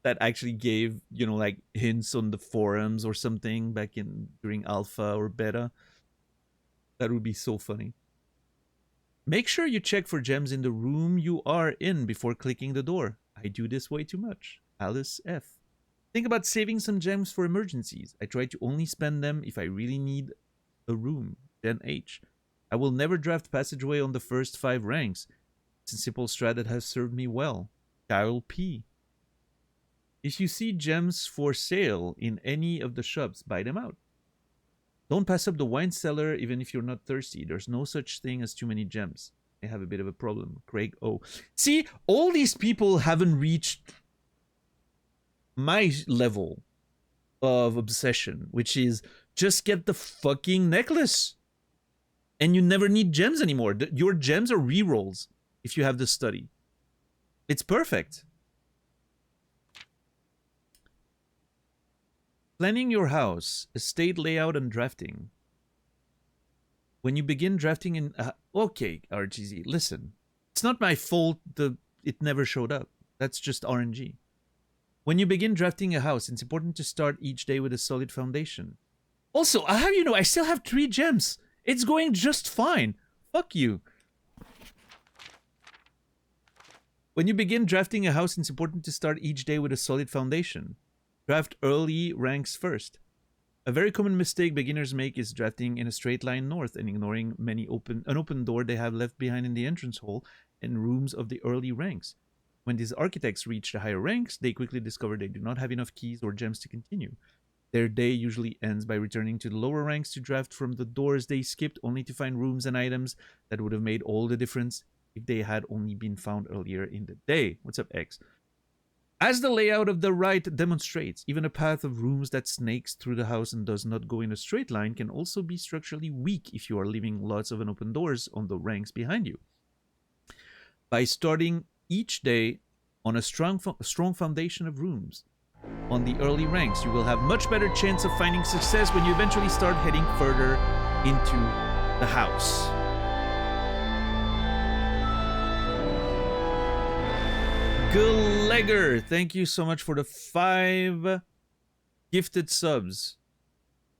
that actually gave, you know, like hints on the forums or something back during alpha or beta. That would be so funny. Make sure you check for gems in the room you are in before clicking the door. I do this way too much. Alice F. Think about saving some gems for emergencies. I try to only spend them if I really need a room. Jen H. I will never draft passageway on the first 5 ranks. It's a simple strat that has served me well. Kyle P. If you see gems for sale in any of the shops, buy them out. Don't pass up the wine cellar even if you're not thirsty. There's no such thing as too many gems. I have a bit of a problem. Craig O. See, all these people haven't reached my level of obsession, which is just get the fucking necklace. And you never need gems anymore. Your gems are rerolls if you have the study. It's perfect. Planning your house, estate layout, and drafting. When you begin drafting in... okay, RGZ, listen. It's not my fault it never showed up. That's just RNG. When you begin drafting a house, it's important to start each day with a solid foundation. Also, I have you know, I still have 3 gems. It's going just fine. Fuck you. When you begin drafting a house, it's important to start each day with a solid foundation. Draft early ranks first. A very common mistake beginners make is drafting in a straight line north and ignoring many an open door they have left behind in the entrance hall and rooms of the early ranks. When these architects reach the higher ranks, they quickly discover they do not have enough keys or gems to continue. Their day usually ends by returning to the lower ranks to draft from the doors they skipped, only to find rooms and items that would have made all the difference if they had only been found earlier in the day. What's up, X? As the layout of the right demonstrates, even a path of rooms that snakes through the house and does not go in a straight line can also be structurally weak if you are leaving lots of unopened doors on the ranks behind you. By starting each day on a strong foundation of rooms on the early ranks, you will have much better chance of finding success when you eventually start heading further into the house. Glegger, thank you so much for the 5 gifted subs.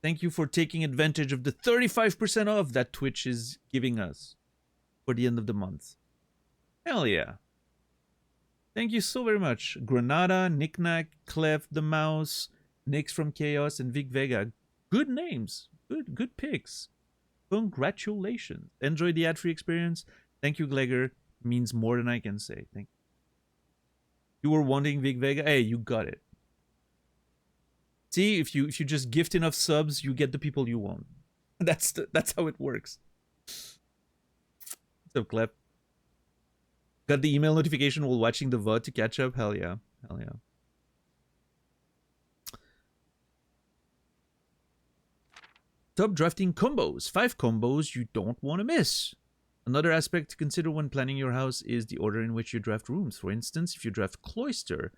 Thank you for taking advantage of the 35% off that Twitch is giving us for the end of the month. Hell yeah. Thank you so very much. Granada, Knickknack, Clef the Mouse, Nix from Chaos, and Vic Vega. Good names. Good picks. Congratulations. Enjoy the ad-free experience. Thank you, Glegger. Means more than I can say. Thank you. You were wanting Vic Vega? Hey, you got it. See, if you just gift enough subs, you get the people you want. That's how it works. What's up, Clef? Got the email notification while watching the VOD to catch up? Hell yeah. Hell yeah. Top drafting combos. 5 combos you don't want to miss. Another aspect to consider when planning your house is the order in which you draft rooms. For instance, if you draft Cloister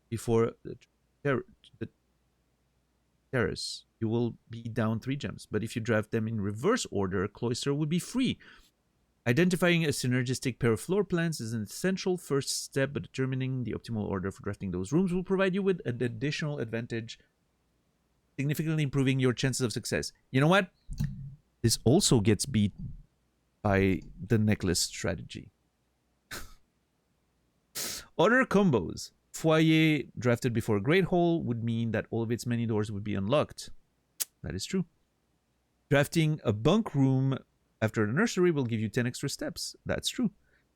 before the Terrace, you will be down 3 gems. But if you draft them in reverse order, Cloister would be free. Identifying a synergistic pair of floor plans is an essential first step, but determining the optimal order for drafting those rooms will provide you with an additional advantage, significantly improving your chances of success. You know what? This also gets beat by the necklace strategy. Other combos. Foyer drafted before Great Hall would mean that all of its many doors would be unlocked. That is true. Drafting a bunk room after the nursery will give you 10 extra steps. That's true.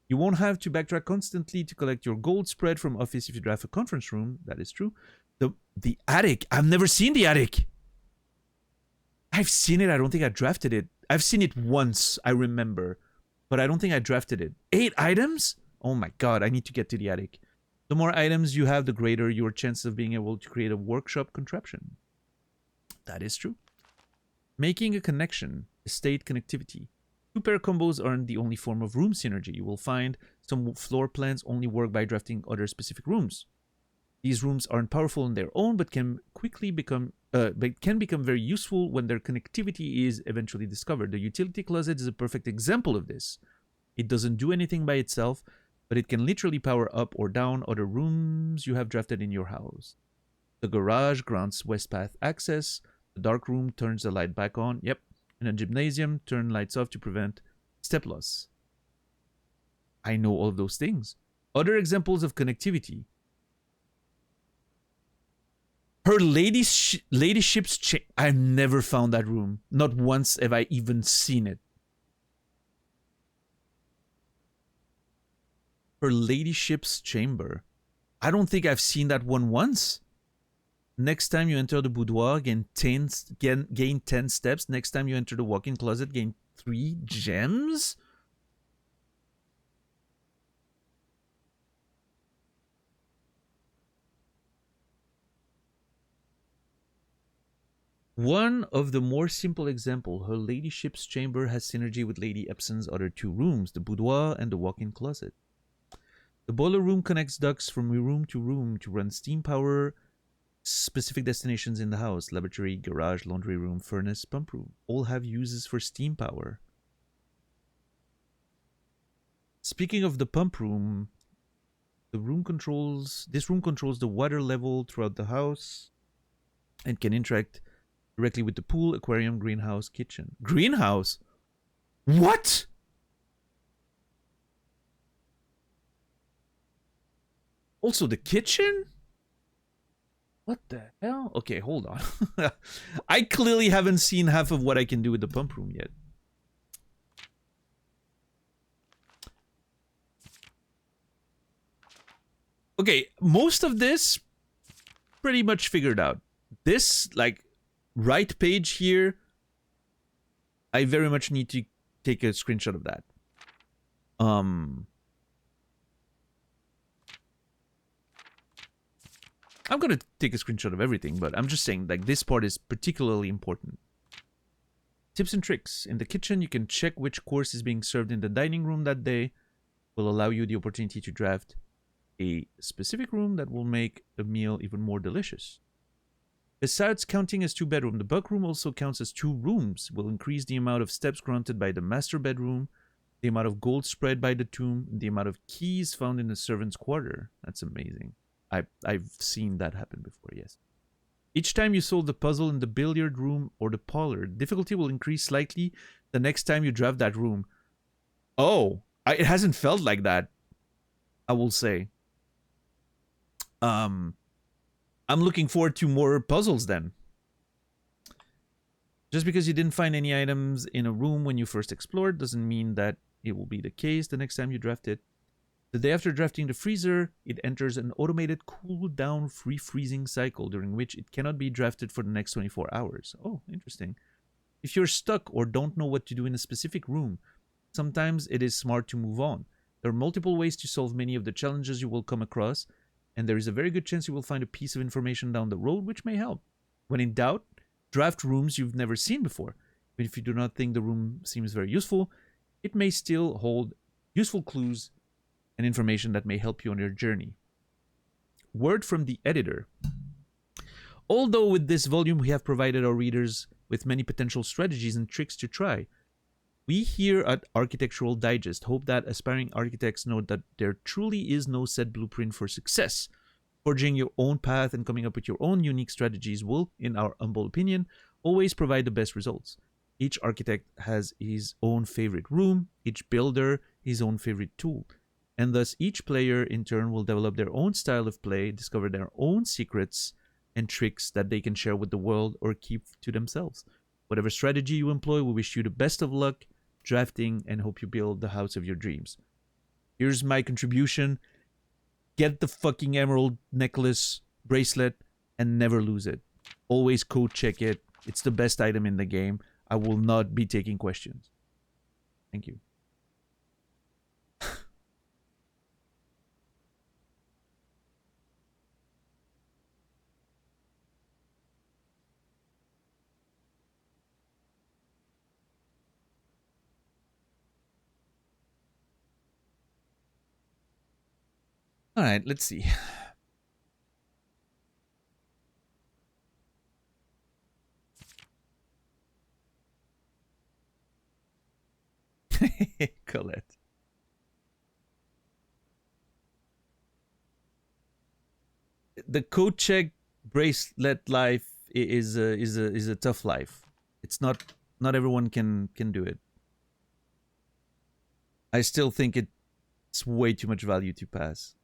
You won't have to backtrack constantly to collect your gold spread from office if you draft a conference room. That is true. The attic. I've never seen the attic. I've seen it. I don't think I drafted it. I've seen it once, I remember. But I don't think I drafted it. 8 items? Oh my god, I need to get to the attic. The more items you have, the greater your chance of being able to create a workshop contraption. That is true. Making a connection. Estate connectivity. 2-pair combos aren't the only form of room synergy. You will find some floor plans only work by drafting other specific rooms. These rooms aren't powerful on their own, but can become very useful when their connectivity is eventually discovered. The utility closet is a perfect example of this. It doesn't do anything by itself, but it can literally power up or down other rooms you have drafted in your house. The garage grants west path access. The dark room turns the light back on. Yep. In a gymnasium, turn lights off to prevent step loss. I know all of those things. Other examples of connectivity. Her ladyship's I've never found that room. Not once have I even seen it. Her ladyship's chamber. I don't think I've seen that one once. Next time you enter the boudoir, gain 10 steps. Next time you enter the walk-in closet, gain 3 gems. One of the more simple example, her ladyship's chamber has synergy with Lady Epson's other 2 rooms, the boudoir and the walk-in closet. The boiler room connects ducts from room to run steam power specific destinations in the house. Laboratory, garage, laundry room, furnace, pump room. All have uses for steam power. Speaking of the pump room, this room controls the water level throughout the house and can interact directly with the pool, aquarium, greenhouse, kitchen. Greenhouse? What? Also the kitchen? What the hell? Okay, hold on. I clearly haven't seen half of what I can do with the pump room yet. Okay, most of this pretty much figured out. This, like, right page here, I very much need to take a screenshot of that. I'm gonna take a screenshot of everything, but I'm just saying, like, this part is particularly important. Tips and tricks. In the kitchen, you can check which course is being served in the dining room that day. Will allow you the opportunity to draft a specific room that will make the meal even more delicious. Besides counting as 2-bedroom, the bunk room also counts as 2 rooms. Will increase the amount of steps granted by the master bedroom, the amount of gold spread by the tomb, and the amount of keys found in the servant's quarter. That's amazing. I've seen that happen before, yes. Each time you solve the puzzle in the billiard room or the parlor, difficulty will increase slightly the next time you draft that room. Oh, it hasn't felt like that, I will say. I'm looking forward to more puzzles then. Just because you didn't find any items in a room when you first explored doesn't mean that it will be the case the next time you draft it. The day after drafting the freezer, it enters an automated cool-down free-freezing cycle during which it cannot be drafted for the next 24 hours. Oh, interesting. If you're stuck or don't know what to do in a specific room, sometimes it is smart to move on. There are multiple ways to solve many of the challenges you will come across, and there is a very good chance you will find a piece of information down the road which may help. When in doubt, draft rooms you've never seen before. Even if you do not think the room seems very useful, it may still hold useful clues and information that may help you on your journey. Word from the editor. Although with this volume we have provided our readers with many potential strategies and tricks to try, we here at Architectural Digest hope that aspiring architects know that there truly is no set blueprint for success. Forging your own path and coming up with your own unique strategies will, in our humble opinion, always provide the best results. Each architect has his own favorite room, each builder his own favorite tool, and thus each player in turn will develop their own style of play, discover their own secrets and tricks that they can share with the world or keep to themselves. Whatever strategy you employ, we wish you the best of luck drafting and hope you build the house of your dreams. Here's my contribution. Get the fucking emerald necklace bracelet and never lose it. Always code check it. It's the best item in the game. I will not be taking questions. Thank you. All right, let's see. Colette. The code check bracelet life is a tough life. It's not everyone can do it. I still think it's way too much value to pass.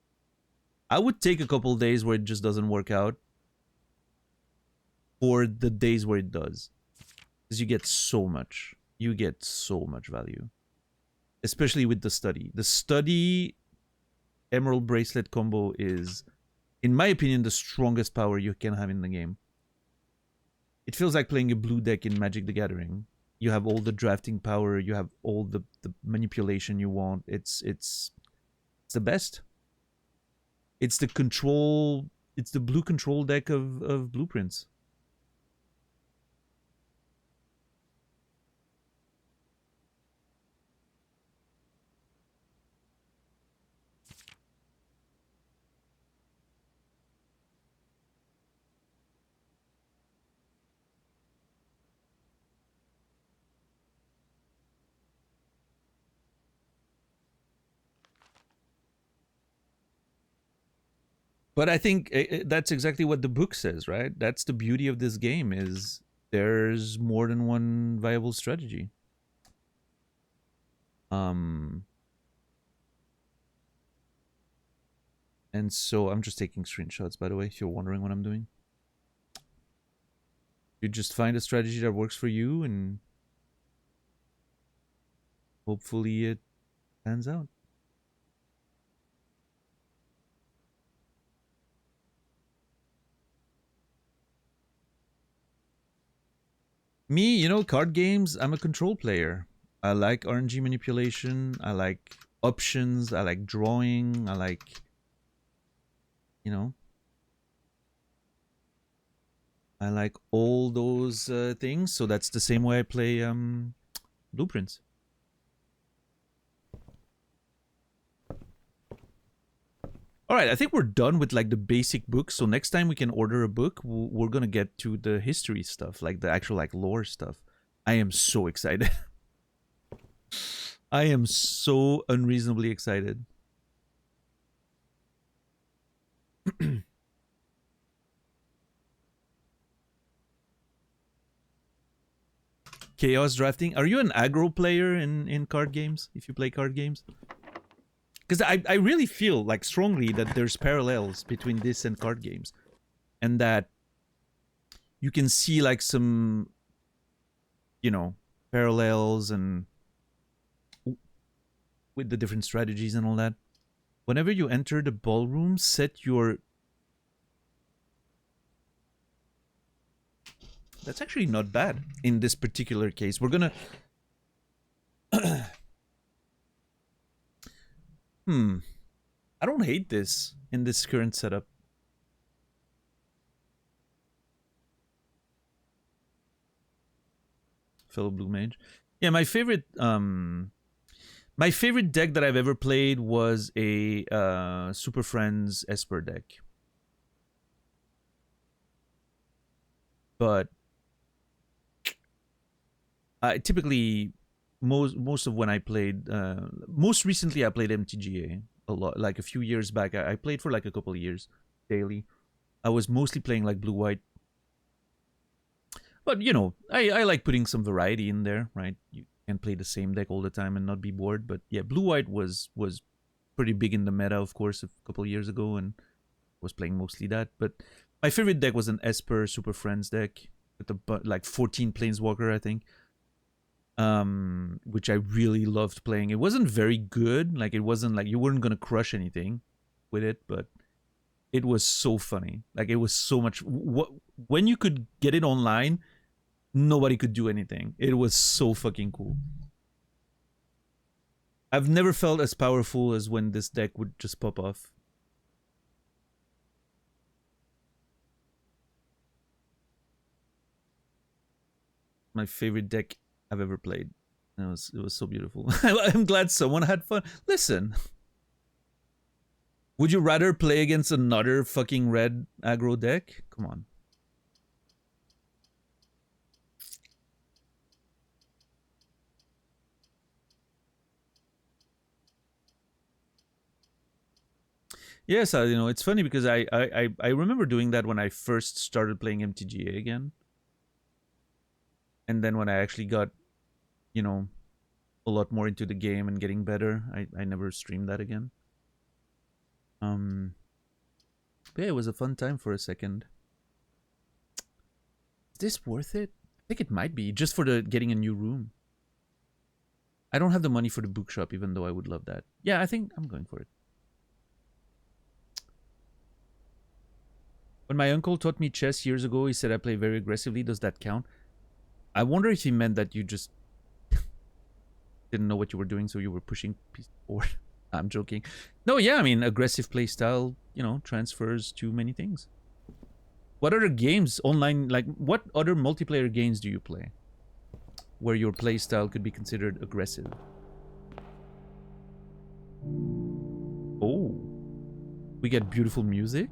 I would take a couple days where it just doesn't work out for the days where it does. Because you get so much. You get so much value. Especially with the study. The study emerald bracelet combo is, in my opinion, the strongest power you can have in the game. It feels like playing a blue deck in Magic the Gathering. You have all the drafting power, you have all the manipulation you want. It's the best. It's the control, it's the blue control deck of blueprints. But I think that's exactly what the book says, right? That's the beauty of this game is there's more than one viable strategy. And so I'm just taking screenshots, by the way, if you're wondering what I'm doing. You just find a strategy that works for you, and hopefully it pans out. Me, you know, card games, I'm a control player. I like RNG manipulation. I like options. I like drawing. I like, you know, I like all those things. So that's the same way I play Blueprints. All right, I think we're done with like the basic books. So next time we can order a book, we're gonna get to the history stuff, like the actual like lore stuff. I am so excited. I am so unreasonably excited. Chaos drafting. Are you an aggro player in card games? If you play card games? Because I really feel like strongly that there's parallels between this and card games, and that you can see like some, you know, parallels and with the different strategies and all that. Whenever you enter the ballroom, set your... That's actually not bad in this particular case. We're gonna... I don't hate this in this current setup. Fellow Blue Mage. Yeah, my favorite deck that I've ever played was a Super Friends Esper deck. But I typically most of when I played most recently I played MTGA a lot. Like a few years back, I played for like a couple of years daily. I was mostly playing like blue white. But you know, I like putting some variety in there, right? You can play the same deck all the time and not be bored. But yeah, blue white was pretty big in the meta, of course, a couple of years ago, and was playing mostly that. But my favorite deck was an Esper Super Friends deck with like 14 Planeswalker, I think. Which I really loved playing. It wasn't very good. Like, it wasn't like you weren't gonna crush anything with it, but it was so funny. Like, it was so much. When you could get it online, nobody could do anything. It was so fucking cool. I've never felt as powerful as when this deck would just pop off. My favorite deck I've ever played. It was so beautiful. I'm glad someone had fun. Listen, would you rather play against another fucking red aggro deck? Come on. Yes, you know, it's funny because I remember doing that when I first started playing MTGA again. And then when I actually got, you know, a lot more into the game and getting better, I never streamed that again. But yeah, it was a fun time for a second. Is this worth it? I think it might be, just for the getting a new room. I don't have the money for the bookshop, even though I would love that. Yeah, I think I'm going for it. When my uncle taught me chess years ago, he said I play very aggressively. Does that count? I wonder if he meant that you just didn't know what you were doing, so you were pushing pieces forward. I'm joking. No, yeah, I mean, aggressive playstyle, you know, transfers to many things. What other games online, like, what other multiplayer games do you play where your playstyle could be considered aggressive? Oh, we get beautiful music.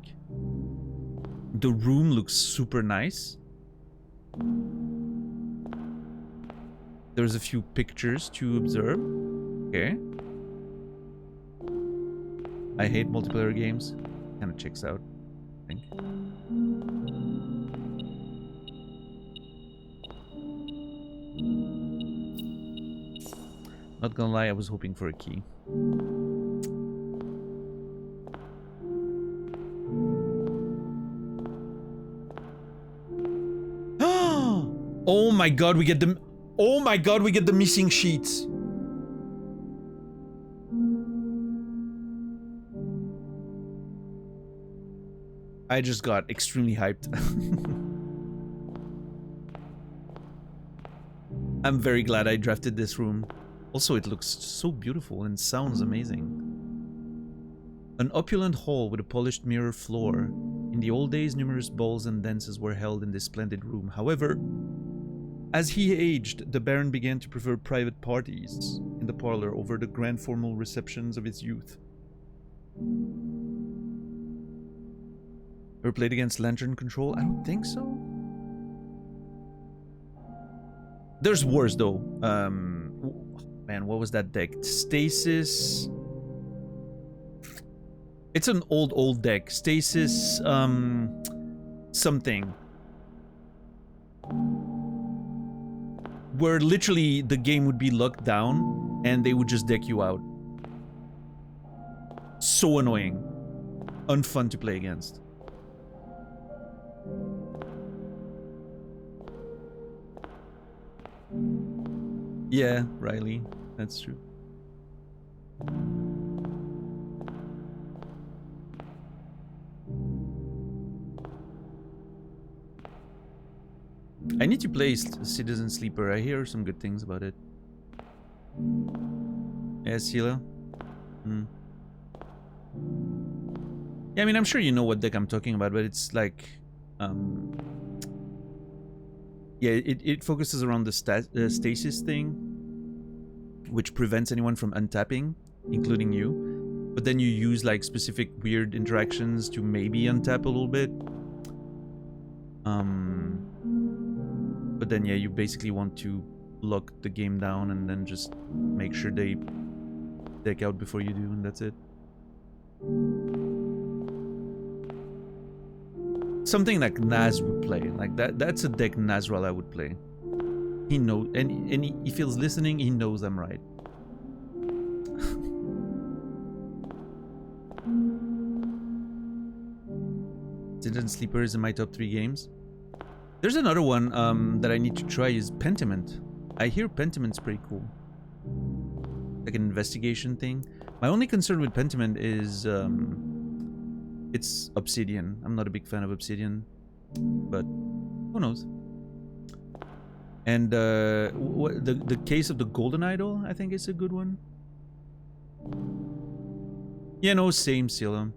The room looks super nice. There's a few pictures to observe. Okay. I hate multiplayer games. Kind of checks out, I think. Not gonna lie, I was hoping for a key. Oh my god, we get the... Oh my god, we get the missing sheets. I just got extremely hyped. I'm very glad I drafted this room. Also, it looks so beautiful and sounds amazing. An opulent hall with a polished mirror floor. In the old days, numerous balls and dances were held in this splendid room. However, as he aged, the Baron began to prefer private parties in the parlor over the grand formal receptions of his youth. Ever played against Lantern Control? I don't think so. There's worse though. Man, what was that deck? Stasis. It's an old deck. Stasis, something. Where literally the game would be locked down and they would just deck you out. So annoying. Unfun to play against. Yeah, Riley. That's true. I need to play Citizen Sleeper. I hear some good things about it. Yeah, Sila. Yeah, I mean, I'm sure you know what deck I'm talking about, but it's like... yeah, it focuses around the stasis thing, which prevents anyone from untapping, including you. But then you use like specific weird interactions to maybe untap a little bit. But then yeah, you basically want to lock the game down and then just make sure they deck out before you do, and that's it. Something like Naz would play. Like that's a deck Nazral I would play. He knows, and if he's listening, he knows I'm right. Citizen Sleeper is in my top 3 games. There's another one that I need to try is Pentiment. I hear Pentiment's pretty cool. Like an investigation thing. My only concern with Pentiment is it's Obsidian. I'm not a big fan of Obsidian, but who knows? And the case of the Golden Idol, I think is a good one. Yeah, no, same, Sila.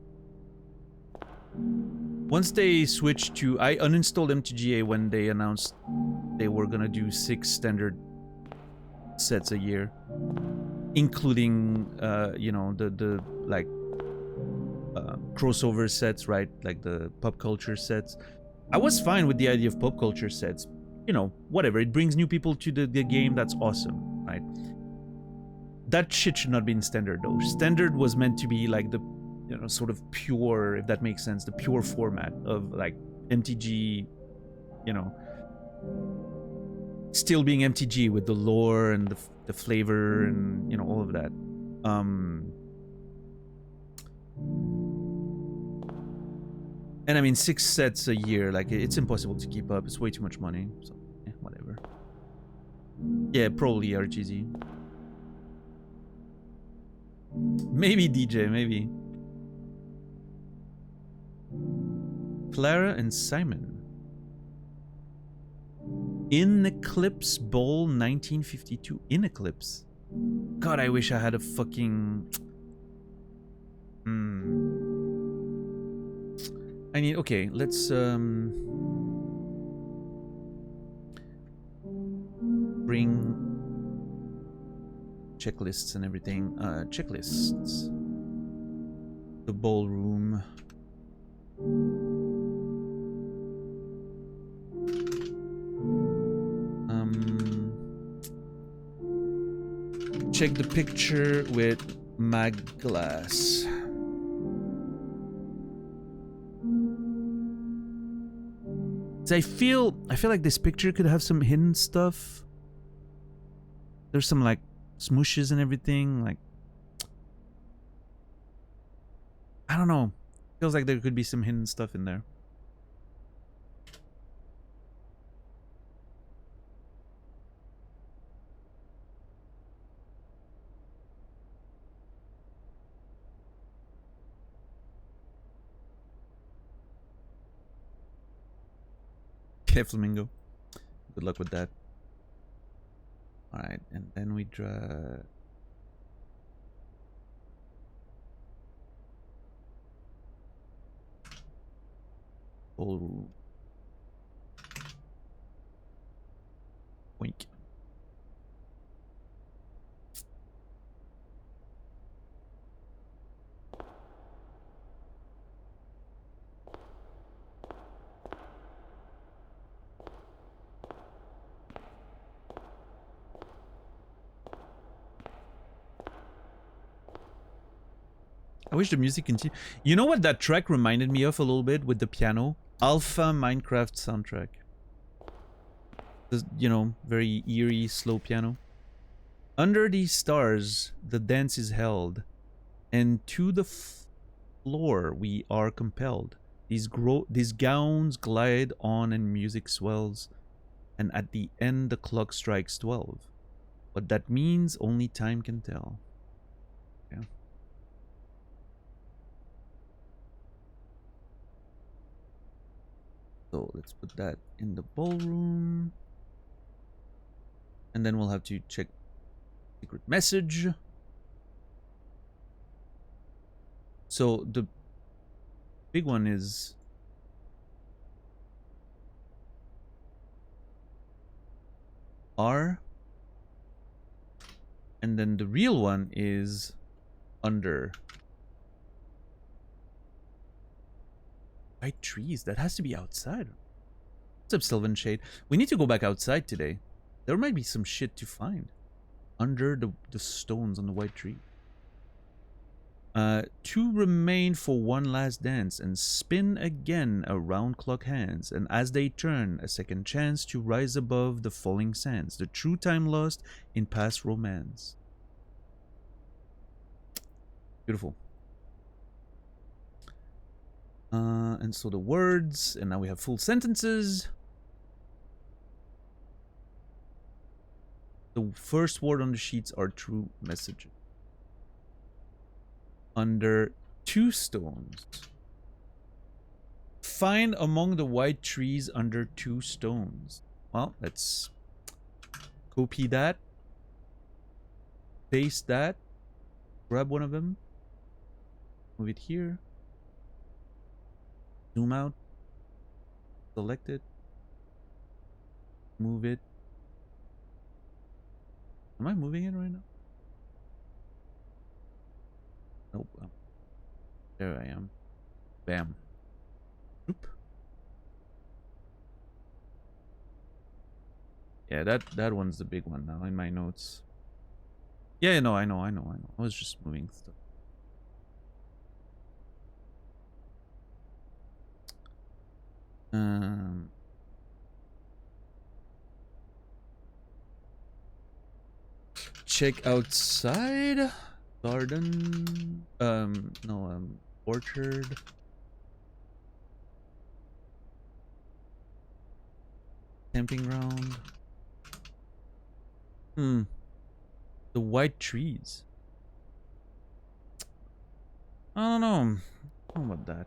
Once they switched to... I uninstalled MTGA when they announced they were gonna do 6 standard sets a year, including you know, the like crossover sets, right? Like the pop culture sets. I was fine with the idea of pop culture sets. You know, whatever. It brings new people to the game. That's awesome, right? That shit should not be in standard though. Standard was meant to be like the, you know, sort of pure, if that makes sense, the pure format of like MTG, you know, still being MTG with the lore and the flavor and, you know, all of that. And I mean, 6 sets a year, like it's impossible to keep up. It's way too much money. So, yeah, whatever. Yeah, probably RGZ. Maybe DJ, maybe. Clara and Simon. In Eclipse Bowl 1952. In Eclipse. God, I wish I had a fucking... I need... Okay, let's... bring... checklists and everything. Checklists. The ballroom. Check the picture with Magglass. I feel like this picture could have some hidden stuff. There's some like smooshes and everything. Like, I don't know. Feels like there could be some hidden stuff in there. Okay, Flamingo. Good luck with that. Alright, and then we draw... Oh. Wink. I wish the music continued. You know what that track reminded me of a little bit with the piano? Alpha Minecraft soundtrack. The, you know, very eerie, slow piano. Under these stars, the dance is held, and to the floor we are compelled. These gowns glide on and music swells, and at the end the clock strikes 12. What that means, only time can tell. Yeah. So let's put that in the ballroom. And then we'll have to check secret message. So the big one is R. And then the real one is under. White trees. That has to be outside. What's up, Sylvan Shade? We need to go back outside today. There might be some shit to find under the stones on the white tree. Two remain for one last dance and spin again around clock hands, and as they turn, a second chance to rise above the falling sands, the true time lost in past romance. Beautiful. And so the words, and now we have full sentences. The first word on the sheets are true messages. Under two stones. Find among the white trees under two stones. Well, let's copy that. Paste that. Grab one of them. Move it here. Zoom out. Select it. Move it. Am I moving it right now? Nope. There I am. Bam. Oop. Yeah, that one's the big one now in my notes. Yeah, no, I know. I was just moving stuff. Check outside. Garden. Orchard. Camping ground. The white trees. I don't know. I don't know about that.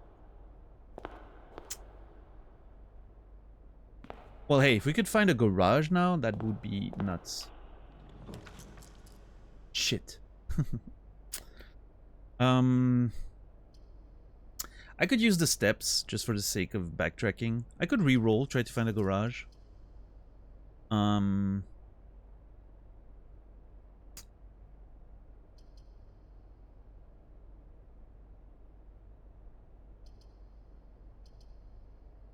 Well, hey, if we could find a garage now, that would be nuts. Shit. I could use the steps just for the sake of backtracking. I could re-roll, try to find a garage.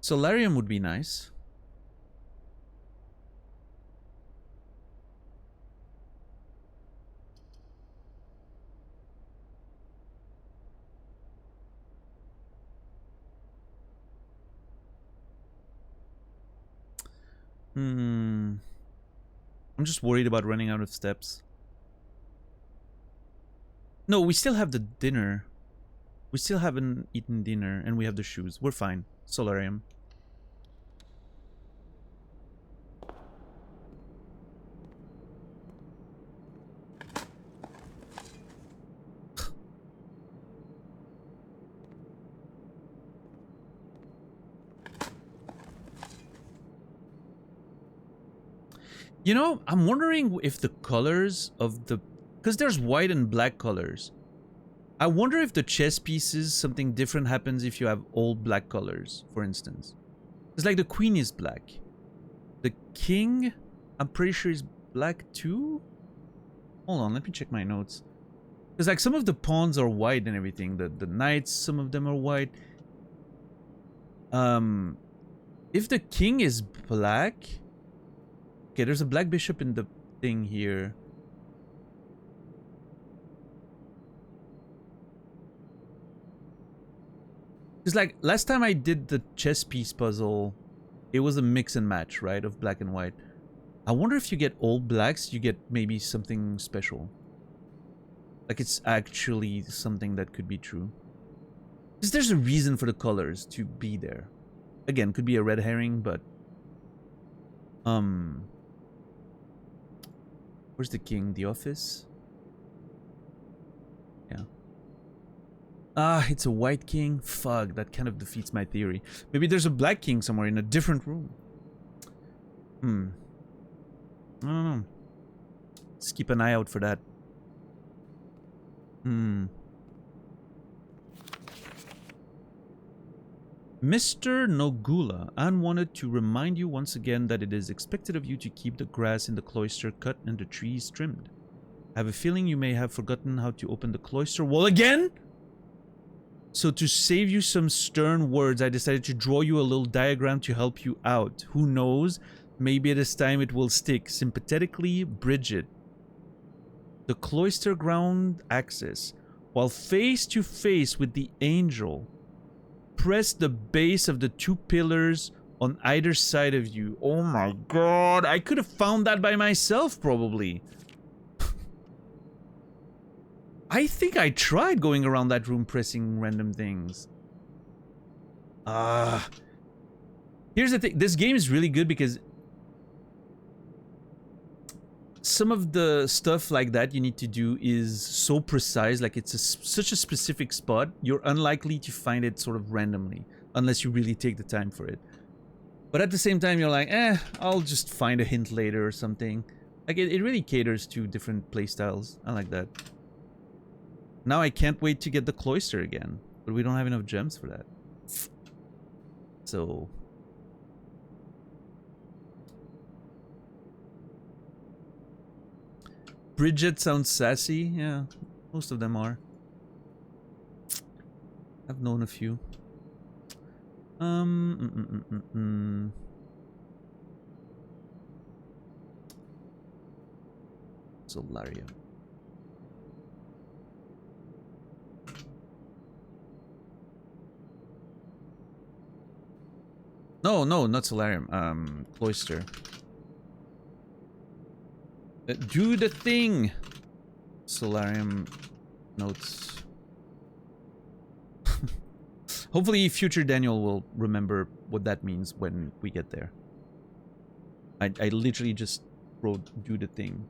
Solarium would be nice. I'm just worried about running out of steps. No, we still have the dinner. We still haven't eaten dinner, and we have the shoes. We're fine. Solarium. You know, I'm wondering if the colors of the... Because there's white and black colors. I wonder if the chess pieces, something different happens if you have all black colors, for instance. It's like the queen is black. The king, I'm pretty sure is black too? Hold on, let me check my notes. Because like some of the pawns are white and everything. The knights, some of them are white. If the king is black... Okay, there's a black bishop in the thing here. Because like last time I did the chess piece puzzle, it was a mix and match, right, of black and white. I wonder if you get all blacks, you get maybe something special. Like it's actually something that could be true. Because there's a reason for the colors to be there. Again, could be a red herring, but... Where's the king? The office? Yeah. Ah, it's a white king? Fuck, that kind of defeats my theory. Maybe there's a black king somewhere in a different room. I don't know. Let's keep an eye out for that. Mr. Nogula, Anne wanted to remind you once again that it is expected of you to keep the grass in the cloister cut and the trees trimmed. I have a feeling you may have forgotten how to open the cloister wall again? So to save you some stern words, I decided to draw you a little diagram to help you out. Who knows? Maybe this time it will stick. Sympathetically, Bridget. The cloister ground access. While face to face with the angel, press the base of the two pillars on either side of you. Oh my god, I could have found that by myself, probably. I think I tried going around that room pressing random things. Here's the thing. This game is really good because some of the stuff like that you need to do is so precise, like it's such a specific spot, you're unlikely to find it sort of randomly, unless you really take the time for it. But at the same time, you're like, I'll just find a hint later or something. Like, it really caters to different playstyles. I like that. Now I can't wait to get the cloister again, but we don't have enough gems for that. So... Bridget sounds sassy. Yeah, most of them are. I've known a few. Solarium. No, not Solarium. Cloister. Do the thing! Solarium notes. Hopefully future Daniel will remember what that means when we get there. I literally just wrote do the thing.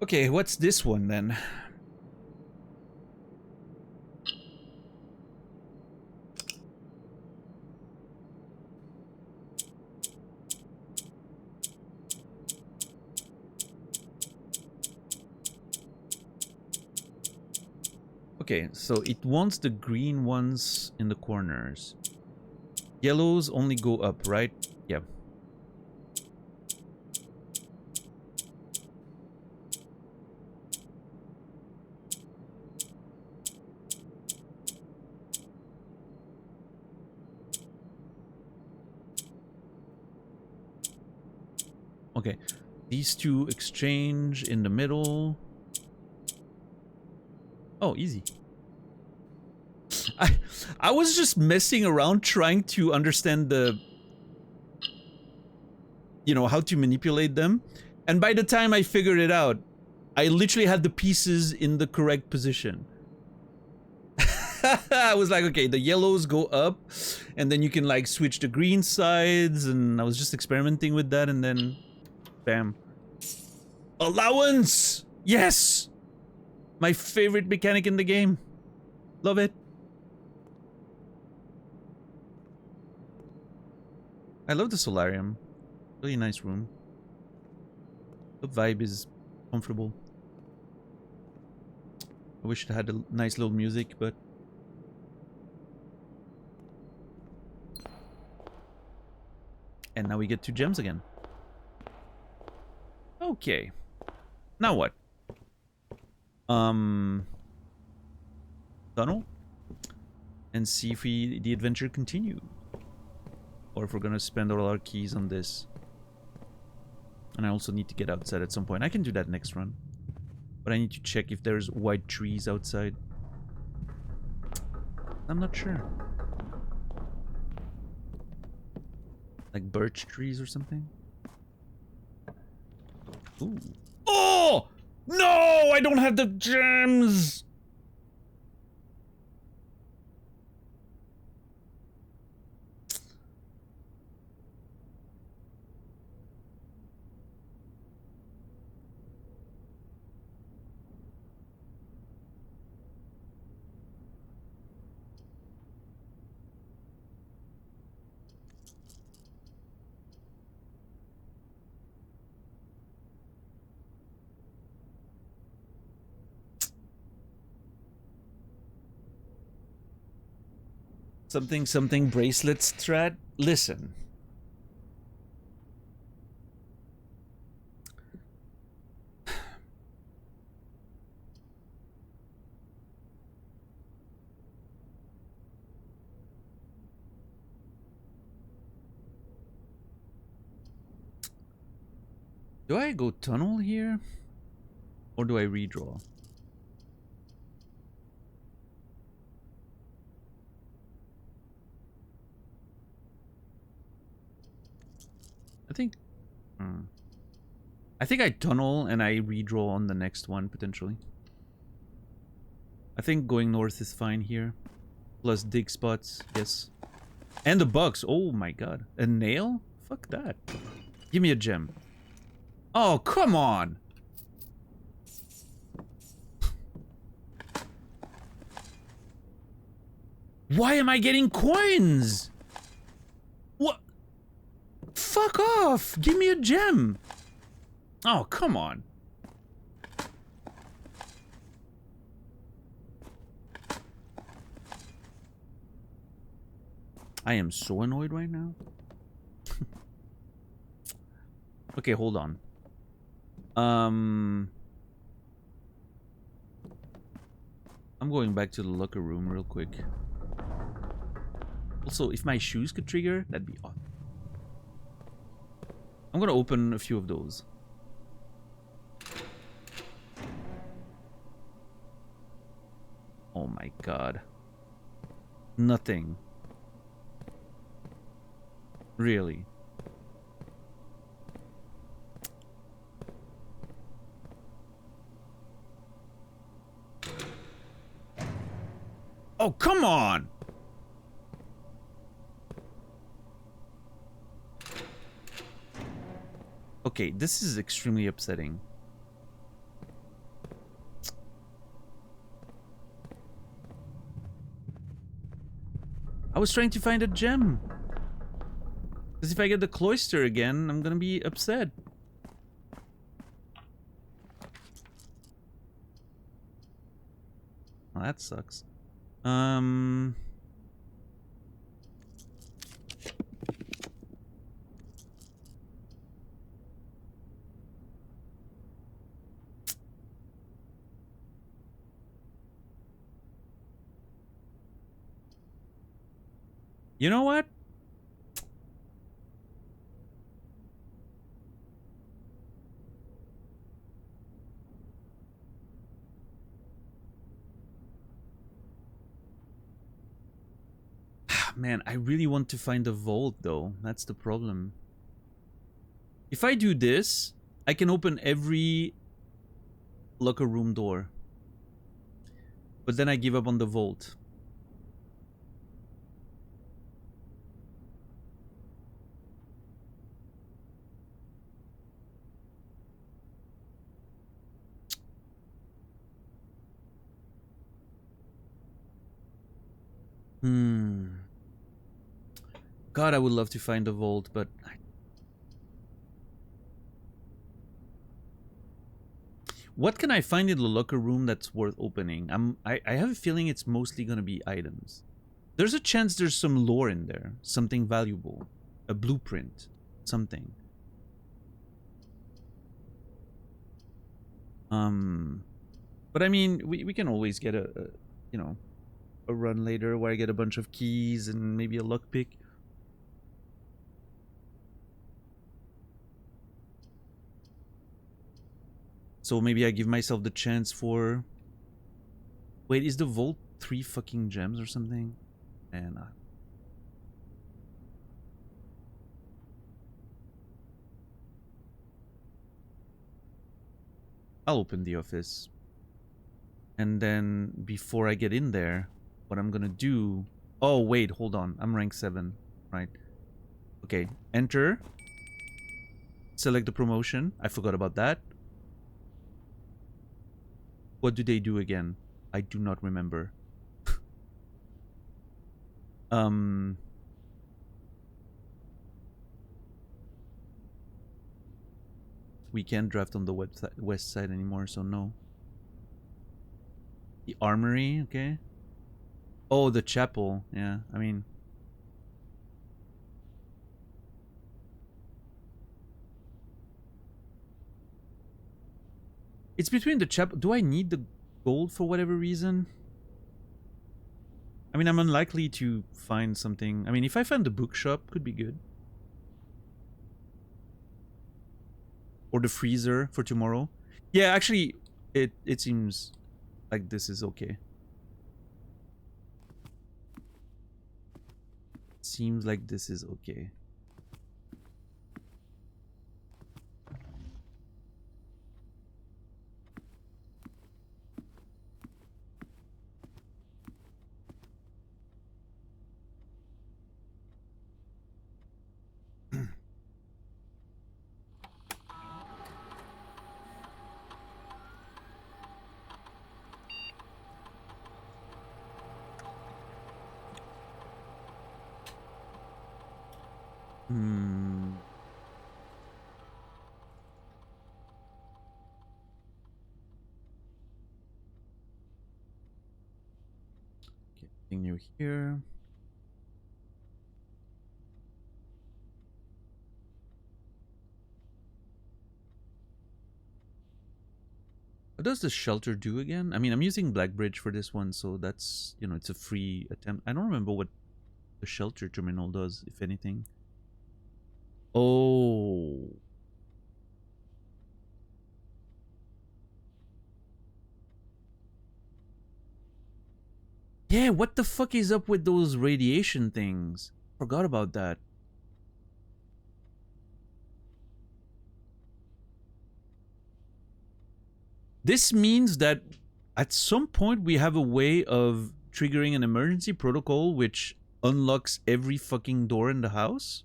Okay, what's this one then? Okay, so it wants the green ones in the corners. Yellows only go up, right? Yeah. Okay, These two exchange in the middle. Oh, easy. I was just messing around trying to understand the, you know, how to manipulate them. And by the time I figured it out, I literally had the pieces in the correct position. I was like, okay, the yellows go up, and then you can like switch the green sides, and I was just experimenting with that, and then bam. Allowance! Yes! My favorite mechanic in the game. Love it. I love the solarium. Really nice room. The vibe is comfortable. I wish it had a nice little music, but... And now we get 2 gems again. Okay. Now what? Tunnel? And see if the adventure continues. Or if we're gonna spend all our keys on this. And I also need to get outside at some point. I can do that next run. But I need to check if there's white trees outside. I'm not sure. Like birch trees or something? Ooh. Oh! No! I don't have the gems! Something bracelet strat. Listen. Do I go tunnel here? Or do I redraw? I think... I think I tunnel and I redraw on the next one, potentially. I think going north is fine here. Plus dig spots, yes. And the bugs, oh my god. A nail? Fuck that. Give me a gem. Oh, come on! Why am I getting coins? What? Fuck off! Give me a gem! Oh, come on. I am so annoyed right now. Okay, hold on. I'm going back to the locker room real quick. Also, if my shoes could trigger, that'd be awesome. I'm gonna open a few of those. Oh my god. Nothing. Really. Oh, come on! Okay, this is extremely upsetting. I was trying to find a gem. Because if I get the cloister again, I'm gonna be upset. Well, that sucks. You know what? Man, I really want to find the vault though. That's the problem. If I do this, I can open every locker room door. But then I give up on the vault. God, I would love to find the vault, but what can I find in the locker room that's worth opening? I have a feeling it's mostly gonna be items. There's a chance there's some lore in there, something valuable, a blueprint, something. But I mean, we can always get a you know, a run later where I get a bunch of keys and maybe a lockpick. So maybe I give myself the chance for... Wait, is the vault 3 fucking gems or something? And I'll open the office. And then before I get in there, what I'm gonna do... Oh, wait, hold on. I'm rank 7, right? Okay, enter. Select the promotion. I forgot about that. What do they do again? I do not remember. We can't draft on the west side anymore, so no. The armory, okay. Oh, the chapel. Yeah, I mean... It's between the chapel... Do I need the gold for whatever reason? I mean, I'm unlikely to find something... I mean, if I find the bookshop, could be good. Or the freezer for tomorrow. Yeah, actually, it seems like this is okay. Seems like this is okay. Nothing new here. What does the shelter do again? I mean, I'm using Blackbridge for this one, so that's, you know, it's a free attempt. I don't remember what the shelter terminal does, if anything. Oh. Yeah, what the fuck is up with those radiation things? Forgot about that. This means that at some point we have a way of triggering an emergency protocol which unlocks every fucking door in the house?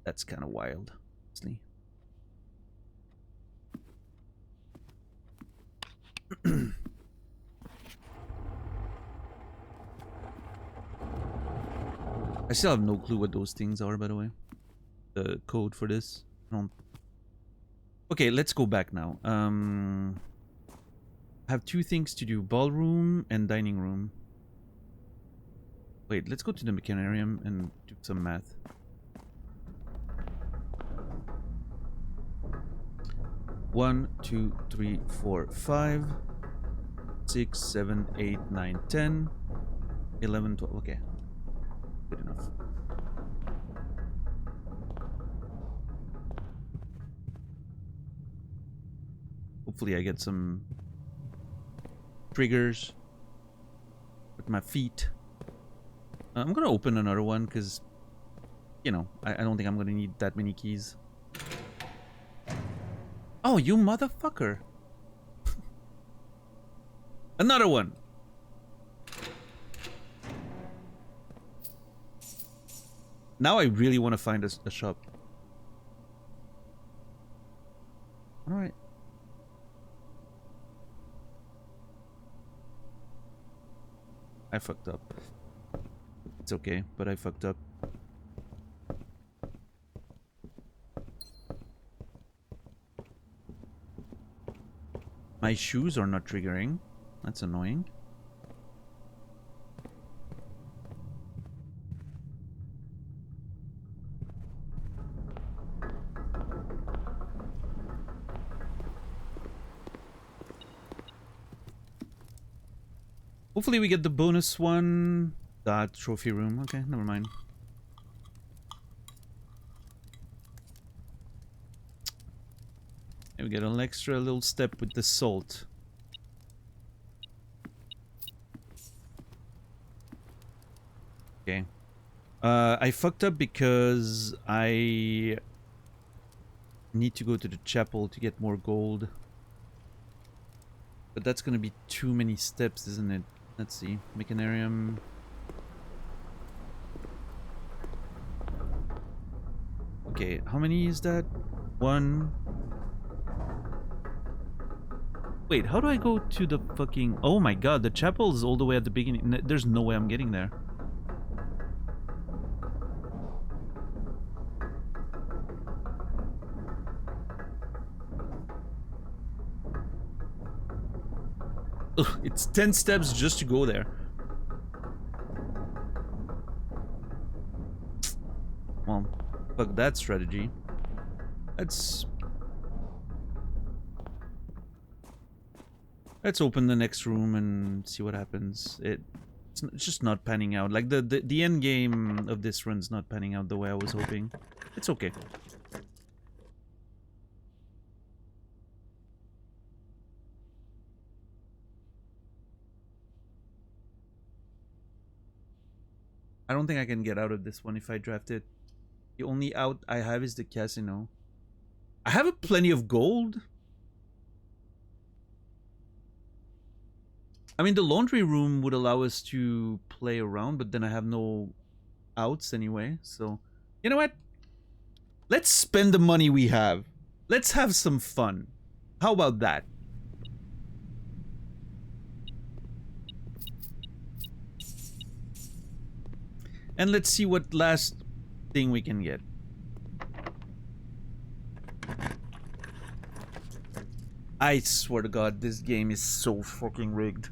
That's kind of wild, honestly. I still have no clue what those things are, by the way. The code for this. I don't... Okay, let's go back now. I have 2 things to do. Ballroom and dining room. Wait, let's go to the mechanarium and do some math. One, 2, 3, 4, 5, 6, 7, 8, 9, 10, 11, 12. Okay. Good enough. Hopefully I get some triggers. with my feet. I'm gonna open another one because, you know, I don't think I'm gonna need that many keys. Oh, you motherfucker. Another one. Now I really want to find a shop. Alright. I fucked up. It's okay, but I fucked up. My shoes are not triggering. That's annoying. Hopefully we get the bonus one. That trophy room. Okay, never mind. And we get an extra little step with the salt. Okay. I fucked up because I need to go to the chapel to get more gold. But that's gonna be too many steps, isn't it? Let's see. Mechanarium. Okay, how many is that? One. Wait, how do I go to the fucking... Oh my god, the chapel is all the way at the beginning. There's no way I'm getting there. Ugh, it's 10 steps just to go there. Well, fuck that strategy. Let's open the next room and see what happens. It's just not panning out. Like the end game of this run's not panning out the way I was hoping. It's okay. I don't think I can get out of this one if I draft it. The only out I have is the casino. I have plenty of gold. I mean, the laundry room would allow us to play around, but then I have no outs anyway. So, you know what? Let's spend the money we have. Let's have some fun. How about that? And let's see what last thing we can get. I swear to God, this game is so fucking rigged.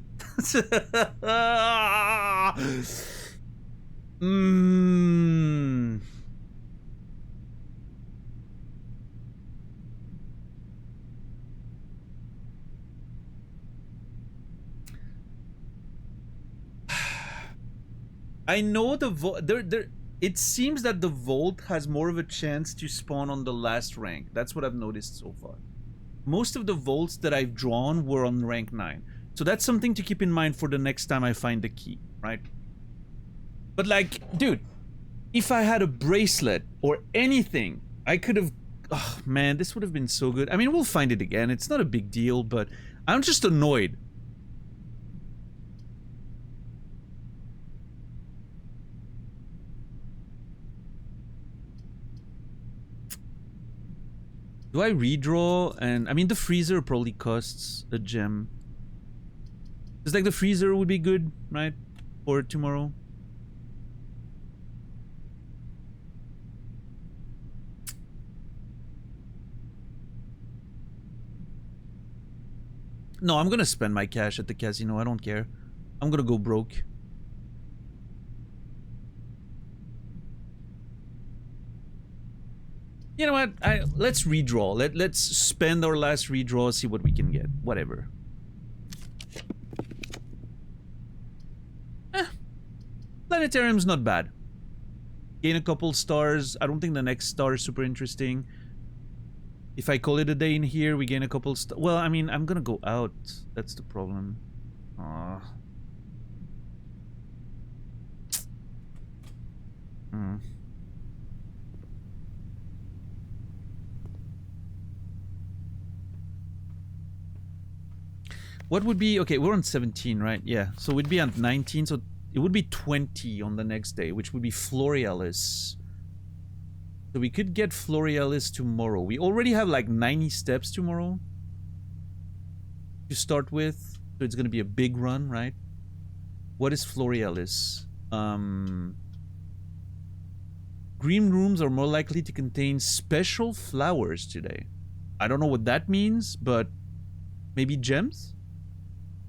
I know the it seems that the vault has more of a chance to spawn on the last rank. That's what I've noticed so far. Most of the vaults that I've drawn were on rank 9. So that's something to keep in mind for the next time I find the key, right? But like, dude, if I had a bracelet or anything, I could have... Oh, man, this would have been so good. I mean, we'll find it again. It's not a big deal, but I'm just annoyed. Do I redraw? And I mean, the freezer probably costs a gem. It's like the freezer would be good, right? For tomorrow. No, I'm gonna spend my cash at the casino. I don't care. I'm gonna go broke. You know what? Let's redraw. Let's spend our last redraw, see what we can get. Whatever. Planetarium's not bad. Gain a couple stars. I don't think the next star is super interesting. If I call it a day in here, we gain a couple stars. Well, I mean, I'm gonna go out. That's the problem. What would be... Okay, we're on 17, right? Yeah, so we'd be on 19, so it would be 20 on the next day, which would be Florealis. So we could get Florealis tomorrow. We already have like 90 steps tomorrow to start with, so it's gonna be a big run, right? What is Florealis? Green rooms are more likely to contain special flowers today. I don't know what that means, but maybe gems?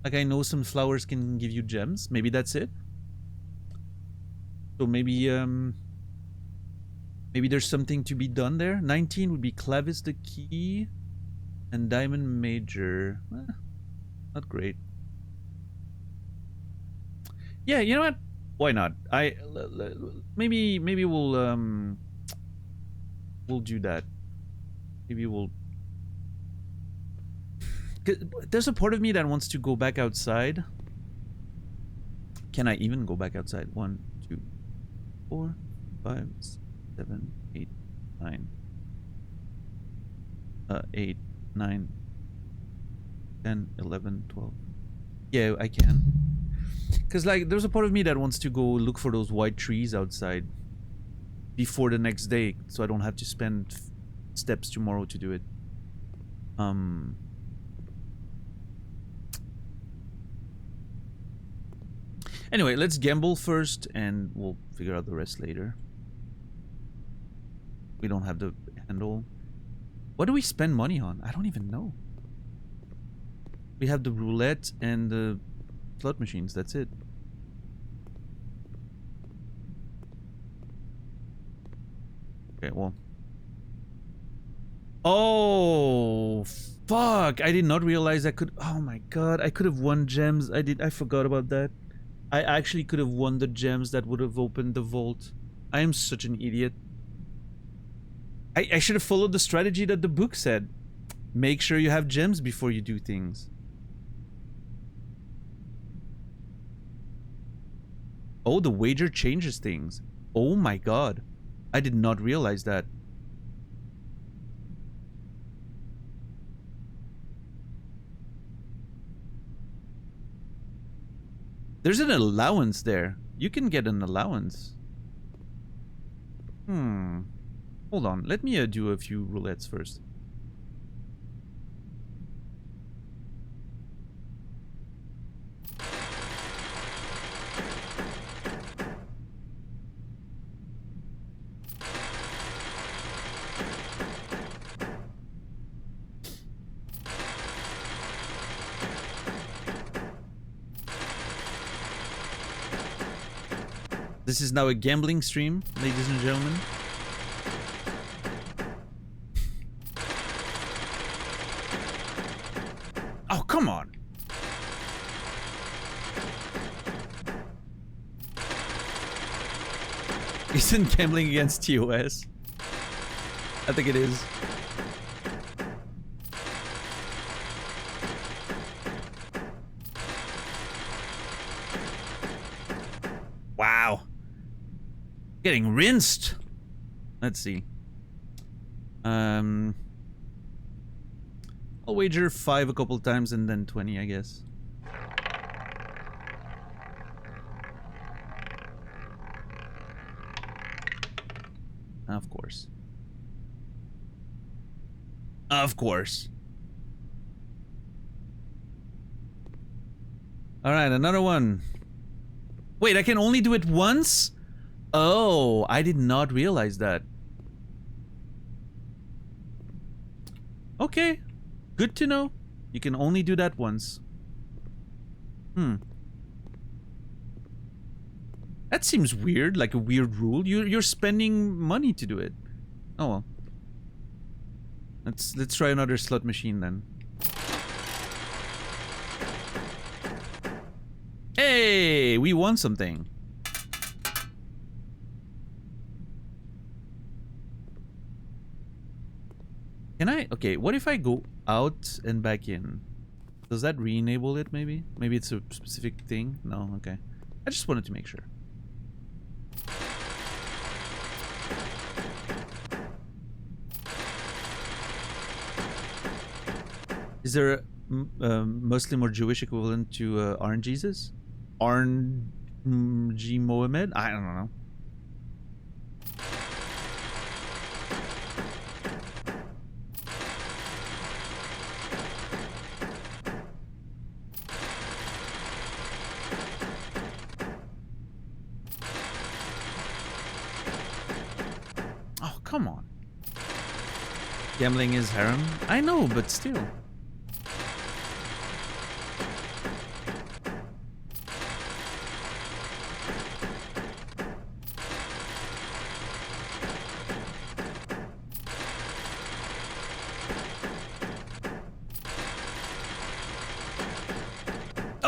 Like, I know some flowers can give you gems. Maybe that's it. So maybe maybe there's something to be done there. 19 would be Clavis the Key and Diamond Major. Not great. Yeah, you know what? Why not? Maybe we'll do that. Maybe we'll... There's a part of me that wants to go back outside. Can I even go back outside? 1, 2, 4, 5, 7, 8, 9. 8, 9, 10, 11, 12. Yeah, I can. Because, like, there's a part of me that wants to go look for those white trees outside before the next day, so I don't have to spend steps tomorrow to do it. Anyway, let's gamble first, and we'll figure out the rest later. We don't have the handle. What do we spend money on? I don't even know. We have the roulette and the slot machines. That's it. Okay, well. Oh, fuck. I did not realize I could... Oh my god. I could have won gems. I forgot about that. I actually could have won the gems that would have opened the vault. I am such an idiot. I should have followed the strategy that the book said. Make sure you have gems before you do things. Oh, the wager changes things. Oh my god. I did not realize that. There's an allowance there. You can get an allowance. Hold on. Let me do a few roulettes first. This is now a gambling stream, ladies and gentlemen. Oh, come on. Isn't gambling against TOS? I think it is. Wow. Getting rinsed. Let's see. I'll wager 5 a couple times and then 20, I guess. Of course. Of course. Alright, another one. Wait, I can only do it once? Oh, I did not realize that. Okay. Good to know. You can only do that once. That seems weird, like a weird rule. You're spending money to do it. Oh well. Let's try another slot machine then. Hey, we won something. Can I? Okay, what if I go out and back in? Does that re-enable it maybe? Maybe it's a specific thing? No, okay. I just wanted to make sure. Is there a Muslim or Jewish equivalent to Arn Jesus? Arn G Mohammed? I don't know. Oh, come on. Gambling is haram? I know, but still.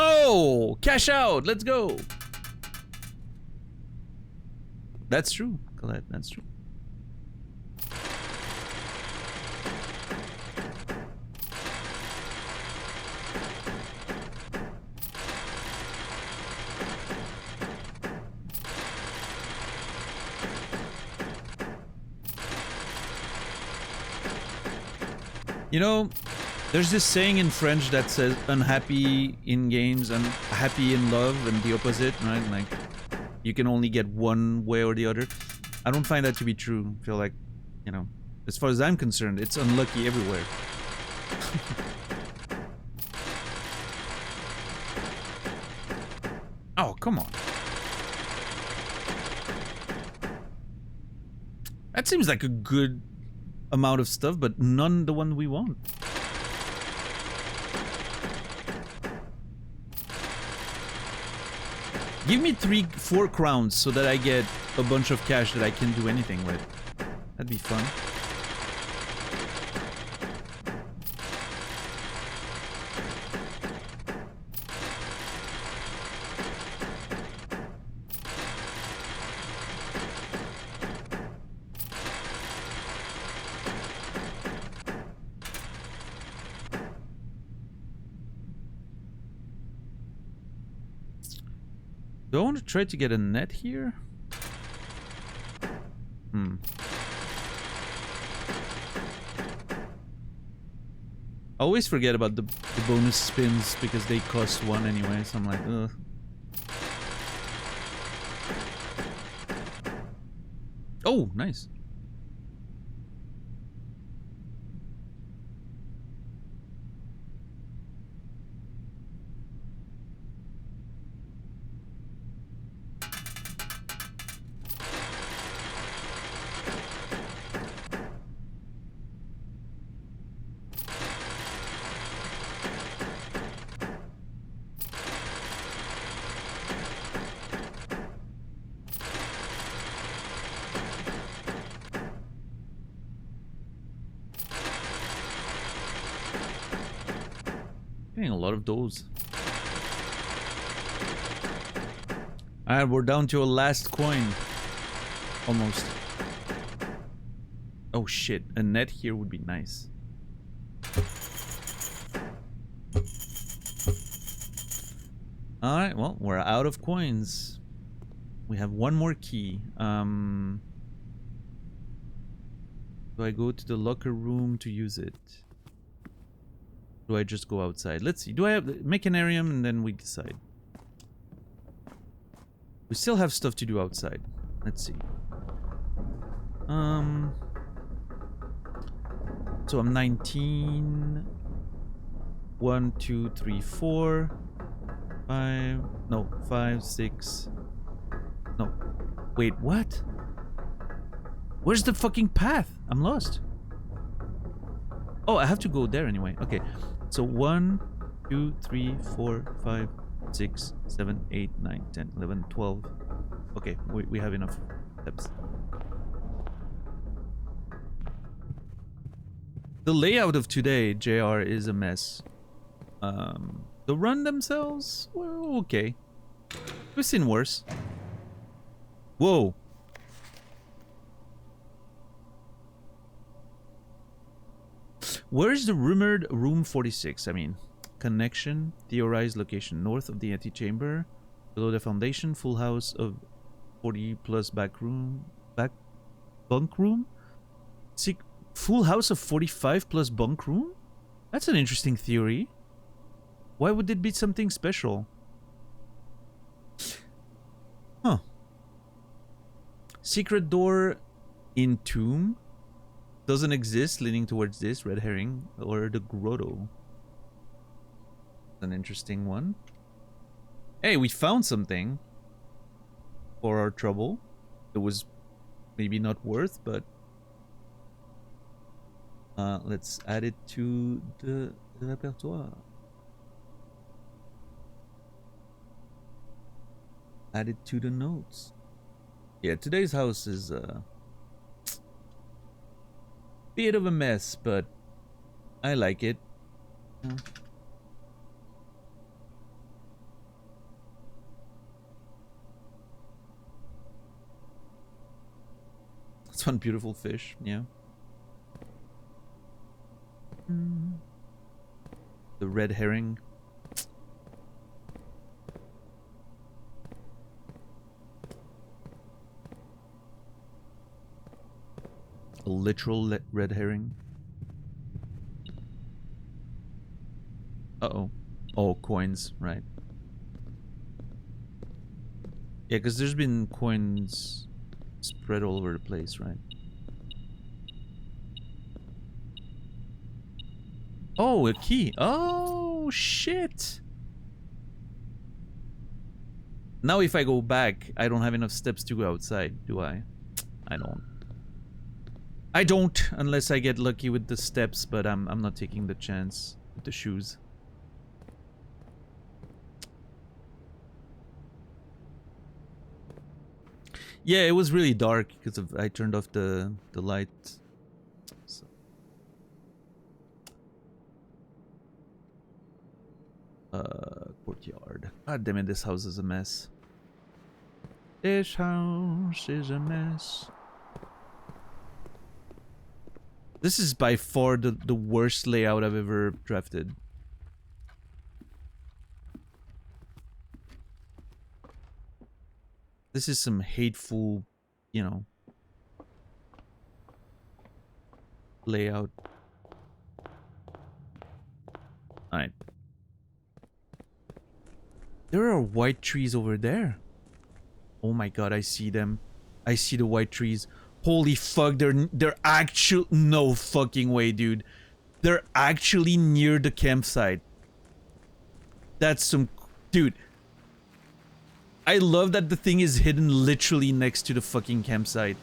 Oh, cash out. Let's go. That's true, Colette. That's true. You know, there's this saying in French that says unhappy in games and happy in love, and the opposite, right? Like, you can only get one way or the other. I don't find that to be true. I feel like, you know, as far as I'm concerned, it's unlucky everywhere. Oh, come on. That seems like a good amount of stuff, but none the one we want. Give me 4 crowns so that I get a bunch of cash that I can do anything with. That'd be fun. Do I want to try to get a net here? I always forget about the bonus spins because they cost 1 anyway, so I'm like, ugh. Oh, nice. Getting a lot of those. Alright, we're down to a last coin. Almost. Oh shit, a net here would be nice. Alright, well, we're out of coins. We have one more key. Do I go to the locker room to use it? Do I just go outside? Let's see. Do I have Mechanarium and then we decide. We still have stuff to do outside. Let's see. So I'm 19. 1, 2, 3, 4, 5. No, 5, 6. No. Wait, what? Where's the fucking path? I'm lost. Oh, I have to go there anyway. Okay. So 1, 2, 3, 4, 5, 6, 7, 8, 9, 10, 11, 12. Okay, we have enough steps. The layout of today, JR, is a mess. The run themselves, well, okay. We've seen worse. Whoa. Where's the rumored room 46? I mean, connection, theorized location north of the antechamber, below the foundation, full house of 40 plus bunk room. Full house of 45 plus bunk room? That's an interesting theory. Why would it be something special? Huh. Secret door in tomb doesn't exist, leaning towards this red herring or the grotto. An interesting one. Hey, we found something for our trouble. It was maybe not worth, but let's add it to the repertoire. Add it to the notes. Yeah, today's house is a bit of a mess, but I like it. That's one beautiful fish, yeah. The red herring. A literal red herring. Uh-oh. Oh, coins, right. Yeah, because there's been coins spread all over the place, right? Oh, a key. Oh, shit. Now if I go back, I don't have enough steps to go outside, do I? I don't. I don't, unless I get lucky with the steps, but I'm not taking the chance with the shoes. Yeah, it was really dark because I turned off the light. So. Courtyard. God damn it, this house is a mess. This house is a mess. This is by far the worst layout I've ever drafted. This is some hateful, you know, layout. Alright. There are white trees over there. Oh my god, I see them. I see the white trees. Holy fuck, they're actual no fucking way, dude. They're actually near the campsite. That's some dude. I love that the thing is hidden literally next to the fucking campsite.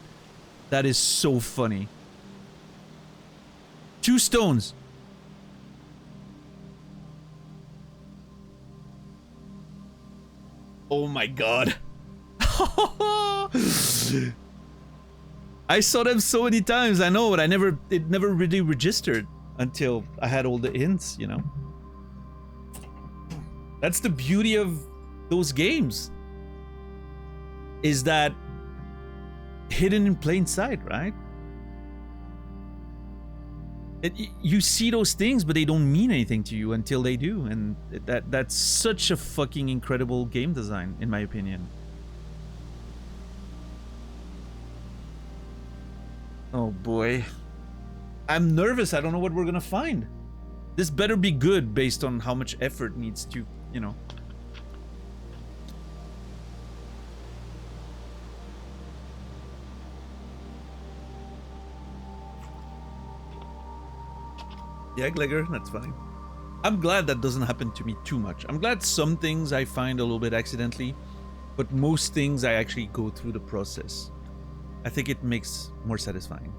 That is so funny. 2 stones. Oh my god. I saw them so many times, I know, but it never really registered until I had all the hints, you know. That's the beauty of those games. Is that hidden in plain sight, right? You see those things, but they don't mean anything to you until they do, and that's such a fucking incredible game design, in my opinion. Oh boy. I'm nervous. I don't know what we're gonna find. This better be good based on how much effort needs to, you know. Yeah, Glegger, that's fine. I'm glad that doesn't happen to me too much. I'm glad some things I find a little bit accidentally, but most things I actually go through the process. I think it makes more satisfying.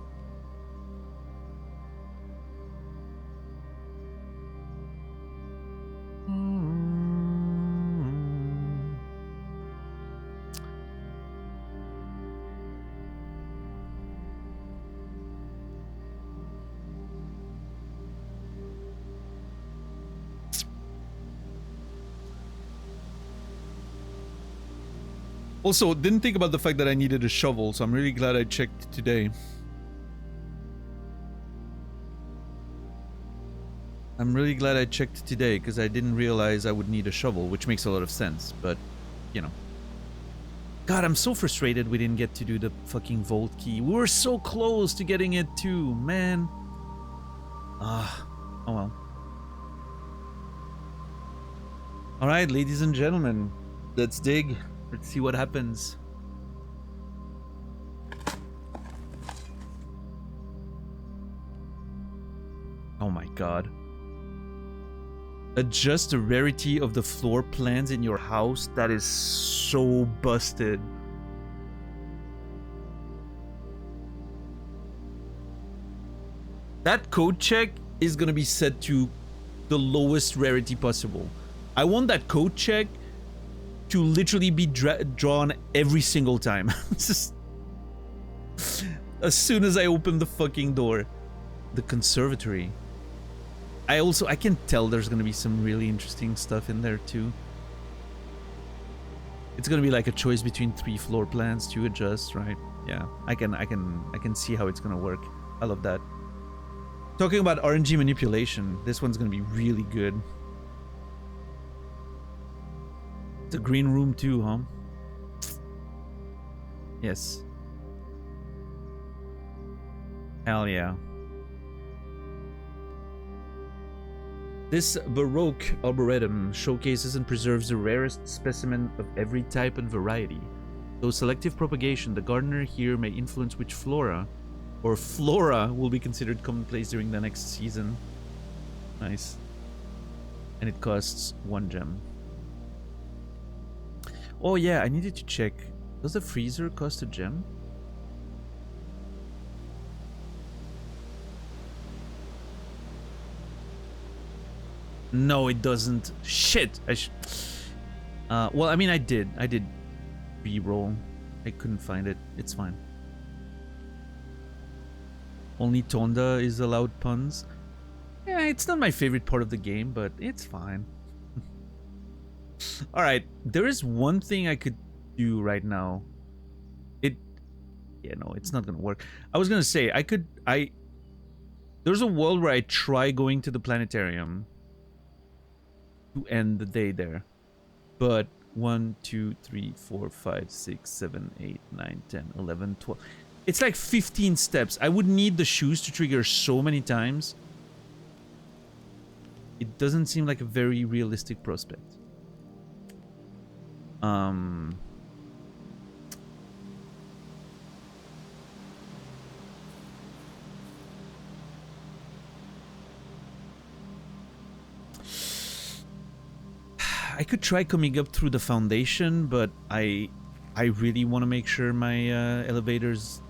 Also, didn't think about the fact that I needed a shovel, so I'm really glad I checked today. I'm really glad I checked today, because I didn't realize I would need a shovel, which makes a lot of sense, but, you know. God, I'm so frustrated we didn't get to do the fucking vault key. We were so close to getting it too, man. Ah, oh well. All right, ladies and gentlemen, let's dig. Let's see what happens. Oh my god. Adjust the rarity of the floor plans in your house. That is so busted. That code check is gonna be set to the lowest rarity possible. I want that code check to literally be drawn every single time. Just as soon as I open the fucking door. The conservatory. I can tell there's gonna be some really interesting stuff in there too. It's gonna be like a choice between 3 floor plans to adjust, right? Yeah, I can see how it's gonna work. I love that. Talking about RNG manipulation, this one's gonna be really good. It's a green room too, huh? Yes. Hell yeah. This Baroque Arboretum showcases and preserves the rarest specimen of every type and variety. Though selective propagation, the gardener here may influence which flora will be considered commonplace during the next season. Nice. And it costs 1 gem. Oh yeah, I needed to check. Does the freezer cost a gem? No, it doesn't. Shit. Well, I mean, I did re-roll. I couldn't find it. It's fine. Only Tonda is allowed puns. Yeah, it's not my favorite part of the game, but it's fine. All right, there is one thing I could do right now. Yeah, no, it's not gonna work. I was gonna say there's a world where I try going to the planetarium to end the day there, but 1, 2, 3, 4, 5, 6, 7, 8, 9, 10, 11, 12. It's like 15 steps. I would need the shoes to trigger so many times. It doesn't seem like a very realistic prospect. I could try coming up through the foundation, but I really want to make sure my elevator's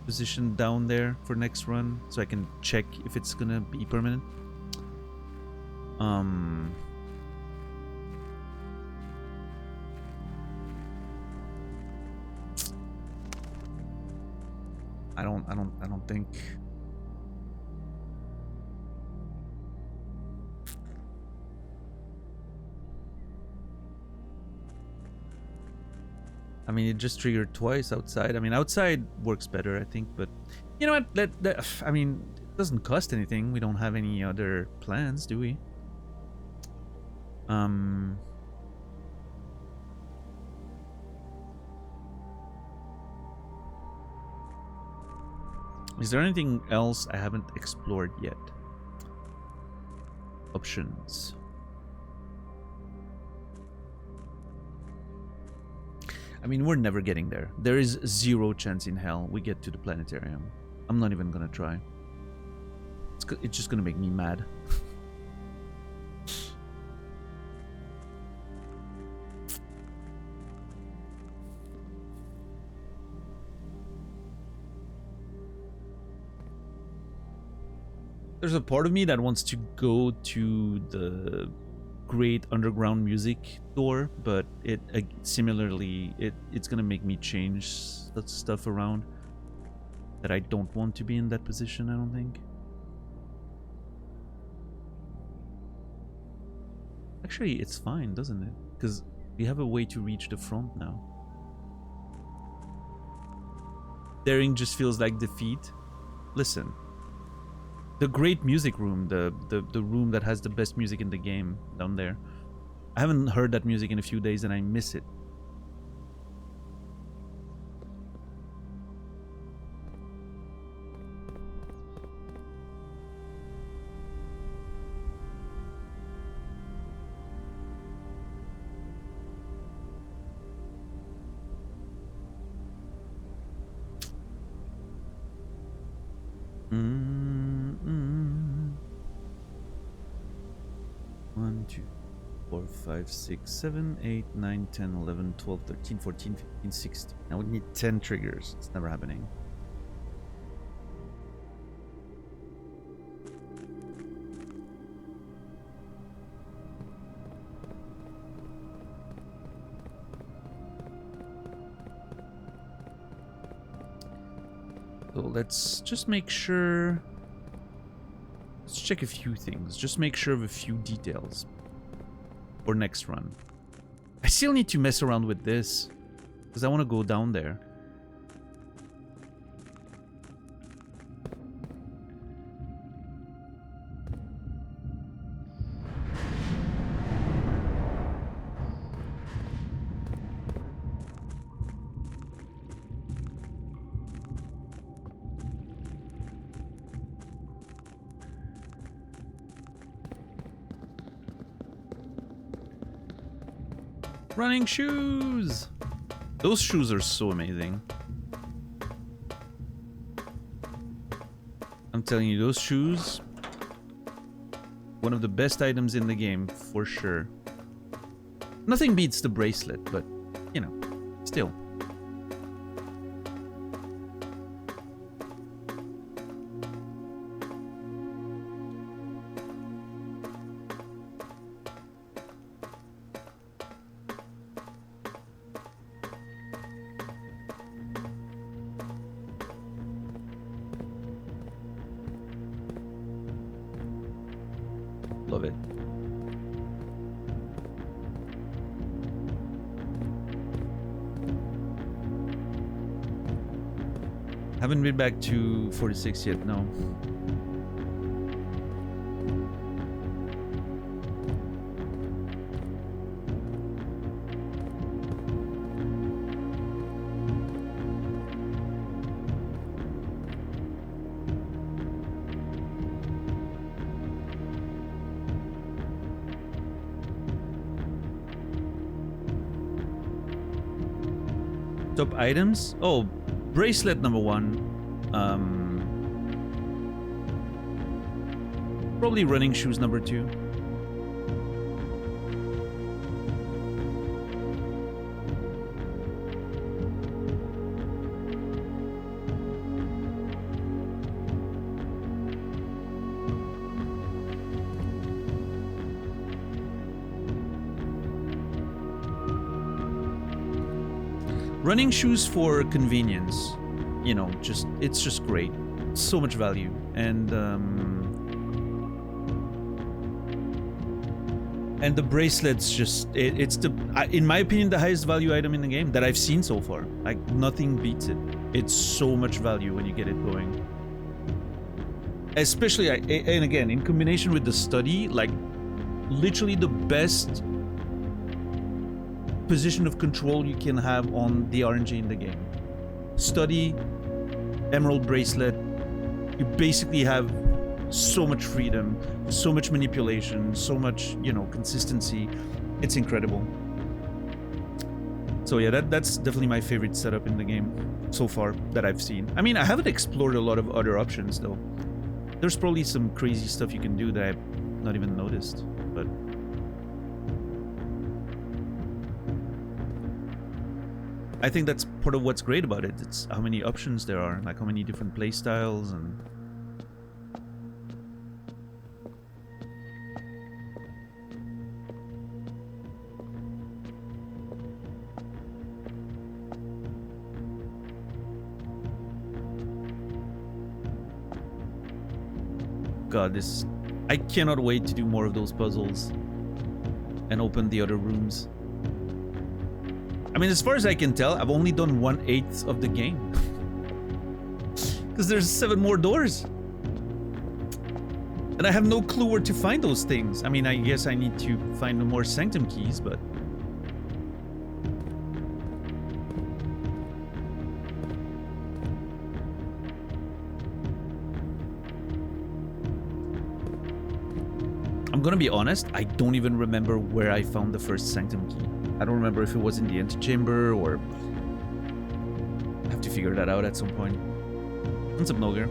positioned down there for next run, so I can check if it's gonna be permanent. I don't think. I mean, it just triggered twice outside. I mean, outside works better, I think, but you know what? I mean, it doesn't cost anything. We don't have any other plans, do we? Is there anything else I haven't explored yet? Options. I mean, we're never getting there. There is 0 chance in hell we get to the planetarium. I'm not even gonna try. It's just gonna make me mad. There's a part of me that wants to go to the great underground music door, but similarly it's gonna make me change that stuff around that I don't want to be in that position, I don't think. Actually, it's fine, doesn't it? Because we have a way to reach the front now. Daring just feels like defeat. Listen, the great music room, the room that has the best music in the game down there. I haven't heard that music in a few days and I miss it. 1, 2, 4, 5, 6, 7, 8, 9, 10, 11, 12, 13, 14, 15, 16. I would need 10 triggers. It's never happening. So let's just make sure. Let's check a few things. Just make sure of a few details for next run. I still need to mess around with this because I want to go down there. Running shoes! Those shoes are so amazing. I'm telling you, those shoes, one of the best items in the game, for sure. Nothing beats the bracelet, but, you know, still. Love it. Haven't been back to 46 yet, no. Top items? Oh, bracelet number 1. Probably running shoes number 2. Running shoes for convenience, you know, it's just great. So much value. And the bracelet's just, it's the, in my opinion, the highest value item in the game that I've seen so far. Like, nothing beats it. It's so much value when you get it going. Especially, and again, in combination with the study, like, literally the best position of control you can have on the RNG in the game. Study, Emerald Bracelet, you basically have so much freedom, so much manipulation, so much, you know, consistency. It's incredible. So yeah, that's definitely my favorite setup in the game so far that I've seen. I mean, I haven't explored a lot of other options though. There's probably some crazy stuff you can do that I've not even noticed, but I think that's part of what's great about it. It's how many options there are, like how many different play styles and... God, this... I cannot wait to do more of those puzzles and open the other rooms. I mean, as far as I can tell, I've only done 1/8 of the game. Because there's 7 more doors. And I have no clue where to find those things. I mean, I guess I need to find more Sanctum keys, but... I'm gonna be honest, I don't even remember where I found the first Sanctum key. I don't remember if it was in the antechamber or... I have to figure that out at some point. What's up, Noger?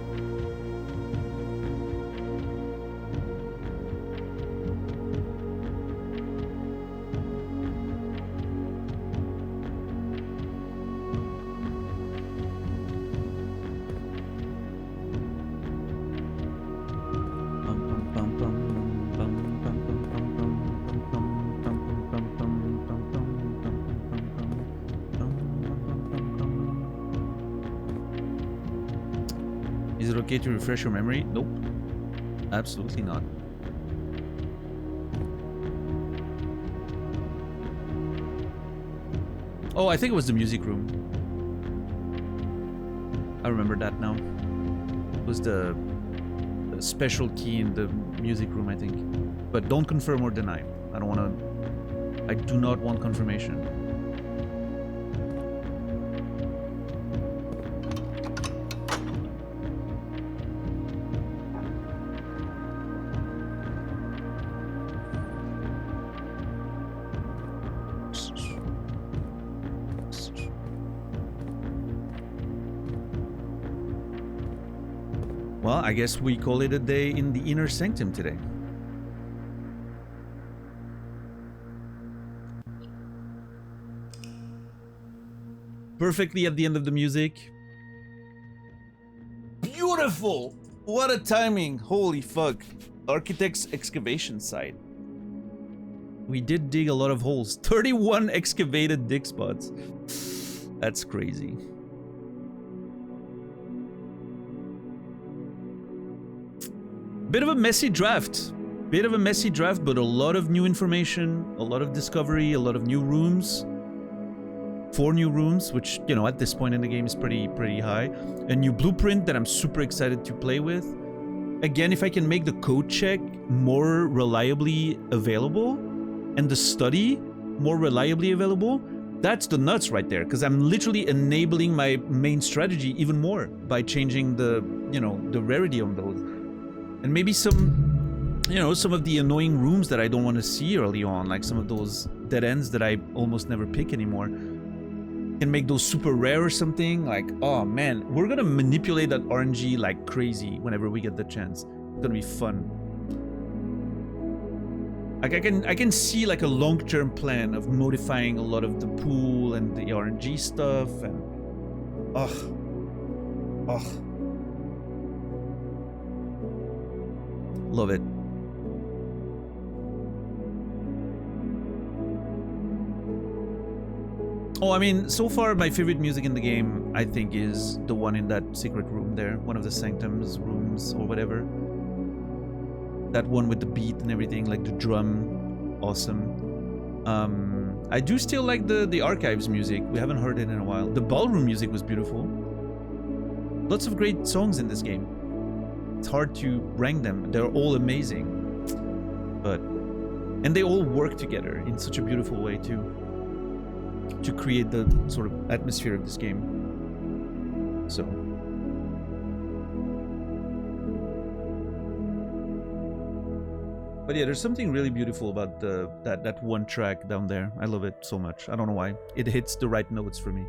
okay to refresh your memory? Nope. Absolutely not. Oh, I think it was the music room. I remember that now. It was the special key in the music room, I think. But don't confirm or deny. I don't want to... I do not want confirmation. Well, I guess we call it a day in the inner sanctum today. Perfectly at the end of the music. Beautiful! What a timing! Holy fuck. Architect's excavation site. We did dig a lot of holes. 31 excavated dig spots. That's crazy. Bit of a messy draft. But a lot of new information, a lot of discovery, a lot of new rooms. 4 new rooms, which, you know, at this point in the game is pretty high. A new blueprint that I'm super excited to play with. Again, if I can make the code check more reliably available and the study more reliably available, that's the nuts right there, because I'm literally enabling my main strategy even more by changing the, you know, the rarity on those. And maybe some, you know, some of the annoying rooms that I don't want to see early on, like some of those dead ends that I almost never pick anymore, can make those super rare or something. Like, oh man, we're gonna manipulate that RNG like crazy whenever we get the chance. It's gonna be fun. Like I can see like a long-term plan of modifying a lot of the pool and the RNG stuff, and love it. Oh, I mean, so far my favorite music in the game, I think, is the one in that secret room there. One of the sanctums rooms or whatever. That one with the beat and everything, like the drum. Awesome. I do still like the archives music. We haven't heard it in a while. The ballroom music was beautiful. Lots of great songs in this game. It's hard to rank them. They're all amazing. And they all work together in such a beautiful way too, to create the sort of atmosphere of this game. So but yeah, there's something really beautiful about that one track down there. I love it so much. I don't know why. It hits the right notes for me.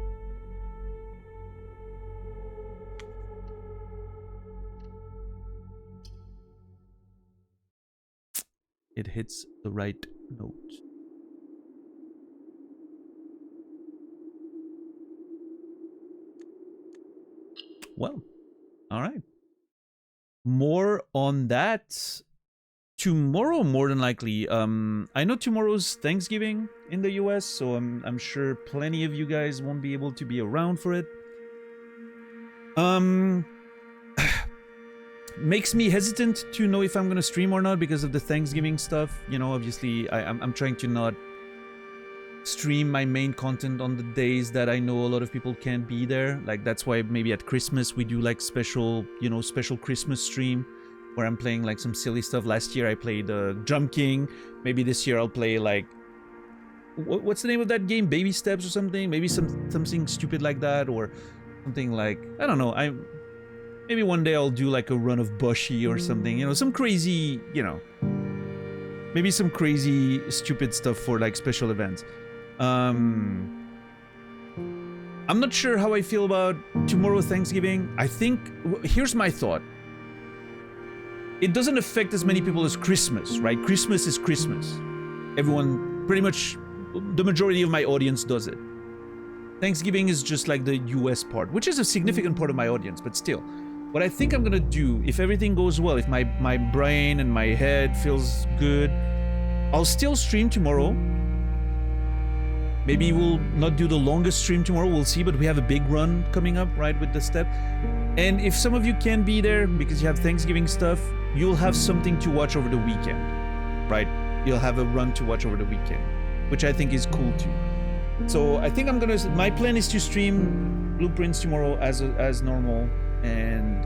It hits the right note. Well, all right. More on that tomorrow, more than likely. I know tomorrow's Thanksgiving in the US, so I'm sure plenty of you guys won't be able to be around for it. Makes me hesitant to know if I'm gonna stream or not because of the Thanksgiving stuff. You know, obviously I'm trying to not stream my main content on the days that I know a lot of people can't be there. Like, that's why maybe at Christmas we do like special, you know, special Christmas stream where I'm playing like some silly stuff. Last year I played Drum King. Maybe this year I'll play like, what's the name of that game? Baby Steps or something? Maybe something stupid like that, or something like, I don't know. Maybe one day I'll do like a run of Bushi or something, you know, some crazy, you know, maybe some crazy stupid stuff for like special events. I'm not sure how I feel about tomorrow Thanksgiving. I think, here's my thought. It doesn't affect as many people as Christmas, right? Christmas is Christmas. Everyone, pretty much, the majority of my audience does it. Thanksgiving is just like the US part, which is a significant part of my audience, but still. What I think I'm gonna do, if everything goes well, if my brain and my head feels good, I'll still stream tomorrow. Maybe we'll not do the longest stream tomorrow, we'll see, but we have a big run coming up, right, with the step. And if some of you can't be there because you have Thanksgiving stuff, you'll have something to watch over the weekend, right? You'll have a run to watch over the weekend, which I think is cool too. So I think my plan is to stream Blueprints tomorrow as normal, and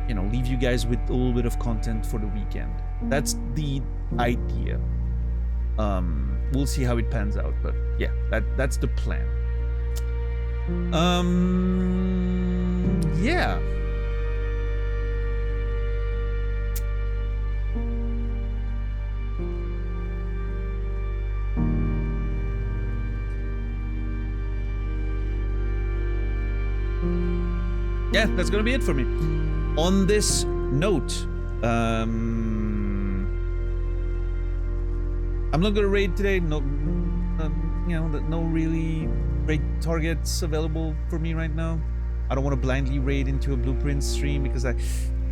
you know, leave you guys with a little bit of content for the weekend. That's the idea. We'll see how it pans out, but yeah, that's the plan. Yeah. Yeah, that's gonna be it for me. On this note, I'm not gonna raid today. No, you know, no really raid targets available for me right now. I don't want to blindly raid into a Blueprint stream because I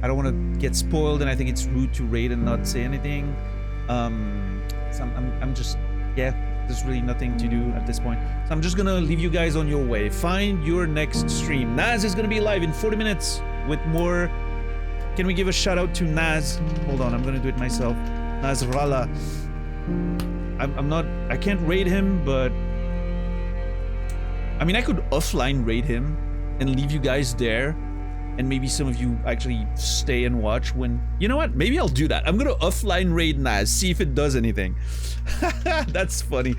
don't want to get spoiled, and I think it's rude to raid and not say anything. So I'm just, yeah, there's really nothing to do at this point. So I'm just gonna leave you guys on your way. Find your next stream. Naz is gonna be live in 40 minutes with more. Can we give a shout out to Naz? Hold on, I'm gonna do it myself. Nasrallah. I can't raid him, but I mean, I could offline raid him and leave you guys there, and maybe some of you actually stay and watch when, you know what, maybe I'll do that. I'm gonna offline raid Naz, see if it does anything. That's funny.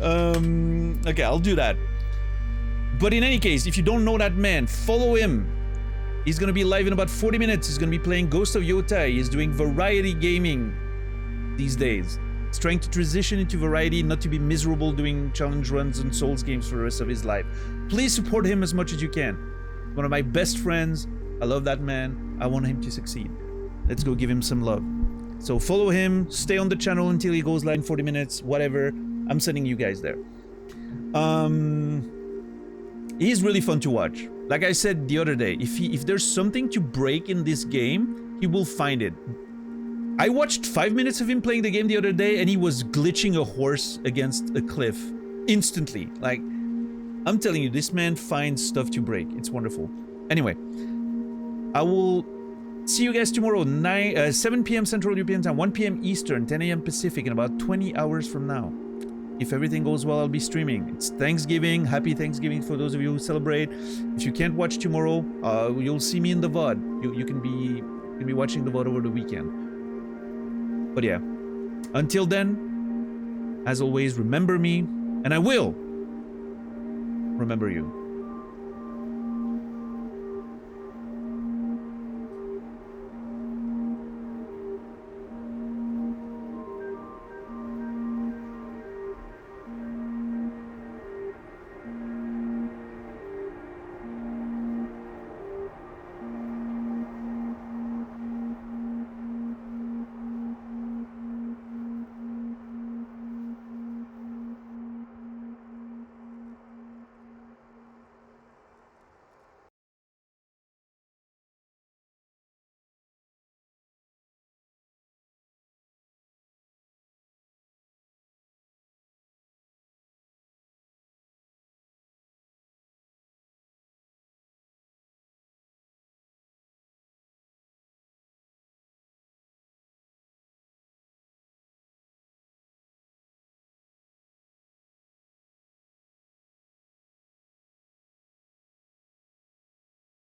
Okay, I'll do that. But in any case, if you don't know that man, follow him. He's gonna be live in about 40 minutes. He's gonna be playing Ghost of Yotai. He's doing variety gaming these days. He's trying to transition into variety, not to be miserable doing challenge runs and Souls games for the rest of his life. Please support him as much as you can. One of my best friends. I love that man. I want him to succeed. Let's go give him some love. So follow him, stay on the channel until he goes live in 40 minutes, whatever. I'm sending you guys there. He's really fun to watch. Like I said the other day, if there's something to break in this game, he will find it. I watched 5 minutes of him playing the game the other day, and he was glitching a horse against a cliff instantly. Like, I'm telling you, this man finds stuff to break. It's wonderful. Anyway, I will see you guys tomorrow, 7 p.m. Central European Time, 1 p.m. Eastern, 10 a.m. Pacific, in about 20 hours from now. If everything goes well, I'll be streaming. It's Thanksgiving. Happy Thanksgiving for those of you who celebrate. If you can't watch tomorrow, you'll see me in the VOD. You can be watching the VOD over the weekend. But yeah, until then, as always, remember me, and I will remember you.